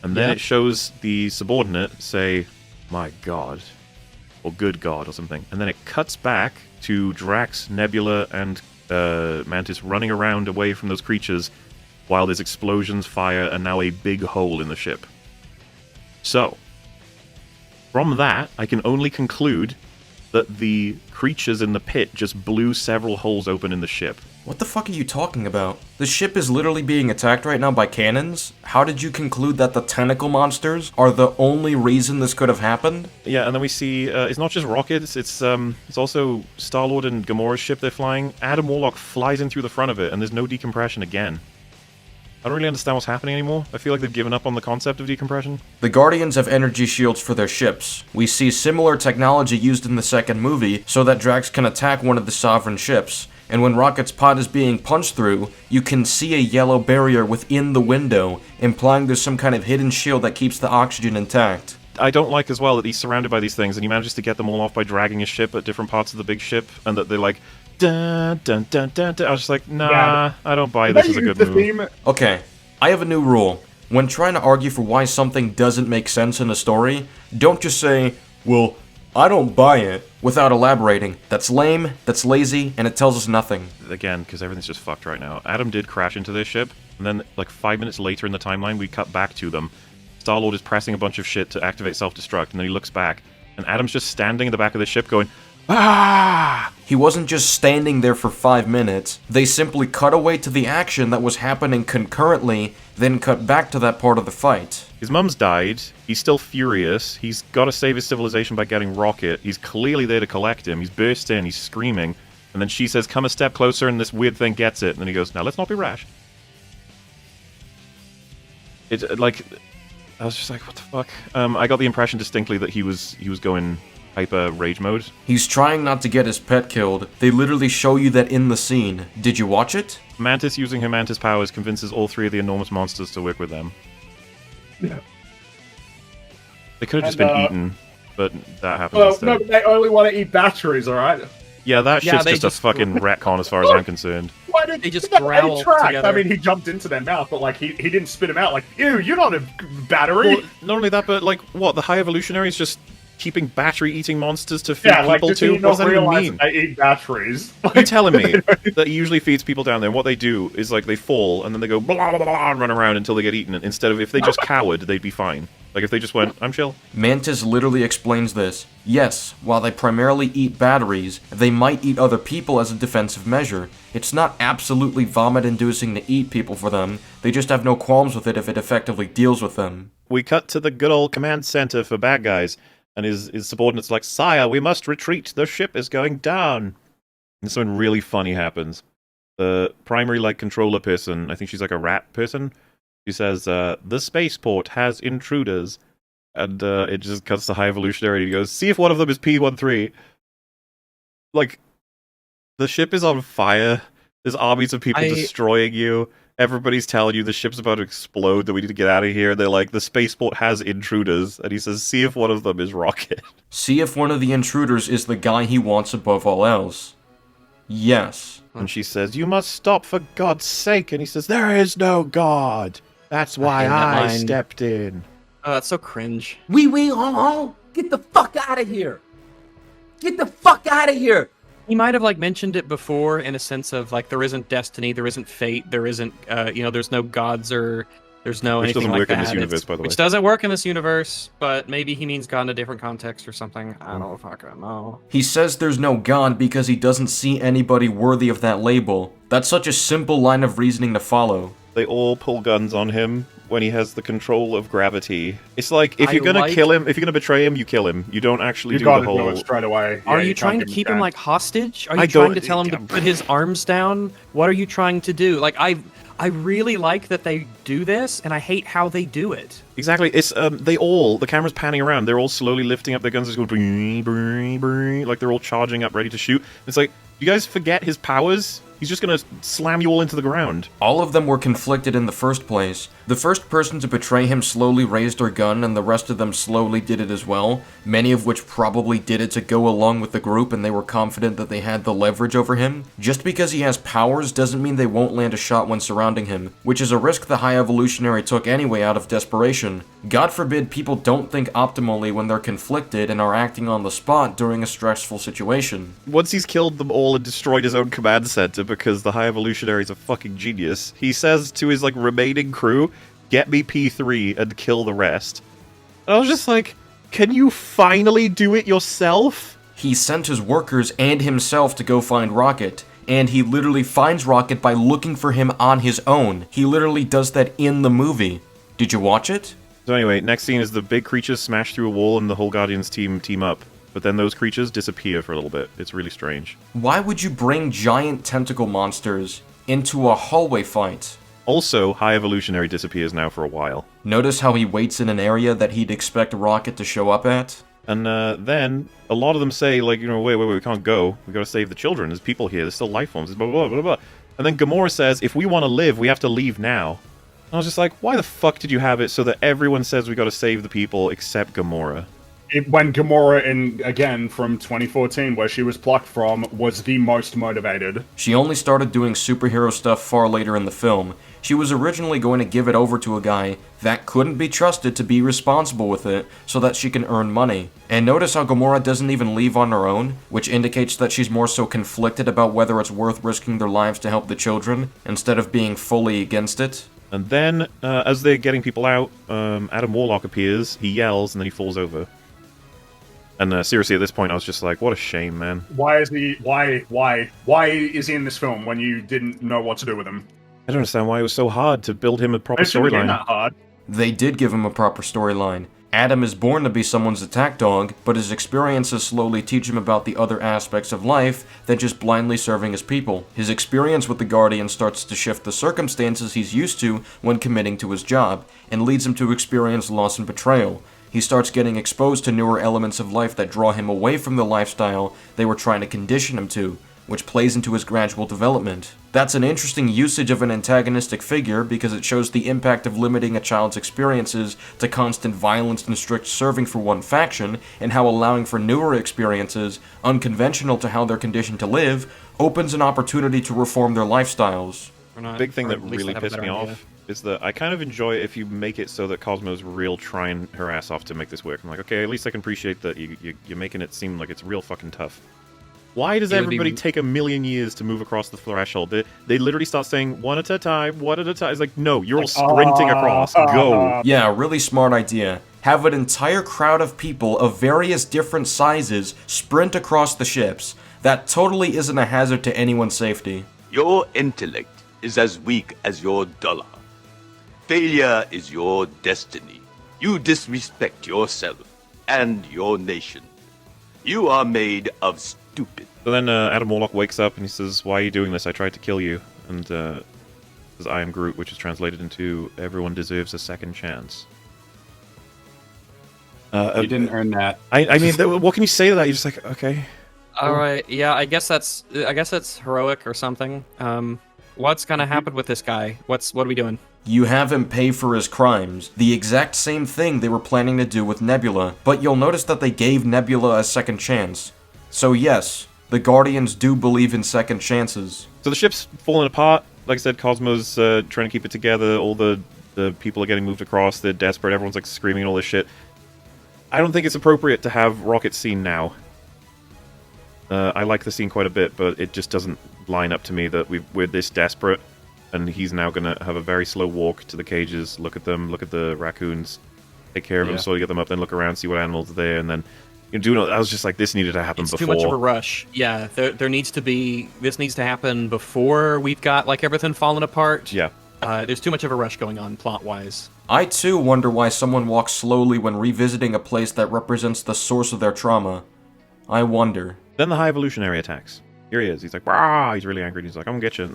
And then it shows the subordinate say, "My God," or "Good God," or something. And then it cuts back to Drax, Nebula, and Mantis running around away from those creatures while there's explosions, fire, and now a big hole in the ship. So, from that, I can only conclude that the creatures in the pit just blew several holes open in the ship. What the fuck are you talking about? The ship is literally being attacked right now by cannons? How did you conclude that the tentacle monsters are the only reason this could have happened? Yeah, and then we see, it's not just rockets, it's also Star-Lord and Gamora's ship they're flying. Adam Warlock flies in through the front of it, and there's no decompression again. I don't really understand what's happening anymore. I feel like they've given up on the concept of decompression. The Guardians have energy shields for their ships. We see similar technology used in the second movie so that Drax can attack one of the Sovereign ships. And when Rocket's pod is being punched through, you can see a yellow barrier within the window, implying there's some kind of hidden shield that keeps the oxygen intact. I don't like as well that he's surrounded by these things and he manages to get them all off by dragging his ship at different parts of the big ship, and that they're like, dun dun dun dun dun. I was just like, nah, I don't buy this as a good move. Okay, I have a new rule. When trying to argue for why something doesn't make sense in a story, don't just say, well, I don't buy it, without elaborating. That's lame, that's lazy, and it tells us nothing. Again, because everything's just fucked right now. Adam did crash into this ship, and then, like, 5 minutes later in the timeline, we cut back to them. Star-Lord is pressing a bunch of shit to activate self-destruct, and then he looks back, and Adam's just standing in the back of the ship going, ah! He wasn't just standing there for 5 minutes. They simply cut away to the action that was happening concurrently, then cut back to that part of the fight. His mum's died, he's still furious, he's gotta save his civilization by getting Rocket, he's clearly there to collect him, he's burst in, he's screaming, and then she says, come a step closer, and this weird thing gets it, and then he goes, now let's not be rash. It's, like, I was just like, what the fuck? I got the impression distinctly that he was going hyper rage mode. He's trying not to get his pet killed. They literally show you that in the scene. Did you watch it? Mantis using her Mantis powers convinces all 3 of the enormous monsters to work with them. Yeah. They could have just been eaten, but that happened Well, instead. no, but they only want to eat batteries, alright? Yeah, that shit's just a fucking retcon as far as I'm concerned. Why did they just that growl track? together? I mean, he jumped into their mouth, but like he didn't spit him out. Like, ew, you're not a battery. Well, not only that, but like, what, the High Evolutionary is just keeping battery-eating monsters to feed Yeah, like, people does to? he What not does that even realize mean? that they eat batteries? You're telling me that he usually feeds people down there, and what they do is, like, they fall, and then they go blah, blah, blah, blah, and run around until they get eaten, instead of if they just cowered, they'd be fine. Like, if they just went, I'm chill. Mantis literally explains this. Yes, while they primarily eat batteries, they might eat other people as a defensive measure. It's not absolutely vomit-inducing to eat people for them, they just have no qualms with it if it effectively deals with them. We cut to the good old command center for bad guys, and his subordinate's like, Sire, we must retreat, the ship is going down. And something really funny happens. The primary, like, controller person, I think she's like a rat person, she says, the spaceport has intruders. And it just cuts to High Evolutionary, and he goes, see if one of them is P-13. Like, the ship is on fire, there's armies of people destroying you, everybody's telling you the ship's about to explode, that we need to get out of here, and they're like, the spaceport has intruders, and he says, see if one of them is Rocket. See if one of the intruders is the guy he wants above all else. Yes. And she says, you must stop for God's sake, and he says, there is no God. That's why I stepped in. Oh, that's so cringe. Get the fuck out of here! Get the fuck out of here! He might have like mentioned it before in a sense of like there isn't destiny, there isn't fate, there isn't there's no gods or there's no Which anything doesn't like work in that. this universe, by the way. Which doesn't work in this universe, but maybe he means God in a different context or something. I don't fucking know. He says there's no God because he doesn't see anybody worthy of that label. That's such a simple line of reasoning to follow. They all pull guns on him when he has the control of gravity. It's like, if you're gonna kill him, if you're gonna betray him, you kill him. You don't actually do the whole... do it straight away. Are you trying to keep him like hostage? Are you trying to tell him to put his arms down? What are you trying to do? Like, I really like that they do this, and I hate how they do it. Exactly. It's the camera's panning around. They're all slowly lifting up their guns, just going brrr, brrr, brrr, like they're all charging up, ready to shoot. It's like, do you guys forget his powers? He's just gonna slam you all into the ground. All of them were conflicted in the first place. The first person to betray him slowly raised her gun, and the rest of them slowly did it as well, many of which probably did it to go along with the group and they were confident that they had the leverage over him. Just because he has powers doesn't mean they won't land a shot when surrounding him, which is a risk the High Evolutionary took anyway out of desperation. God forbid people don't think optimally when they're conflicted and are acting on the spot during a stressful situation. Once he's killed them all and destroyed his own command center because the High Evolutionary's a fucking genius, he says to his, like, remaining crew, get me P3 and kill the rest. And I was just like, can you finally do it yourself? He sent his workers and himself to go find Rocket, and he literally finds Rocket by looking for him on his own. He literally does that in the movie. Did you watch it? So anyway, next scene is the big creatures smash through a wall and the whole Guardians team up. But then those creatures disappear for a little bit. It's really strange. Why would you bring giant tentacle monsters into a hallway fight? Also, High Evolutionary disappears now for a while. Notice how he waits in an area that he'd expect Rocket to show up at? And then, a lot of them say, like, wait, we can't go. We gotta save the children. There's people here. There's still life forms. Blah, blah, blah, blah. And then Gamora says, if we want to live, we have to leave now. And I was just like, why the fuck did you have it so that everyone says we gotta save the people except Gamora? when Gamora, again from 2014, where she was plucked from, was the most motivated. She only started doing superhero stuff far later in the film. She was originally going to give it over to a guy that couldn't be trusted to be responsible with it so that she can earn money. And notice how Gamora doesn't even leave on her own, which indicates that she's more so conflicted about whether it's worth risking their lives to help the children, instead of being fully against it. And then, as they're getting people out, Adam Warlock appears, he yells, and then he falls over. And seriously, at this point, I was just like, what a shame, man. Why is he in this film when you didn't know what to do with him? I don't understand why it was so hard to build him a proper storyline. That hard. They did give him a proper storyline. Adam is born to be someone's attack dog, but his experiences slowly teach him about the other aspects of life than just blindly serving his people. His experience with the Guardian starts to shift the circumstances he's used to when committing to his job, and leads him to experience loss and betrayal. He starts getting exposed to newer elements of life that draw him away from the lifestyle they were trying to condition him to, which plays into his gradual development. That's an interesting usage of an antagonistic figure because it shows the impact of limiting a child's experiences to constant violence and strict serving for one faction, and how allowing for newer experiences, unconventional to how they're conditioned to live, opens an opportunity to reform their lifestyles. Big thing that really pissed me off is that I kind of enjoy it if you make it so that Cosmo's real trying her ass off to make this work. I'm like, okay, at least I can appreciate that you're making it seem like it's real fucking tough. Why does everybody take a million years to move across the threshold? They literally start saying, one at a time, one at a time. It's like, no, you're all sprinting across. Go. Yeah, really smart idea. Have an entire crowd of people of various different sizes sprint across the ships. That totally isn't a hazard to anyone's safety. Your intellect is as weak as your dollar. Failure is your destiny. You disrespect yourself and your nation. You are made of stupid. So then Adam Warlock wakes up and he says, why are you doing this? I tried to kill you. And says, I am Groot, which is translated into everyone deserves a second chance. You didn't earn that. I mean, what can you say to that? You're just like, okay. All right, yeah, I guess that's heroic or something. What's gonna happen with this guy? What are we doing? You have him pay for his crimes, the exact same thing they were planning to do with Nebula, but you'll notice that they gave Nebula a second chance. So yes, the Guardians do believe in second chances. So the ship's falling apart. Like I said, Cosmo's trying to keep it together. All the people are getting moved across. They're desperate. Everyone's like screaming and all this shit. I don't think it's appropriate to have Rocket's scene now. I like the scene quite a bit, but it just doesn't line up to me that we're this desperate, and he's now going to have a very slow walk to the cages, look at them, look at the raccoons, take care of them, slowly get them up, then look around, see what animals are there, and then I was just like, this needed to happen before. It's too much of a rush. Yeah, there needs to be... This needs to happen before we've got, like, everything falling apart. Yeah. There's too much of a rush going on, plot-wise. I too wonder why someone walks slowly when revisiting a place that represents the source of their trauma. I wonder. Then the High Evolutionary attacks. Here he is. He's like, "Rah!" He's really angry. He's like, "I'm gonna get you."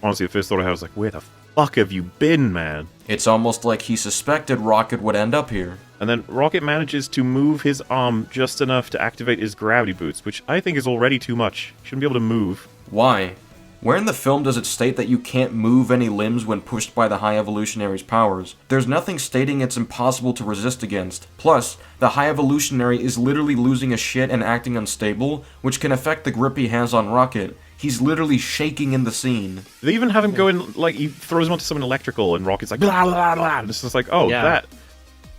Honestly, the first thought I had was like, "Where the fuck have you been, man?" It's almost like he suspected Rocket would end up here. And then Rocket manages to move his arm just enough to activate his gravity boots, which I think is already too much. He shouldn't be able to move. Why? Where in the film does it state that you can't move any limbs when pushed by the High Evolutionary's powers? There's nothing stating it's impossible to resist against. Plus, the High Evolutionary is literally losing his shit and acting unstable, which can affect the grip he has on Rocket. He's literally shaking in the scene. They even have him go in, like, he throws him onto something electrical, and Rocket's like, blah, blah, blah. And it's just like, oh, Yeah.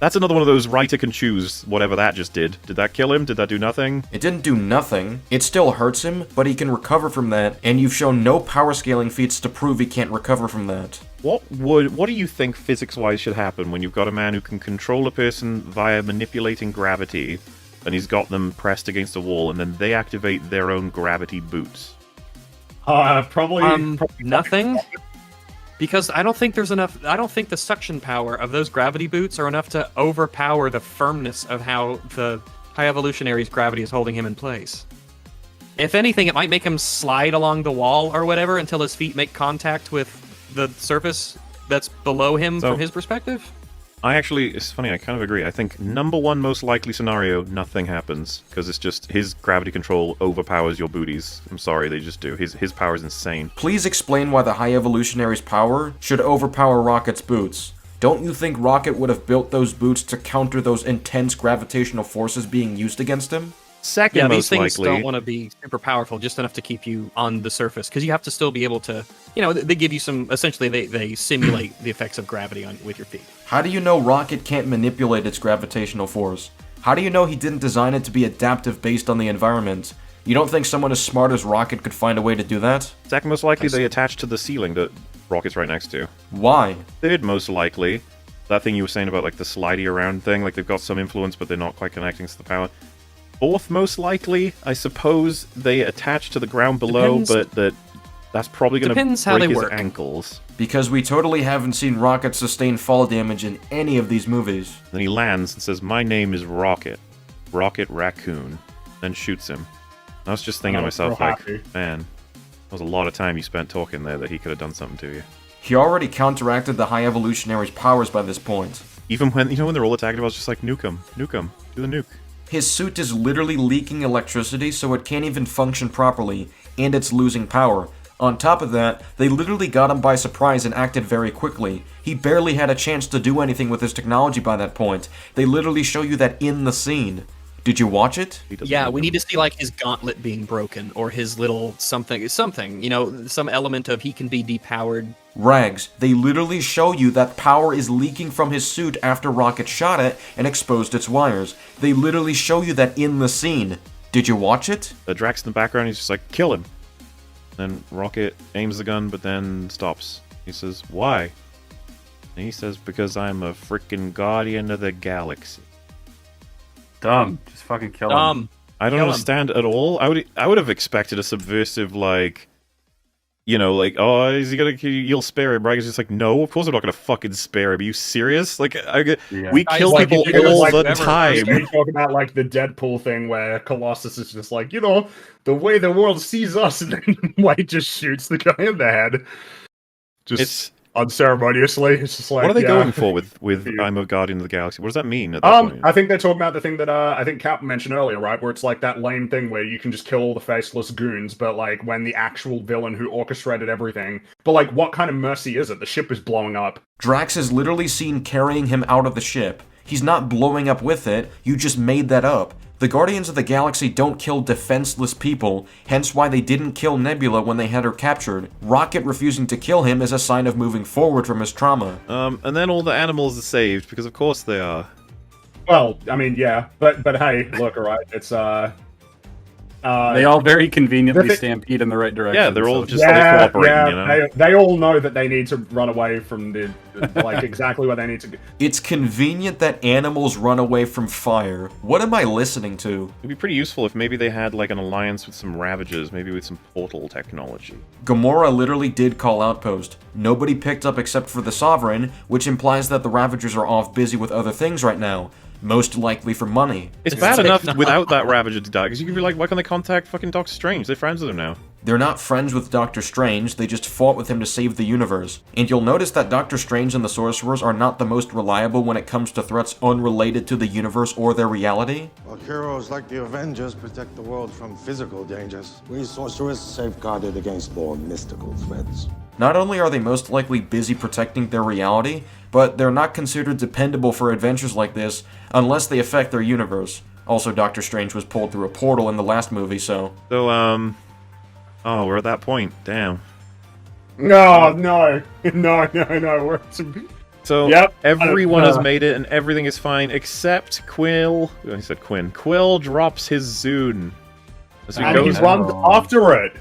That's another one of those writer can choose whatever that just did. Did that kill him? Did that do nothing? It didn't do nothing. It still hurts him, but he can recover from that, and you've shown no power scaling feats to prove he can't recover from that. What do you think physics-wise should happen when you've got a man who can control a person via manipulating gravity, and he's got them pressed against a wall, and then they activate their own gravity boots? Probably nothing. Because I don't think there's enough. I don't think the suction power of those gravity boots are enough to overpower the firmness of how the High Evolutionary's gravity is holding him in place. If anything, it might make him slide along the wall or whatever until his feet make contact with the surface that's below him from his perspective. It's funny, I kind of agree. I think number one most likely scenario, nothing happens, because it's just his gravity control overpowers your booties. I'm sorry, they just do. His power is insane. Please explain why the High Evolutionary's power should overpower Rocket's boots. don't you think Rocket would have built those boots to counter those intense gravitational forces being used against him? Second Yeah, most these things likely. don't want to be super powerful, just enough to keep you on the surface, because you have to still be able to, they give you some, essentially they simulate the effects of gravity with your feet. How do you know Rocket can't manipulate its gravitational force? How do you know he didn't design it to be adaptive based on the environment? You don't think someone as smart as Rocket could find a way to do that? Second most likely, they attach to the ceiling that Rocket's right next to. Why? Third most likely, that thing you were saying about like the slidey around thing, like they've got some influence but they're not quite connecting to the power. Fourth most likely, I suppose they attach to the ground below, but that's probably going to break his ankles. Because we totally haven't seen Rocket sustain fall damage in any of these movies. Then he lands and says, "My name is Rocket. Rocket Raccoon." Then shoots him. I was just thinking to myself, like, man, that was a lot of time you spent talking there that he could have done something to you. He already counteracted the High Evolutionary's powers by this point. Even when, when they're all attacking him, I was just like, nuke him, do the nuke. His suit is literally leaking electricity, so it can't even function properly, and it's losing power. On top of that, they literally got him by surprise and acted very quickly. He barely had a chance to do anything with his technology by that point. They literally show you that in the scene. Did you watch it? Yeah, we need to see like his gauntlet being broken, or his little something, some element of he can be depowered. Rags, they literally show you that power is leaking from his suit after Rocket shot it and exposed its wires. They literally show you that in the scene. Did you watch it? Drax in the background, he's just like, kill him. Then Rocket aims the gun, but then stops. He says, why? And he says, because I'm a freaking guardian of the galaxy. Dumb. Just fucking kill him. I don't understand at all. I would have expected a subversive, like, oh, is he gonna? You'll spare him, right? It's just like, no, of course I'm not gonna fucking spare him. Are you serious? Like, we kill people all the time. You talk about like the Deadpool thing where Colossus is just like, the way the world sees us, and then White just shoots the guy in the head, just unceremoniously. It's just like, what are they going for with I'm a Guardian of the Galaxy? What does that mean at that point? I think they're talking about the thing that I think Cap mentioned earlier, right? Where it's like that lame thing where you can just kill all the faceless goons, but like when the actual villain who orchestrated everything, but like what kind of mercy is it? The ship is blowing up. Drax is literally seen carrying him out of the ship. He's not blowing up with it, you just made that up. The Guardians of the Galaxy don't kill defenseless people, hence why they didn't kill Nebula when they had her captured. Rocket refusing to kill him is a sign of moving forward from his trauma. And then all the animals are saved, because of course they are. Well, I mean, yeah, but hey, look, alright, it's they all very conveniently stampede in the right direction. Yeah, they're all just cooperating, They all know that they need to run away from the exactly where they need to go. It's convenient that animals run away from fire. What am I listening to? It'd be pretty useful if maybe they had like an alliance with some Ravagers, maybe with some portal technology. Gamora literally did call Outpost. Nobody picked up except for the Sovereign, which implies that the Ravagers are off busy with other things right now. Most likely for money. It's bad enough without that Ravager to die, because you could be like, why can't they contact fucking Doctor Strange? They're friends with him now. They're not friends with Doctor Strange, they just fought with him to save the universe. And you'll notice that Doctor Strange and the Sorcerers are not the most reliable when it comes to threats unrelated to the universe or their reality. Well, heroes like the Avengers protect the world from physical dangers. We sorcerers safeguarded against more mystical threats. Not only are they most likely busy protecting their reality, but they're not considered dependable for adventures like this unless they affect their universe. Also, Doctor Strange was pulled through a portal in the last movie, so... oh, we're at that point. Damn. No, we're So, everyone has made it, and everything is fine, except Quill. I said Quinn. Quill drops his Zune. As he runs after it.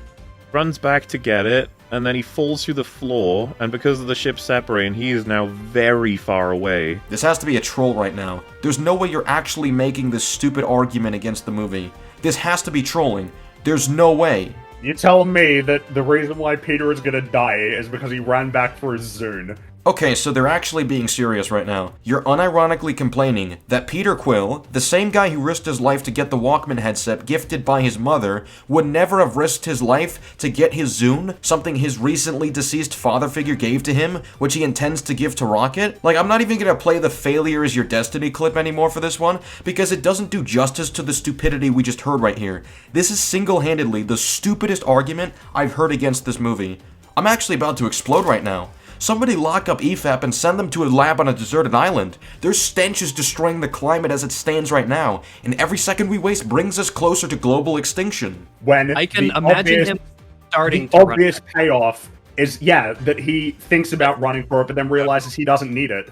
Runs back to get it, and then he falls through the floor, and because of the ship separating, he is now very far away. This has to be a troll right now. There's no way you're actually making this stupid argument against the movie. This has to be trolling. There's no way. You're telling me that the reason why Peter is gonna die is because he ran back for his Zune. Okay, so they're actually being serious right now. You're unironically complaining that Peter Quill, the same guy who risked his life to get the Walkman headset gifted by his mother, would never have risked his life to get his Zune, something his recently deceased father figure gave to him, which he intends to give to Rocket? Like, I'm not even gonna play the failure is your destiny clip anymore for this one, because it doesn't do justice to the stupidity we just heard right here. This is single-handedly the stupidest argument I've heard against this movie. I'm actually about to explode right now. Somebody lock up EFAP and send them to a lab on a deserted island. Their stench is destroying the climate as it stands right now, and every second we waste brings us closer to global extinction. When I can the imagine him starting the to run. obvious payoff is, that he thinks about running for it, but then realizes he doesn't need it.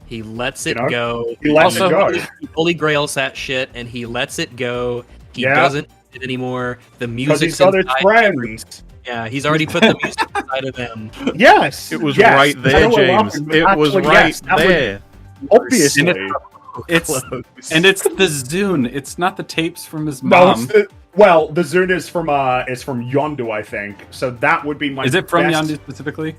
He lets it You know? go. He lets it go. He holy grails that shit, and he lets it go. He Yeah. doesn't need it anymore. The Because music's he's got his inside friends. Yeah, he's already put the music inside of them. Yes! It was yes. right there, I know we're James. laughing, but It was actually, right yes, that was- there. Obviously. It's the Zune. It's not the tapes from his No, mom. it's the Zune is from Yondu, I think. So that would be my Is it from best... Yondu specifically?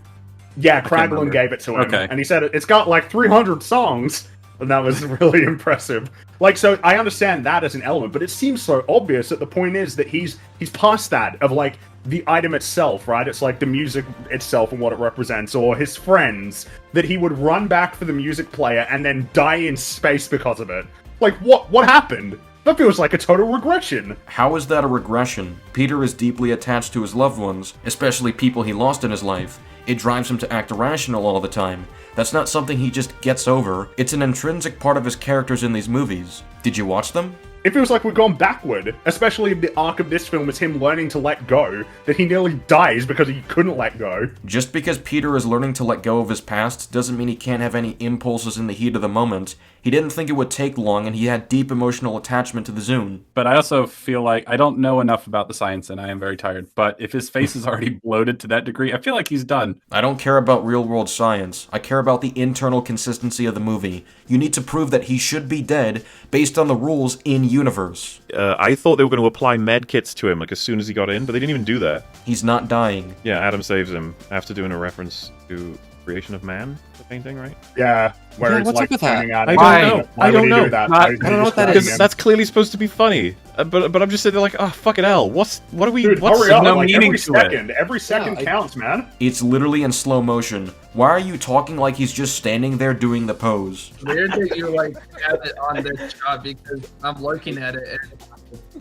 Yeah, can't Kraglin remember. gave it to him. Okay. And he said it's got like 300 songs. And that was really impressive. Like, so I understand that as an element, but it seems so obvious that the point is that he's past that of like the item itself, right? It's like the music itself and what it represents, or his friends, that he would run back for the music player and then die in space because of it. Like, what happened? That feels like a total regression. How is that a regression? Peter is deeply attached to his loved ones, especially people he lost in his life. It drives him to act irrational all the time. That's not something he just gets over. It's an intrinsic part of his characters in these movies. Did you watch them? It feels like we've gone backward, especially if the arc of this film is him learning to let go, that he nearly dies because he couldn't let go. Just because Peter is learning to let go of his past doesn't mean he can't have any impulses in the heat of the moment. He didn't think it would take long, and he had deep emotional attachment to the Zune. But I also feel like I don't know enough about the science, and I am very tired. But if his face is already bloated to that degree, I feel like he's done. I don't care about real-world science. I care about the internal consistency of the movie. You need to prove that he should be dead based on the rules in-universe. I thought they were going to apply med kits to him like as soon as he got in, but they didn't even do that. He's not dying. Yeah, Adam saves him after doing a reference to Creation of Man, the painting, right? Yeah, where Yeah, it's what's like up with that? turning out. I don't know. Why I would don't he know. do that? I Why would don't he know just what that bring is. him? That's clearly supposed to be funny. But I'm just sitting there like, oh, fucking hell. What are we... Dude, what's hurry up. no Like, meaning every to it. second. Every second counts, man. It's literally in slow motion. Why are you talking like he's just standing there doing the pose? Weird that you like have it on this shot because I'm looking at it and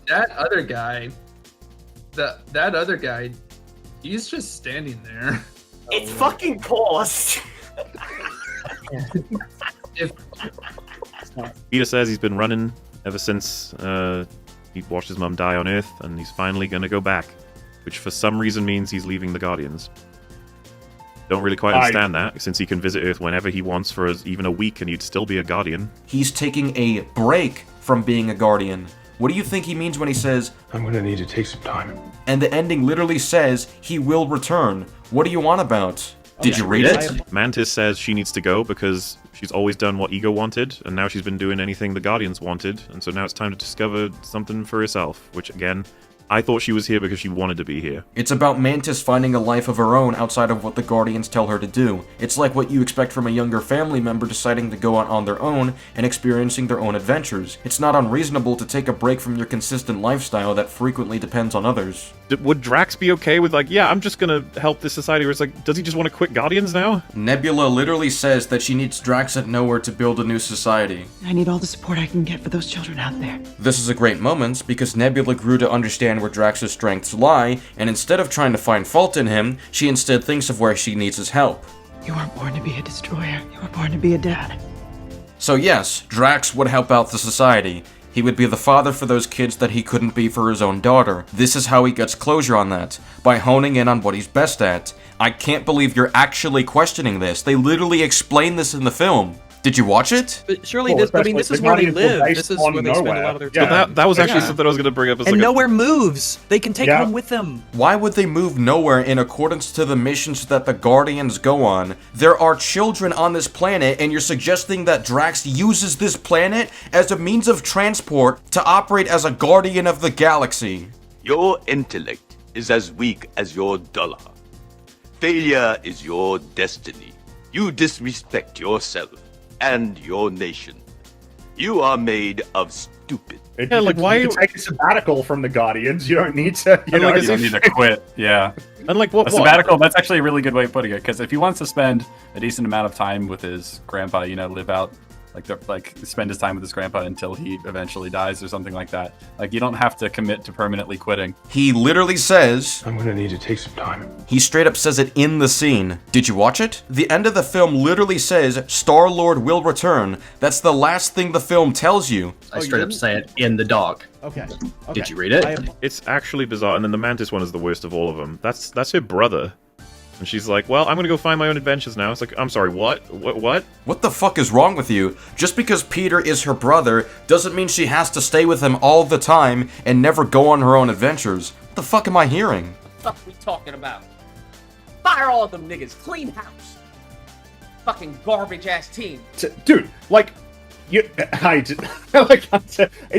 that other guy, he's just standing there. It's fucking paused. Peter says he's been running ever since he watched his mum die on Earth, and he's finally going to go back, which for some reason means he's leaving the Guardians. Don't really quite understand that, since he can visit Earth whenever he wants for even a week and he'd still be a Guardian. He's taking a break from being a Guardian. What do you think he means when he says, I'm gonna need to take some time. and the ending literally says he will return? What do you want about? Did you read it? Mantis says she needs to go because she's always done what Ego wanted, and now she's been doing anything the Guardians wanted, and so now it's time to discover something for herself, which again, I thought she was here because she wanted to be here. It's about Mantis finding a life of her own outside of what the Guardians tell her to do. It's like what you expect from a younger family member deciding to go out on their own and experiencing their own adventures. It's not unreasonable to take a break from your consistent lifestyle that frequently depends on others. Would Drax be okay with like, yeah, I'm just gonna help this society, where it's like, does he just want to quit Guardians now? Nebula literally says that she needs Drax at nowhere to build a new society. I need all the support I can get for those children out there. This is a great moment because Nebula grew to understand where Drax's strengths lie, and instead of trying to find fault in him, she instead thinks of where she needs his help. You weren't born to be a destroyer. You were born to be a dad. So yes, Drax would help out the society. He would be the father for those kids that he couldn't be for his own daughter. This is how he gets closure on that, by honing in on what he's best at. I can't believe you're actually questioning this. They literally explain this in the film. Did you watch it? But surely, this is where they live. This is where they spend a lot of their time. But that was actually something I was going to bring up. As And like nowhere moves. They can take them with them. Why would they move nowhere in accordance to the missions that the Guardians go on? There are children on this planet, and you're suggesting that Drax uses this planet as a means of transport to operate as a Guardian of the Galaxy. Your intellect is as weak as your dollar. Failure is your destiny. You disrespect yourself and your nation. You are made of stupid. Yeah, like why you take a sabbatical from the Guardians? You don't need to. You You don't need to quit. Yeah. And like what? A sabbatical. That's actually a really good way of putting it. Because if he wants to spend a decent amount of time with his grandpa, live out like spend his time with his grandpa until he eventually dies or something like that. Like, you don't have to commit to permanently quitting. He literally says, I'm gonna need to take some time. He straight up says it in the scene. Did you watch it? The end of the film literally says Star-Lord will return. That's the last thing the film tells you. I straight up say it in the dog. Okay. Did you read it? It's actually bizarre, and then the Mantis one is the worst of all of them. That's her brother. And she's like, well, I'm gonna go find my own adventures now. It's like, I'm sorry, what? What? What the fuck is wrong with you? Just because Peter is her brother doesn't mean she has to stay with him all the time and never go on her own adventures. What the fuck am I hearing? What the fuck we talking about? Fire all of them niggas. Clean house. Fucking garbage ass team. Dude, like, it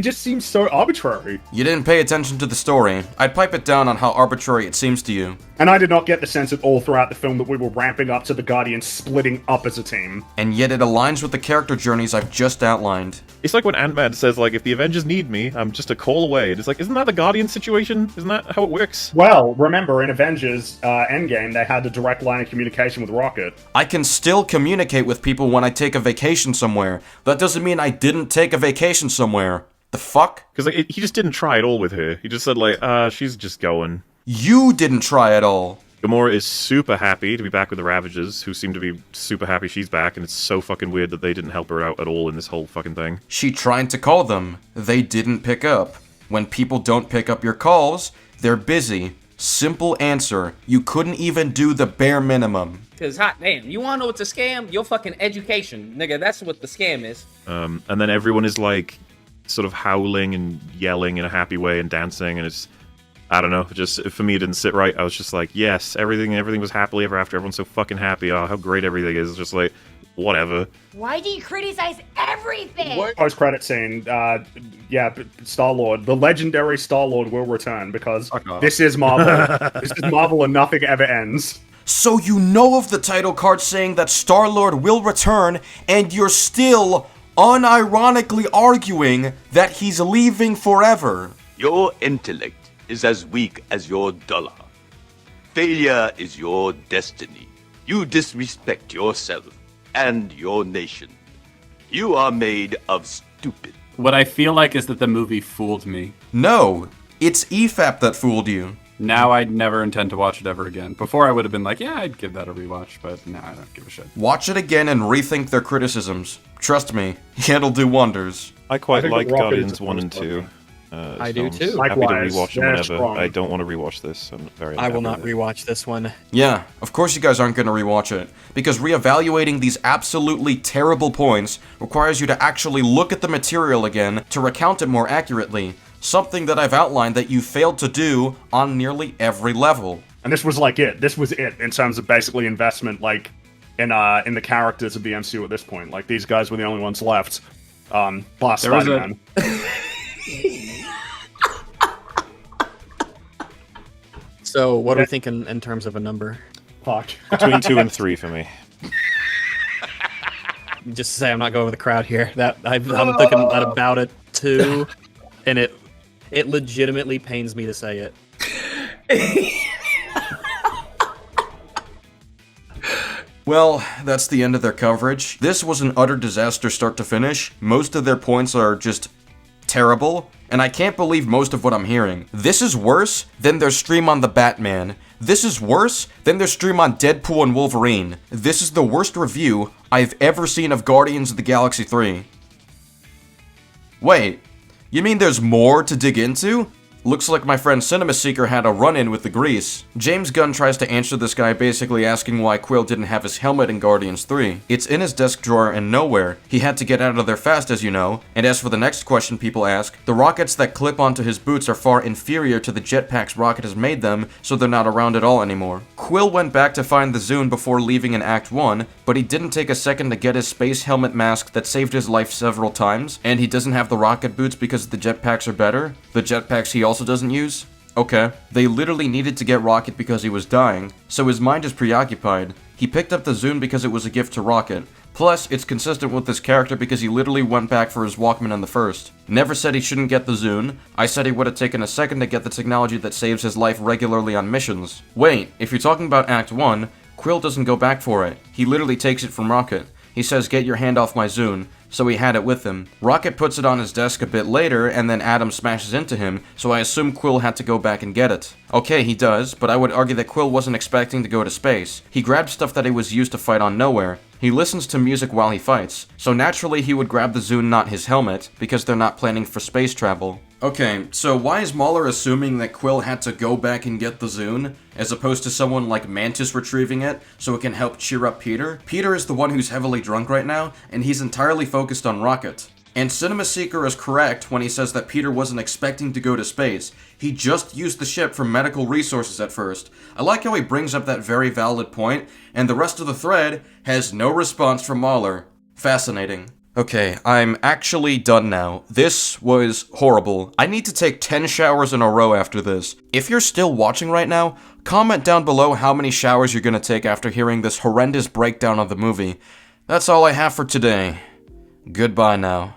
just seems so arbitrary. You didn't pay attention to the story. I'd pipe it down on how arbitrary it seems to you. And I did not get the sense at all throughout the film that we were ramping up to the Guardians splitting up as a team. And yet it aligns with the character journeys I've just outlined. It's like when Ant-Man says, like, if the Avengers need me, I'm just a call away. It's like, isn't that the Guardian situation? Isn't that how it works? Well, remember, in Avengers Endgame, they had a direct line of communication with Rocket. I can still communicate with people when I take a vacation somewhere. That doesn't mean I didn't take a vacation somewhere. The fuck? Because like, he just didn't try at all with her. He just said, like, she's just going. You didn't try at all. Gamora is super happy to be back with the Ravagers, who seem to be super happy she's back, and it's so fucking weird that they didn't help her out at all in this whole fucking thing. She tried to call them. They didn't pick up. When people don't pick up your calls, they're busy. Simple answer. You couldn't even do the bare minimum. Cause hot damn, you wanna know what's a scam? Your fucking education. Nigga, that's what the scam is. And then everyone is like, sort of howling and yelling in a happy way and dancing, and it's, I don't know, just, for me it didn't sit right. I was just like, yes, everything was happily ever after, everyone's so fucking happy, oh, how great everything is, it's just like, whatever. Why do you criticize everything? Post-credit scene, Star-Lord, the legendary Star-Lord will return, because this is Marvel. This is Marvel and nothing ever ends. So you know of the title card saying that Star-Lord will return, and you're still unironically arguing that he's leaving forever. Your intellect is as weak as your dollar. Failure is your destiny. You disrespect yourself and your nation. You are made of stupid. What I feel like is that the movie fooled me. No, it's EFAP that fooled you. Now I'd never intend to watch it ever again. Before I would have been like, yeah, I'd give that a rewatch, but now I don't give a shit. Watch it again and rethink their criticisms. Trust me, it'll do wonders. I quite like Guardians 1 and 2. I do too. Happy to Likewise. rewatch them They're whenever. strong. I don't want to rewatch this. I'm very I will unhappy not with it. rewatch this one. Yeah, of course you guys aren't going to rewatch it, because reevaluating these absolutely terrible points requires you to actually look at the material again to recount it more accurately, something that I've outlined that you failed to do on nearly every level. And this was like it. This was it in terms of basically investment, like, in the characters of the MCU at this point. Like, these guys were the only ones left. Plus Spider-Man. So, what are we thinking in terms of a number? Fuck. Between 2 and 3 for me. Just to say, I'm not going with the crowd here. I'm thinking at about a 2, and it legitimately pains me to say it. Well, that's the end of their coverage. This was an utter disaster start to finish. Most of their points are just terrible, and I can't believe most of what I'm hearing. This is worse than their stream on the Batman. This is worse than their stream on Deadpool and Wolverine. This is the worst review I've ever seen of Guardians of the Galaxy 3. Wait, you mean there's more to dig into? Looks like my friend Cinema Seeker had a run-in with the grease. James Gunn tries to answer this guy basically asking why Quill didn't have his helmet in Guardians 3. It's in his desk drawer and nowhere. He had to get out of there fast, as you know. And as for the next question people ask, the rockets that clip onto his boots are far inferior to the jetpacks Rocket has made them, so they're not around at all anymore. Quill went back to find the Zune before leaving in Act 1, but he didn't take a second to get his space helmet mask that saved his life several times, and he doesn't have the rocket boots because the jetpacks are better. The jetpacks he also doesn't use? Okay. They literally needed to get Rocket because he was dying, so his mind is preoccupied. He picked up the Zune because it was a gift to Rocket. Plus, it's consistent with this character because he literally went back for his Walkman in the first. Never said he shouldn't get the Zune. I said he would have taken a second to get the technology that saves his life regularly on missions. Wait, if you're talking about Act 1, Quill doesn't go back for it. He literally takes it from Rocket. He says, "Get your hand off my Zune." so he had it with him. Rocket puts it on his desk a bit later, and then Adam smashes into him, so I assume Quill had to go back and get it. Okay, he does, but I would argue that Quill wasn't expecting to go to space. He grabbed stuff that he was used to fight on Nowhere. He listens to music while he fights, so naturally he would grab the Zune, not his helmet, because they're not planning for space travel. Okay, so why is Mahler assuming that Quill had to go back and get the Zune, as opposed to someone like Mantis retrieving it so it can help cheer up Peter? Peter is the one who's heavily drunk right now, and he's entirely focused on Rocket. And Cinema Seeker is correct when he says that Peter wasn't expecting to go to space. He just used the ship for medical resources at first. I like how he brings up that very valid point, and the rest of the thread has no response from Mahler. Fascinating. Okay, I'm actually done now. This was horrible. I need to take 10 showers in a row after this. If you're still watching right now, comment down below how many showers you're gonna take after hearing this horrendous breakdown of the movie. That's all I have for today. Goodbye now.